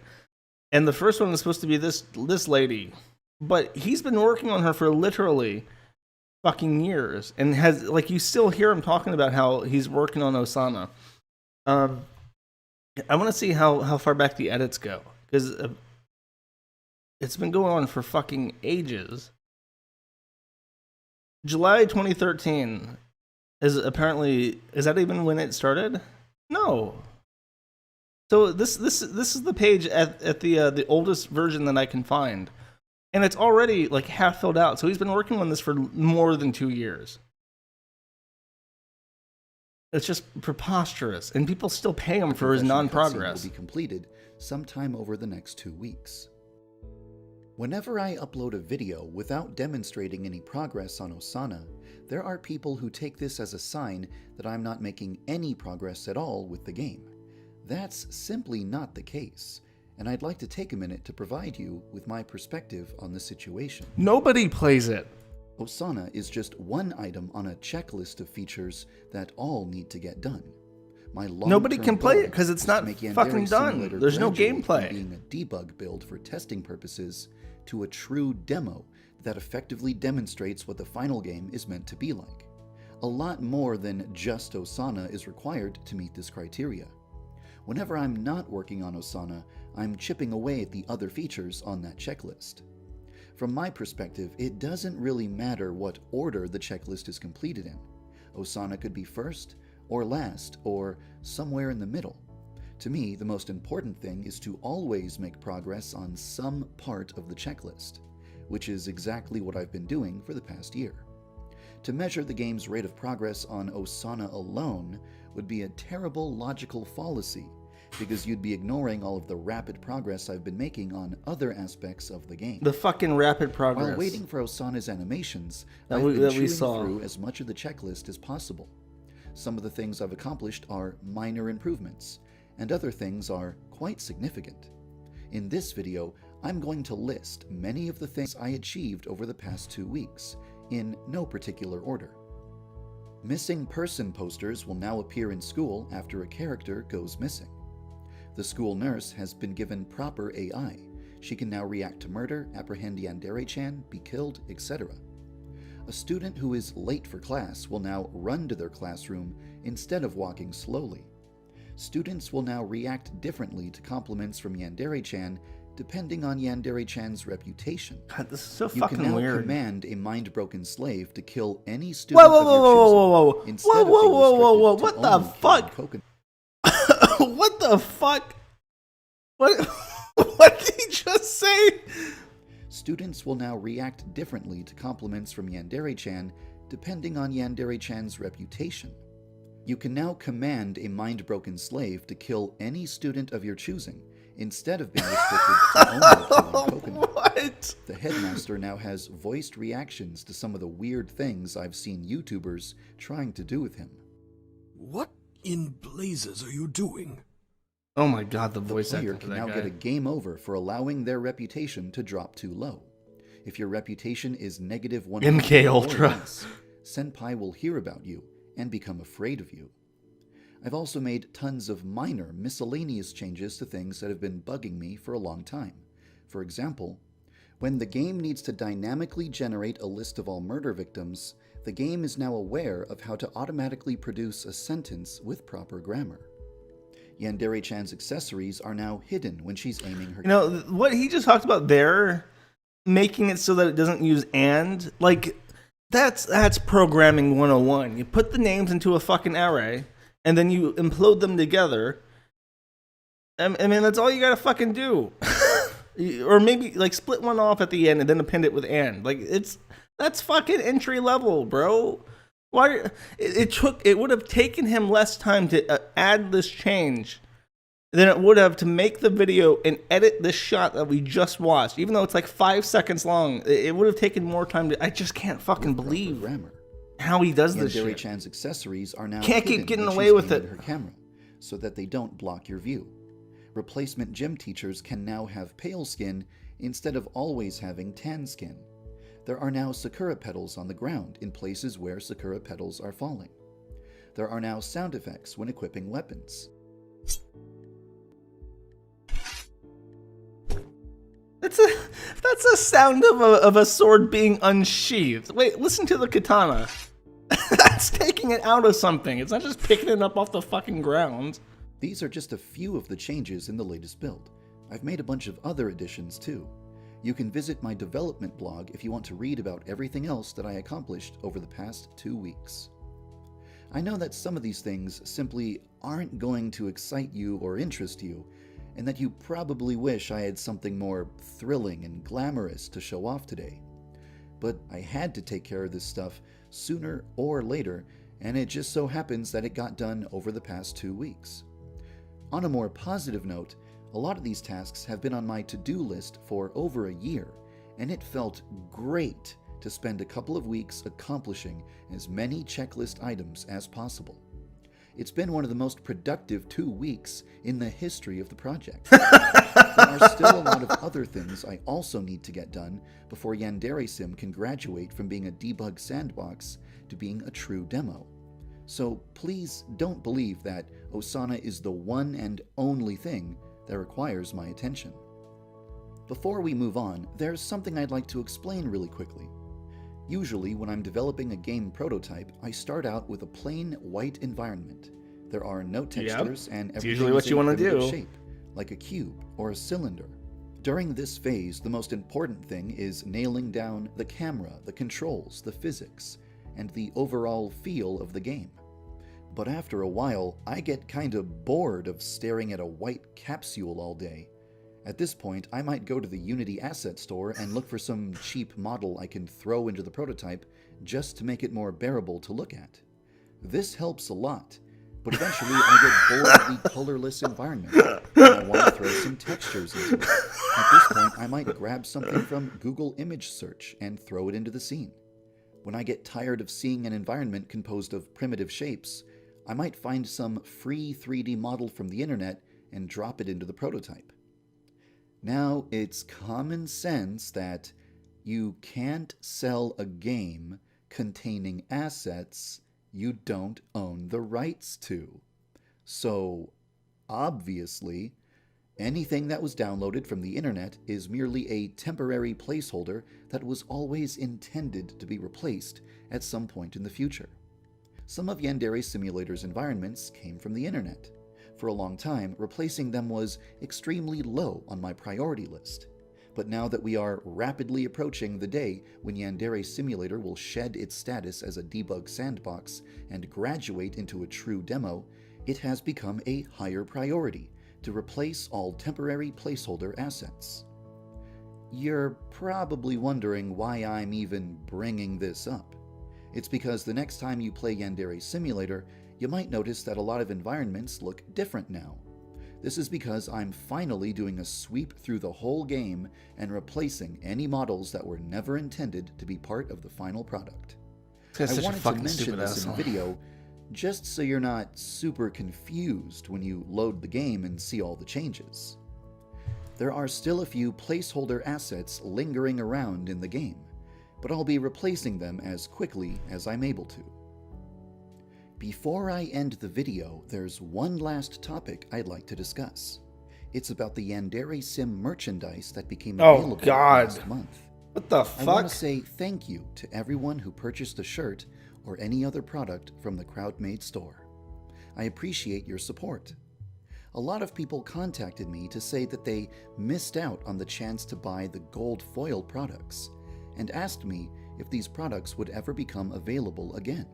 And the first one is supposed to be this lady, but he's been working on her for literally fucking years, and has you still hear him talking about how he's working on Osana. I want to see how far back the edits go, because it's been going on for fucking ages. July 2013 is that even when it started? No. So this is the page at the oldest version that I can find, and it's already half filled out. So he's been working on this for more than 2 years. It's just preposterous, and people still pay him for his non-progress.
Will be completed sometime over the next 2 weeks. Whenever I upload a video without demonstrating any progress on Osana, there are people who take this as a sign that I'm not making any progress at all with the game. That's simply not the case, and I'd like to take a minute to provide you with my perspective on the situation.
Nobody plays it.
Osana is just one item on a checklist of features that all need to get done.
Nobody can play it because it's not fucking done. There's no gameplay.
Being a debug build for testing purposes to a true demo that effectively demonstrates what the final game is meant to be like. A lot more than just Osana is required to meet this criteria. Whenever I'm not working on Osana, I'm chipping away at the other features on that checklist. From my perspective, it doesn't really matter what order the checklist is completed in. Osana could be first, or last, or somewhere in the middle. To me, the most important thing is to always make progress on some part of the checklist, which is exactly what I've been doing for the past year. To measure the game's rate of progress on Osana alone would be a terrible logical fallacy, because you'd be ignoring all of the rapid progress I've been making on other aspects of the game.
The fucking rapid progress.
While waiting for Osana's animations, I've been chewing through as much of the checklist as possible. Some of the things I've accomplished are minor improvements, and other things are quite significant. In this video, I'm going to list many of the things I achieved over the past 2 weeks, in no particular order. Missing person posters will now appear in school after a character goes missing. The school nurse has been given proper AI. She can now react to murder, apprehend Yandere-chan, be killed, etc. A student who is late for class will now run to their classroom instead of walking slowly. Students will now react differently to compliments from Yandere-chan depending on Yandere-chan's reputation.
God, this is so
you
fucking
can now
weird.
command a mind-broken slave to kill any student of your choosing, instead of being restricted to
what the
only
fuck?
killing
What the fuck? What did he just say?
Students will now react differently to compliments from Yandere-chan depending on Yandere-chan's reputation. You can now command a mind-broken slave to kill any student of your choosing, instead of being restricted to only killing Coconut.
What?
The headmaster now has voiced reactions to some of the weird things I've seen YouTubers trying to do with him.
What in blazes are you doing?
Oh my god, the voice
player
actor
can
for that
now
guy.
get a game over for allowing their reputation to drop too low. If your reputation is negative 100
MK
or
Ultra.
less, Senpai will hear about you and become afraid of you. I've also made tons of minor, miscellaneous changes to things that have been bugging me for a long time. For example, when the game needs to dynamically generate a list of all murder victims, the game is now aware of how to automatically produce a sentence with proper grammar. Yandere-chan's accessories are now hidden when she's aiming her...
You know, what he just talked about there, making it so that it doesn't use and, that's programming 101. You put the names into a fucking array, and then you implode them together. I mean, that's all you gotta fucking do. Or maybe like split one off at the end and then append it with and. Like that's fucking entry level, bro. Why it would have taken him less time to add this change than it would have to make the video and edit this shot that we just watched. Even though it's like 5 seconds long, it would have taken more time to. I just can't fucking believe how he does this shit.
Yandere-chan's accessories are now
can't keep
hidden
getting
when
away
she's
with
aiming
it.
her camera, so that they don't block your view. Replacement gym teachers can now have pale skin instead of always having tan skin. There are now sakura petals on the ground in places where sakura petals are falling. There are now sound effects when equipping weapons.
That's a sound of a sword being unsheathed. Wait, listen to the katana. That's taking it out of something. It's not just picking it up off the fucking ground.
These are just a few of the changes in the latest build. I've made a bunch of other additions too. You can visit my development blog if you want to read about everything else that I accomplished over the past 2 weeks. I know that some of these things simply aren't going to excite you or interest you, and that you probably wish I had something more thrilling and glamorous to show off today. But I had to take care of this stuff sooner or later, and it just so happens that it got done over the past 2 weeks. On a more positive note, a lot of these tasks have been on my to-do list for over a year, and it felt great to spend a couple of weeks accomplishing as many checklist items as possible. It's been one of the most productive 2 weeks in the history of the project. There are still a lot of other things I also need to get done before YandereSim can graduate from being a debug sandbox to being a true demo. So please don't believe that Osana is the one and only thing that requires my attention. Before we move on, there's something I'd like to explain really quickly. Usually, when I'm developing a game prototype, I start out with a plain white environment. There are no textures and everything
usually what
is
you
in
want to
primitive
do.
shape, like a cube or a cylinder. During this phase, the most important thing is nailing down the camera, the controls, the physics, and the overall feel of the game. But after a while, I get kinda bored of staring at a white capsule all day. At this point, I might go to the Unity asset store and look for some cheap model I can throw into the prototype just to make it more bearable to look at. This helps a lot, but eventually I get bored of the colorless environment and I want to throw some textures into it. At this point, I might grab something from Google Image Search and throw it into the scene. When I get tired of seeing an environment composed of primitive shapes, I might find some free 3D model from the internet and drop it into the prototype. Now, it's common sense that you can't sell a game containing assets you don't own the rights to. So, obviously, anything that was downloaded from the internet is merely a temporary placeholder that was always intended to be replaced at some point in the future. Some of Yandere Simulator's environments came from the internet. For a long time, replacing them was extremely low on my priority list. But now that we are rapidly approaching the day when Yandere Simulator will shed its status as a debug sandbox and graduate into a true demo, it has become a higher priority to replace all temporary placeholder assets. You're probably wondering why I'm even bringing this up. It's because the next time you play Yandere Simulator, you might notice that a lot of environments look different now. This is because I'm finally doing a sweep through the whole game and replacing any models that were never intended to be part of the final product. I wanted to mention this in the video just so you're not super confused when you load the game and see all the changes. There are still a few placeholder assets lingering around in the game, but I'll be replacing them as quickly as I'm able to. Before I end the video, there's one last topic I'd like to discuss. It's about the YandereSim merchandise that became available last month.
What the fuck?
I want to say thank you to everyone who purchased a shirt or any other product from the Crowdmade store. I appreciate your support. A lot of people contacted me to say that they missed out on the chance to buy the gold foil products, and asked me if these products would ever become available again.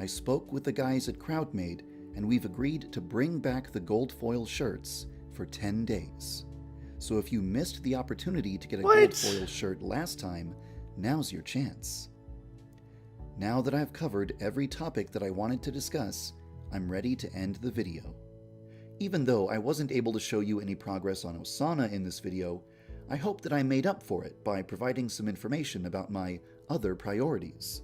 I spoke with the guys at Crowdmade, and we've agreed to bring back the gold foil shirts for 10 days. So if you missed the opportunity to get a
What?
gold foil shirt last time, now's your chance. Now that I've covered every topic that I wanted to discuss, I'm ready to end the video. Even though I wasn't able to show you any progress on Osana in this video, I hope that I made up for it by providing some information about my other priorities.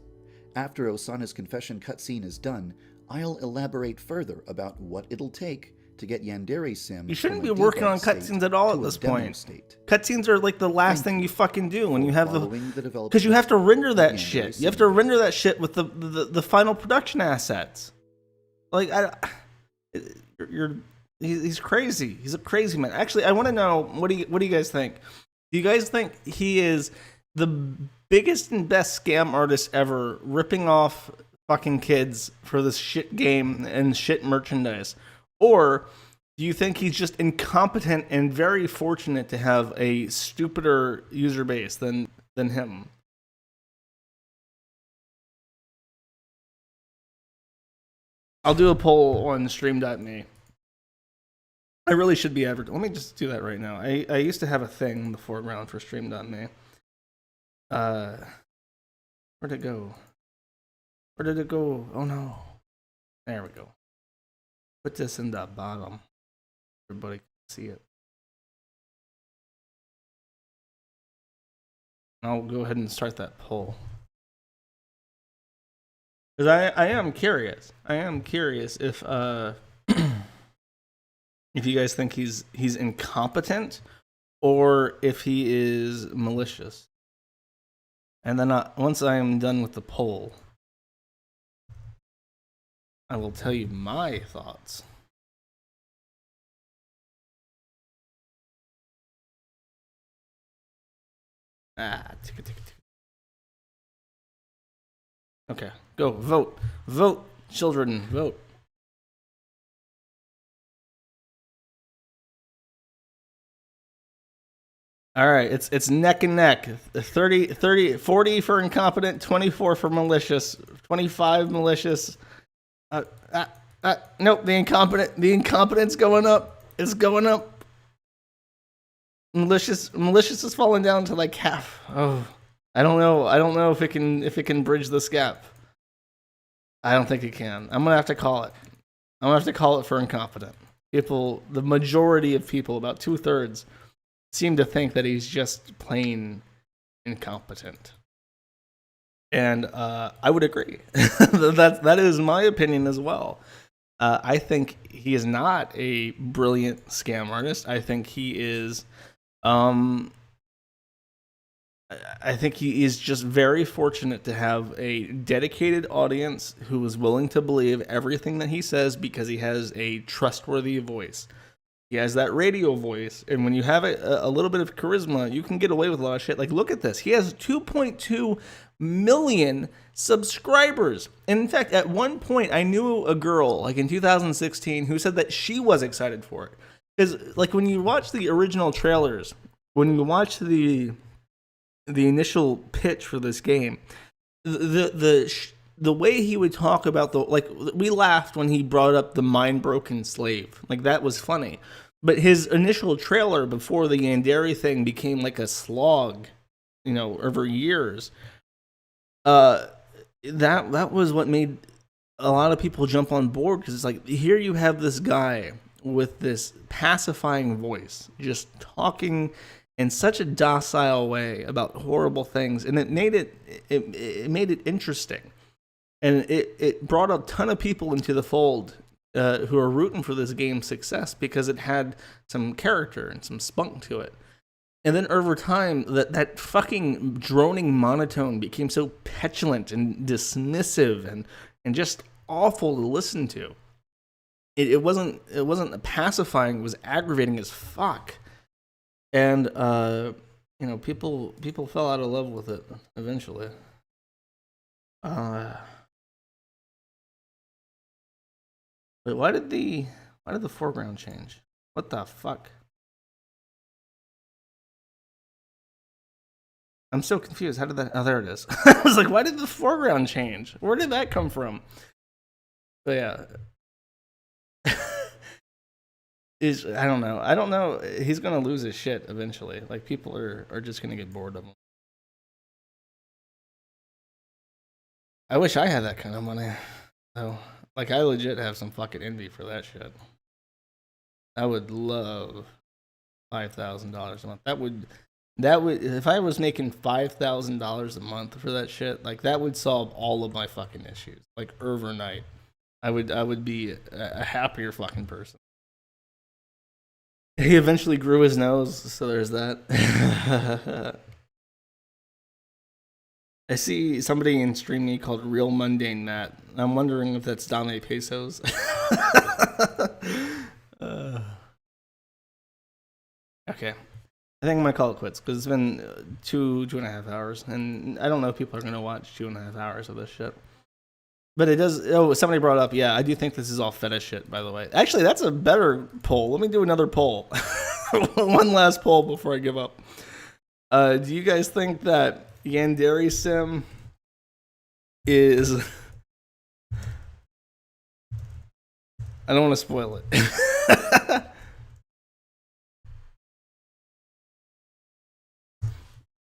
After Osana's confession cutscene is done, I'll elaborate further about what it'll take to get YandereSim.
You shouldn't be working on cutscenes at all at this point. Cutscenes are like the last thing you fucking do when you have because you have to render that shit. You have to render that shit with the final production assets. Like he's crazy. He's a crazy man. Actually, I want to know what do you guys think? Do you guys think he is the biggest and best scam artist ever, ripping off fucking kids for this shit game and shit merchandise? Or do you think he's just incompetent and very fortunate to have a stupider user base than him? I'll do a poll on stream.me. I really should be advertising. Let me just do that right now. I used to have a thing in the foreground for stream.me. Where'd it go? Where did it go? Oh no. There we go. Put this in the bottom. Everybody can see it. I'll go ahead and start that poll. Because I am curious. I am curious if if you guys think he's incompetent or if he is malicious. And then once I am done with the poll, I will tell you my thoughts. Okay, go vote. Vote, children, vote. All right, it's neck and neck. 40 for incompetent, 24 for malicious, 25 malicious. Nope, the incompetence going up. It's going up. Malicious is falling down to like half. Oh, I don't know if it can bridge this gap. I don't think it can. I'm gonna have to call it. I'm gonna have to call it for incompetent. The majority of people, about 2/3, seem to think that he's just plain incompetent. And I would agree. that is my opinion as well. I think he is not a brilliant scam artist. I think he is. I think he is just very fortunate to have a dedicated audience who is willing to believe everything that he says because he has a trustworthy voice. He has that radio voice, and when you have a little bit of charisma, you can get away with a lot of shit. Like, look at this. He has 2.2 million subscribers. And in fact, at one point, I knew a girl, like in 2016, who said that she was excited for it. Because, like, when you watch the original trailers, when you watch the initial pitch for this game, the way he would talk about we laughed when he brought up the mind-broken slave. Like, that was funny. But his initial trailer before the Yandere thing became like a slog, over years. That was what made a lot of people jump on board, because it's like, here you have this guy with this pacifying voice, just talking in such a docile way about horrible things, and it made it interesting. And it brought a ton of people into the fold who are rooting for this game's success because it had some character and some spunk to it. And then over time, that fucking droning monotone became so petulant and dismissive and just awful to listen to. It wasn't pacifying, it was aggravating as fuck. And people fell out of love with it eventually. Wait, why did the foreground change? What the fuck? I'm so confused. How did that? Oh, there it is. I was like, why did the foreground change? Where did that come from? But yeah. is, I don't know. I don't know. He's gonna lose his shit eventually. Like, people are just gonna get bored of him. I wish I had that kind of money. So, like, I legit have some fucking envy for that shit. I would love $5,000 a month. That would, if I was making $5,000 a month for that shit, like, that would solve all of my fucking issues. Like, overnight. I would be a happier fucking person. He eventually grew his nose, so there's that. I see somebody in Stream Me called Real Mundane Matt. I'm wondering if that's Dame Pesos. Okay. I think I'm going to call it quits because it's been 2.5 hours. And I don't know if people are going to watch 2.5 hours of this shit. But it does. Oh, somebody brought up. Yeah, I do think this is all fetish shit, by the way. Actually, that's a better poll. Let me do another poll. One last poll before I give up. Do you guys think that YandereSim is... I don't want to spoil it.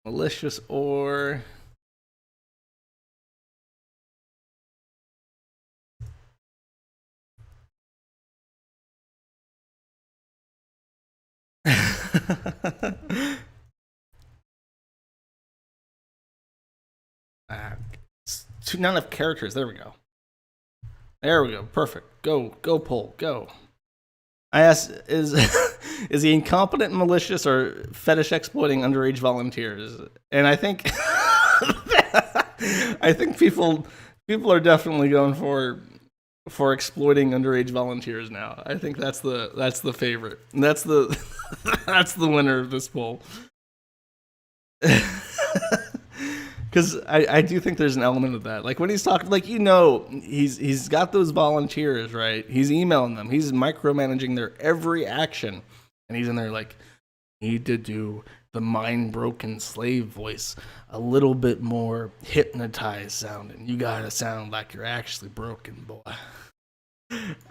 Malicious or... Not enough characters. There we go. There we go. Perfect. Go poll. Go. I asked, is he incompetent, malicious, or fetish exploiting underage volunteers? And I think I think people are definitely going for exploiting underage volunteers now. I think that's the favorite. And that's the that's the winner of this poll. Because I do think there's an element of that. Like when he's talking, like, you know, he's got those volunteers, right? He's emailing them. He's micromanaging their every action. And he's in there like, need to do the mind-broken slave voice a little bit more hypnotized sounding. You gotta sound like you're actually broken, boy.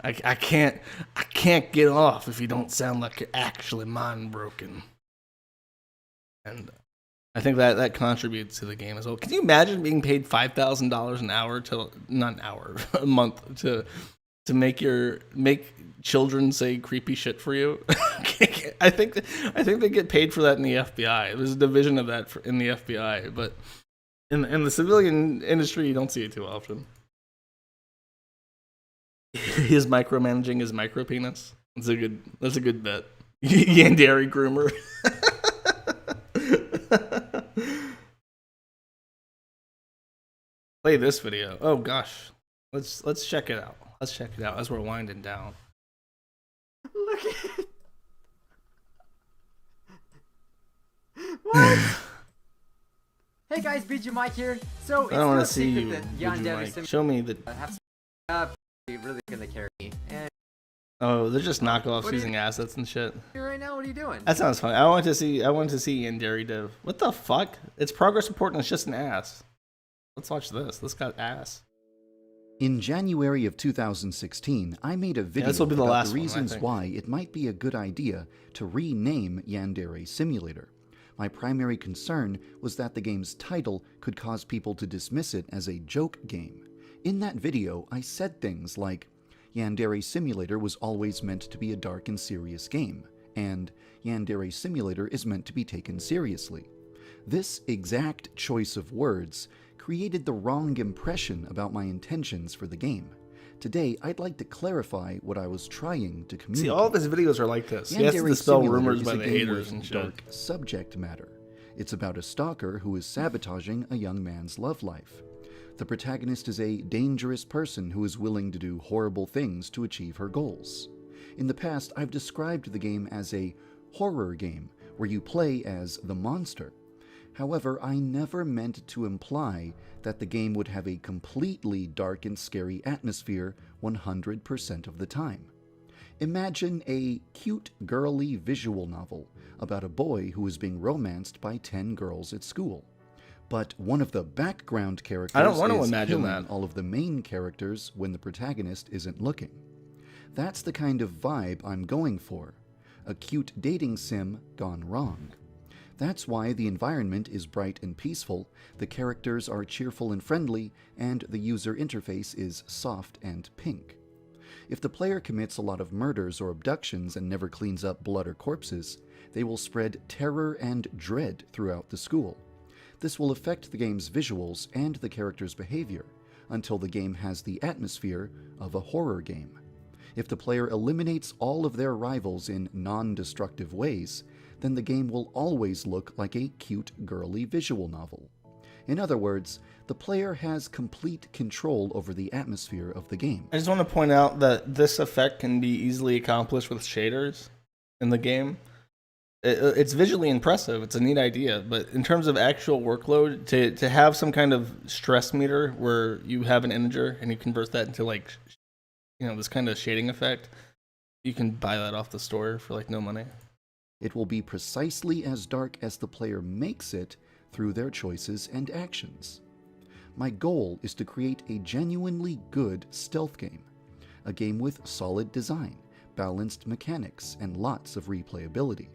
I can't get off if you don't sound like you're actually mind-broken. And I think that contributes to the game as well. Can you imagine being paid $5,000 an hour a month to make children say creepy shit for you? I think they get paid for that in the FBI. There's a division of that in the FBI, but in the civilian industry, you don't see it too often. His micromanaging his micro penis. That's a good bet. Yandere groomer. Play this video. Oh gosh, let's check it out. Let's check it out as we're winding down.
Look at it. What? Hey guys, BG Mike here. So it's
I don't want
no
to see
secret
you.
that YandereSim
Show me the.
Really gonna carry me. And
Oh, they're just knockoffs
What are
using assets and shit.
right now, what are you doing?
That sounds fun. I want to see Yandere Div. What the fuck? It's progress report and it's just an ass. Let's watch this. This got ass.
In January of 2016, I made a video
this will be the
about
last
the
one, I
reasons
think.
why it might be a good idea to rename Yandere Simulator. My primary concern was that the game's title could cause people to dismiss it as a joke game. In that video, I said things like, Yandere Simulator was always meant to be a dark and serious game, and Yandere Simulator is meant to be taken seriously. This exact choice of words created the wrong impression about my intentions for the game. Today, I'd like to clarify what I was trying to communicate.
See, all of his videos are like this. He has to
Yandere
dispel
Simulator
rumors
is
by
a
the
game
haters
with
and shit.
dark subject matter. It's about a stalker who is sabotaging a young man's love life. The protagonist is a dangerous person who is willing to do horrible things to achieve her goals. In the past, I've described the game as a horror game, where you play as the monster. However, I never meant to imply that the game would have a completely dark and scary atmosphere 100% of the time. Imagine a cute, girly visual novel about a boy who is being romanced by 10 girls at school. But one of the background characters
I don't want to
is
imagine
killing
that.
all of the main characters when the protagonist isn't looking. That's the kind of vibe I'm going for. A cute dating sim gone wrong. That's why the environment is bright and peaceful, the characters are cheerful and friendly, and the user interface is soft and pink. If the player commits a lot of murders or abductions and never cleans up blood or corpses, they will spread terror and dread throughout the school. This will affect the game's visuals and the character's behavior, until the game has the atmosphere of a horror game. If the player eliminates all of their rivals in non-destructive ways, then the game will always look like a cute, girly visual novel. In other words, the player has complete control over the atmosphere of the game.
I just want to point out that this effect can be easily accomplished with shaders in the game. It's visually impressive. It's a neat idea, but in terms of actual workload, to have some kind of stress meter where you have an integer and you convert that into like, you know, this kind of shading effect, you can buy that off the store for like no money.
It will be precisely as dark as the player makes it through their choices and actions. My goal is to create a genuinely good stealth game, a game with solid design, balanced mechanics, and lots of replayability.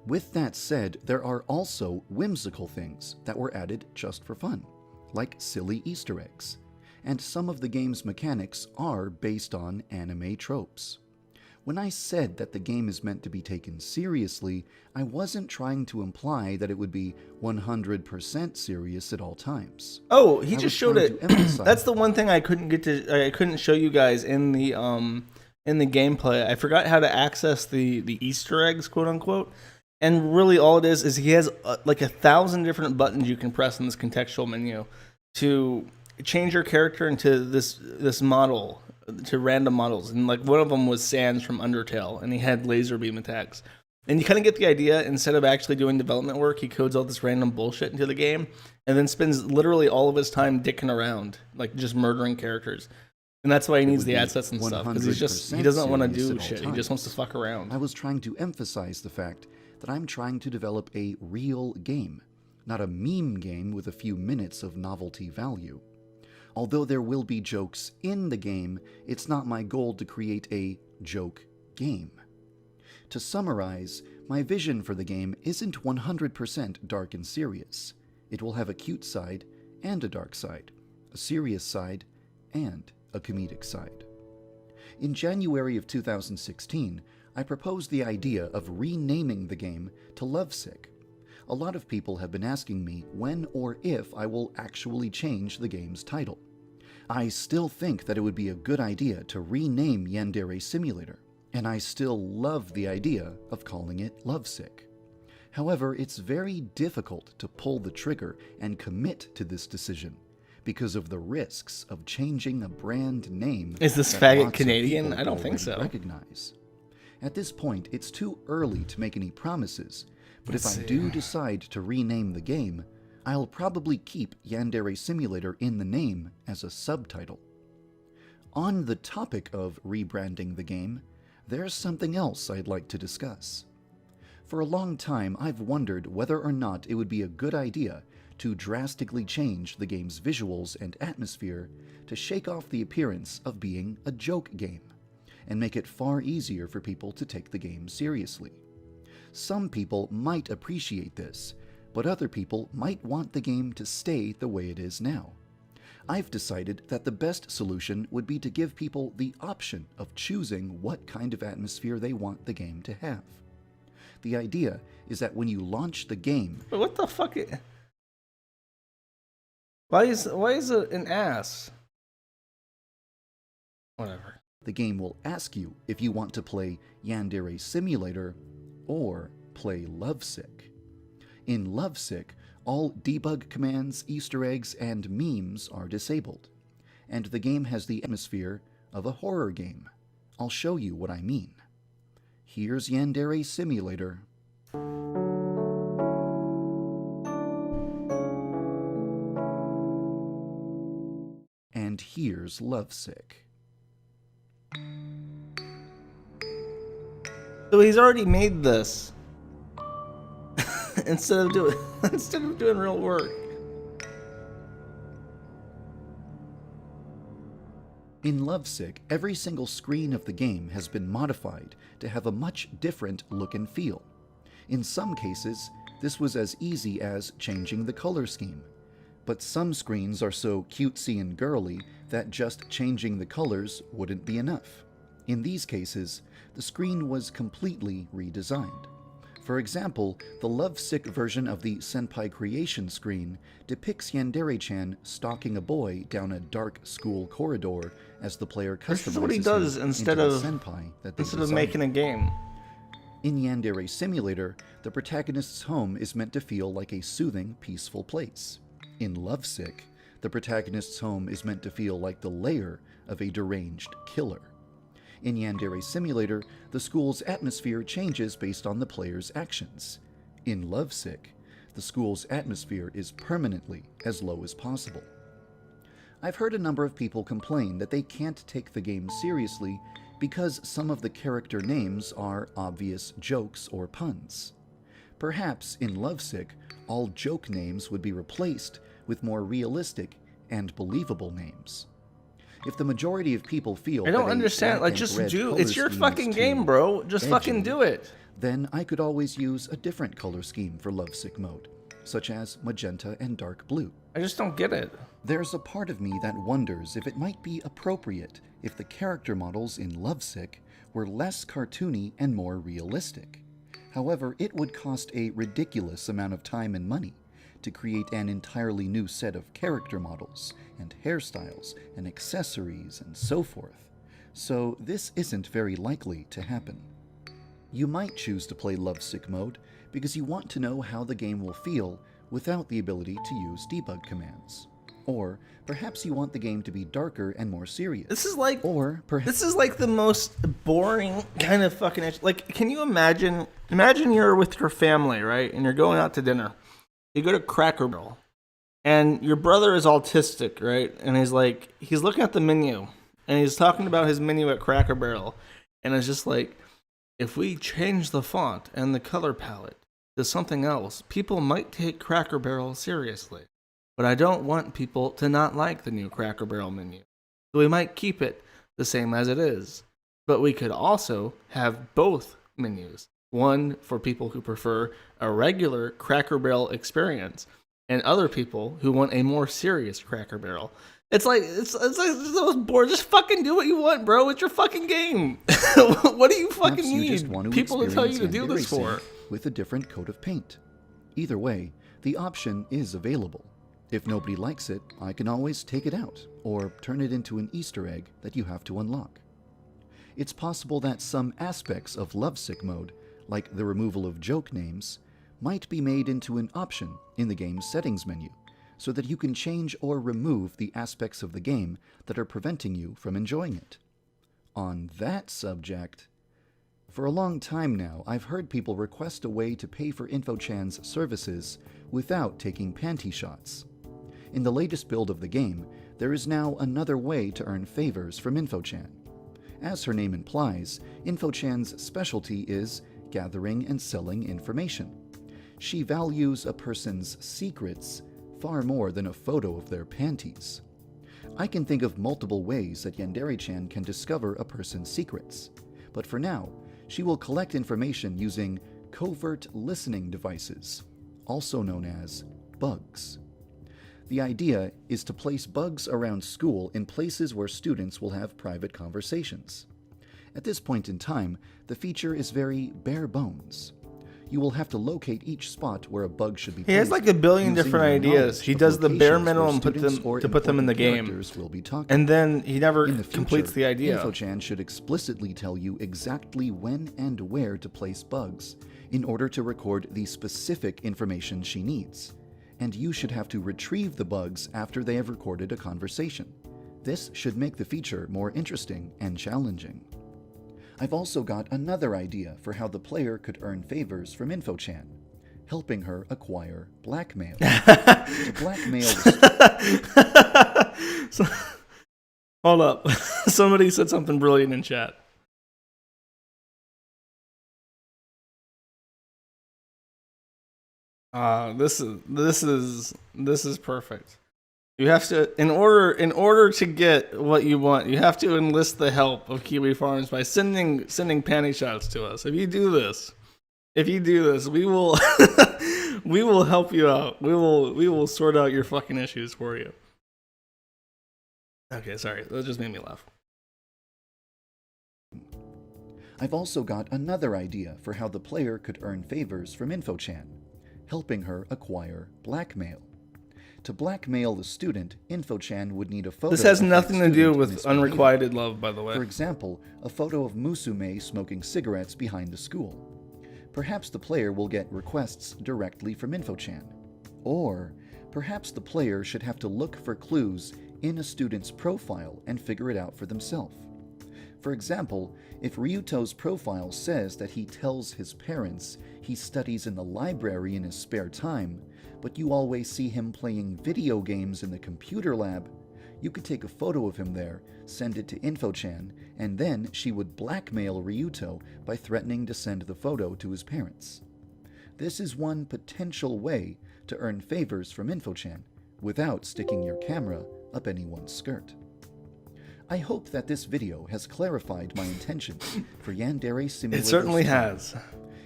With that said, there are also whimsical things that were added just for fun, like silly Easter eggs, and some of the game's mechanics are based on anime tropes. When I said that the game is meant to be taken seriously, I wasn't trying to imply that it would be 100% serious at all times.
Oh, he just showed it. That's the one thing I couldn't show you guys in the gameplay. I forgot how to access the Easter eggs, quote unquote. And really all it is he has like 1,000 different buttons you can press in this contextual menu to change your character into this model, to random models. And like one of them was Sans from Undertale, and he had laser beam attacks. And you kind of get the idea. Instead of actually doing development work, he codes all this random bullshit into the game and then spends literally all of his time dicking around, like just murdering characters. And that's why he needs the ad sets and stuff, because he doesn't want to do shit. He just wants to fuck around.
I was trying to emphasize the fact that I'm trying to develop a real game, not a meme game with a few minutes of novelty value. Although there will be jokes in the game, it's not my goal to create a joke game. To summarize, my vision for the game isn't 100% dark and serious. It will have a cute side and a dark side, a serious side and a comedic side. In January of 2016, I proposed the idea of renaming the game to Lovesick. A lot of people have been asking me when or if I will actually change the game's title. I still think that it would be a good idea to rename Yandere Simulator, and I still love the idea of calling it Lovesick. However, it's very difficult to pull the trigger and commit to this decision because of the risks of changing a brand name.
Is this faggot Canadian? I don't think so.
Recognize. At this point, it's too early to make any promises, but if I do decide to rename the game, I'll probably keep Yandere Simulator in the name as a subtitle. On the topic of rebranding the game, there's something else I'd like to discuss. For a long time, I've wondered whether or not it would be a good idea to drastically change the game's visuals and atmosphere to shake off the appearance of being a joke game, and make it far easier for people to take the game seriously. Some people might appreciate this, but other people might want the game to stay the way it is now. I've decided that the best solution would be to give people the option of choosing what kind of atmosphere they want the game to have. The idea is that when you launch the game...
But what the fuck? Why is it an ass? Whatever.
The game will ask you if you want to play Yandere Simulator or play Lovesick. In Lovesick, all debug commands, Easter eggs, and memes are disabled, and the game has the atmosphere of a horror game. I'll show you what I mean. Here's Yandere Simulator. And here's Lovesick.
So he's already made this instead of doing real work.
In Lovesick, every single screen of the game has been modified to have a much different look and feel. In some cases, this was as easy as changing the color scheme. But some screens are so cutesy and girly that just changing the colors wouldn't be enough. In these cases, the screen was completely redesigned. For example, the Lovesick version of the Senpai Creation screen depicts Yandere-chan stalking a boy down a dark school corridor as the player customizes
This is what he does
him
instead
into
of
the senpai that they
instead of
desire.
making a game.
In Yandere Simulator, the protagonist's home is meant to feel like a soothing, peaceful place. In Lovesick, the protagonist's home is meant to feel like the lair of a deranged killer. In Yandere Simulator, the school's atmosphere changes based on the player's actions. In Lovesick, the school's atmosphere is permanently as low as possible. I've heard a number of people complain that they can't take the game seriously because some of the character names are obvious jokes or puns. Perhaps in Lovesick, all joke names would be replaced with more realistic and believable names. If the majority of people feel
I don't
that a
understand.
black
Like,
and
just
red
do.
color
It's your
scheme
fucking
is
game,
too
bro. Just fucking
edgy,
do it.
then I could always use a different color scheme for Lovesick mode, such as magenta and dark blue.
I just don't get it.
There's a part of me that wonders if it might be appropriate if the character models in Lovesick were less cartoony and more realistic. However, it would cost a ridiculous amount of time and money to create an entirely new set of character models and hairstyles and accessories and so forth. So this isn't very likely to happen. You might choose to play Lovesick mode because you want to know how the game will feel without the ability to use debug commands. Or perhaps you want the game to be darker and more serious.
This is like,
or perhaps
this is like the most boring kind of fucking, like, can you imagine you're with your family, right? And you're going out to dinner. You go to Cracker Barrel and your brother is autistic, right? And he's looking at the menu and he's talking about his menu at Cracker Barrel. And it's just like, if we change the font and the color palette to something else, people might take Cracker Barrel seriously. But I don't want people to not like the new Cracker Barrel menu. So we might keep it the same as it is. But we could also have both menus. One for people who prefer a regular Cracker Barrel experience, and other people who want a more serious Cracker Barrel. It's like those boards. Just fucking do what you want, bro. It's your fucking game. What do you fucking
perhaps you just
need
want to
people to tell you to do
experience
this for?
Yandere with a different coat of paint. Either way, the option is available. If nobody likes it, I can always take it out, or turn it into an Easter egg that you have to unlock. It's possible that some aspects of Lovesick mode, like the removal of joke names, might be made into an option in the game's settings menu, so that you can change or remove the aspects of the game that are preventing you from enjoying it. On that subject, for a long time now, I've heard people request a way to pay for InfoChan's services without taking panty shots. In the latest build of the game, there is now another way to earn favors from InfoChan. As her name implies, InfoChan's specialty is gathering and selling information. She values a person's secrets far more than a photo of their panties. I can think of multiple ways that Yandere-chan can discover a person's secrets, but for now, she will collect information using covert listening devices, also known as bugs. The idea is to place bugs around school in places where students will have private conversations. At this point in time, the feature is very bare bones. You will have to locate each spot where a bug should be placed.
He has like a billion
using
different
your
ideas.
knowledge
He
of
does the bare
locations where
minimum
students or
to put them in the
important
game.
characters will be talking.
And then he never
In the future,
completes the idea.
InfoChan should explicitly tell you exactly when and where to place bugs in order to record the specific information she needs. And you should have to retrieve the bugs after they have recorded a conversation. This should make the feature more interesting and challenging. I've also got another idea for how the player could earn favors from InfoChan, helping her acquire blackmail. To blackmail
Hold up. Somebody said something brilliant in chat. This is perfect. You have to, in order to get what you want, you have to enlist the help of Kiwi Farms by sending panty shots to us. If you do this, we will we will help you out. We will sort out your fucking issues for you. Okay, sorry, that just made me laugh.
I've also got another idea for how the player could earn favors from InfoChan, helping her acquire blackmail. To blackmail the student, InfoChan would need a photo.
This has
of
nothing
that
to do
student
with unrequited love, by the way.
For example, a photo of Musume smoking cigarettes behind the school. Perhaps the player will get requests directly from InfoChan. Or perhaps the player should have to look for clues in a student's profile and figure it out for themselves. For example, if Ryuto's profile says that he tells his parents he studies in the library in his spare time, but you always see him playing video games in the computer lab, you could take a photo of him there, send it to InfoChan, and then she would blackmail Ryuto by threatening to send the photo to his parents. This is one potential way to earn favors from InfoChan without sticking your camera up anyone's skirt. I hope that this video has clarified my intentions for Yandere Simulator.
It certainly has.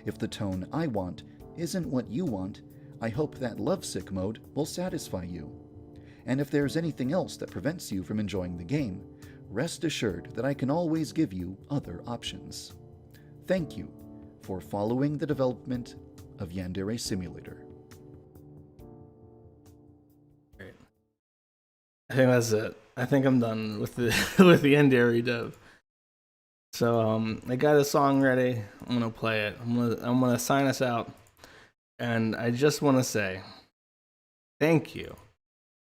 If the tone I want isn't what you want, I hope that lovesick mode will satisfy you. And if there's anything else that prevents you from enjoying the game, rest assured that I can always give you other options. Thank you for following the development of Yandere Simulator.
Great. I think that's it. I think I'm done with the with the Yandere dev. So I got a song ready. I'm gonna play it. I'm gonna sign us out. And I just want to say thank you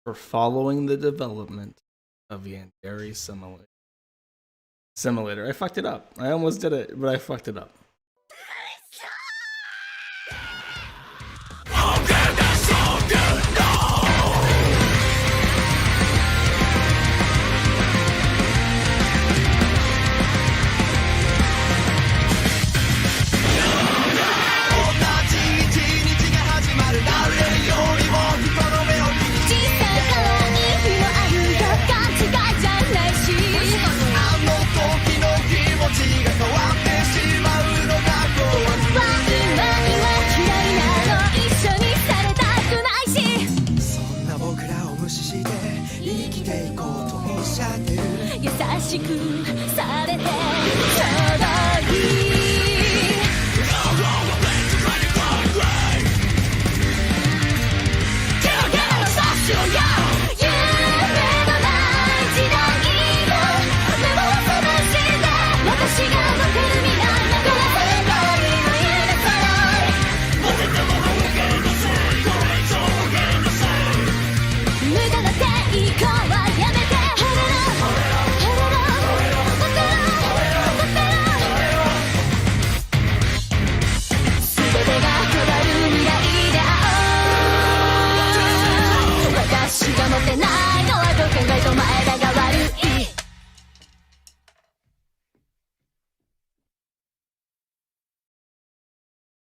for following the development of Yandere Simulator. I fucked it up. I almost did it, but I fucked it up.
優しくされてちょうど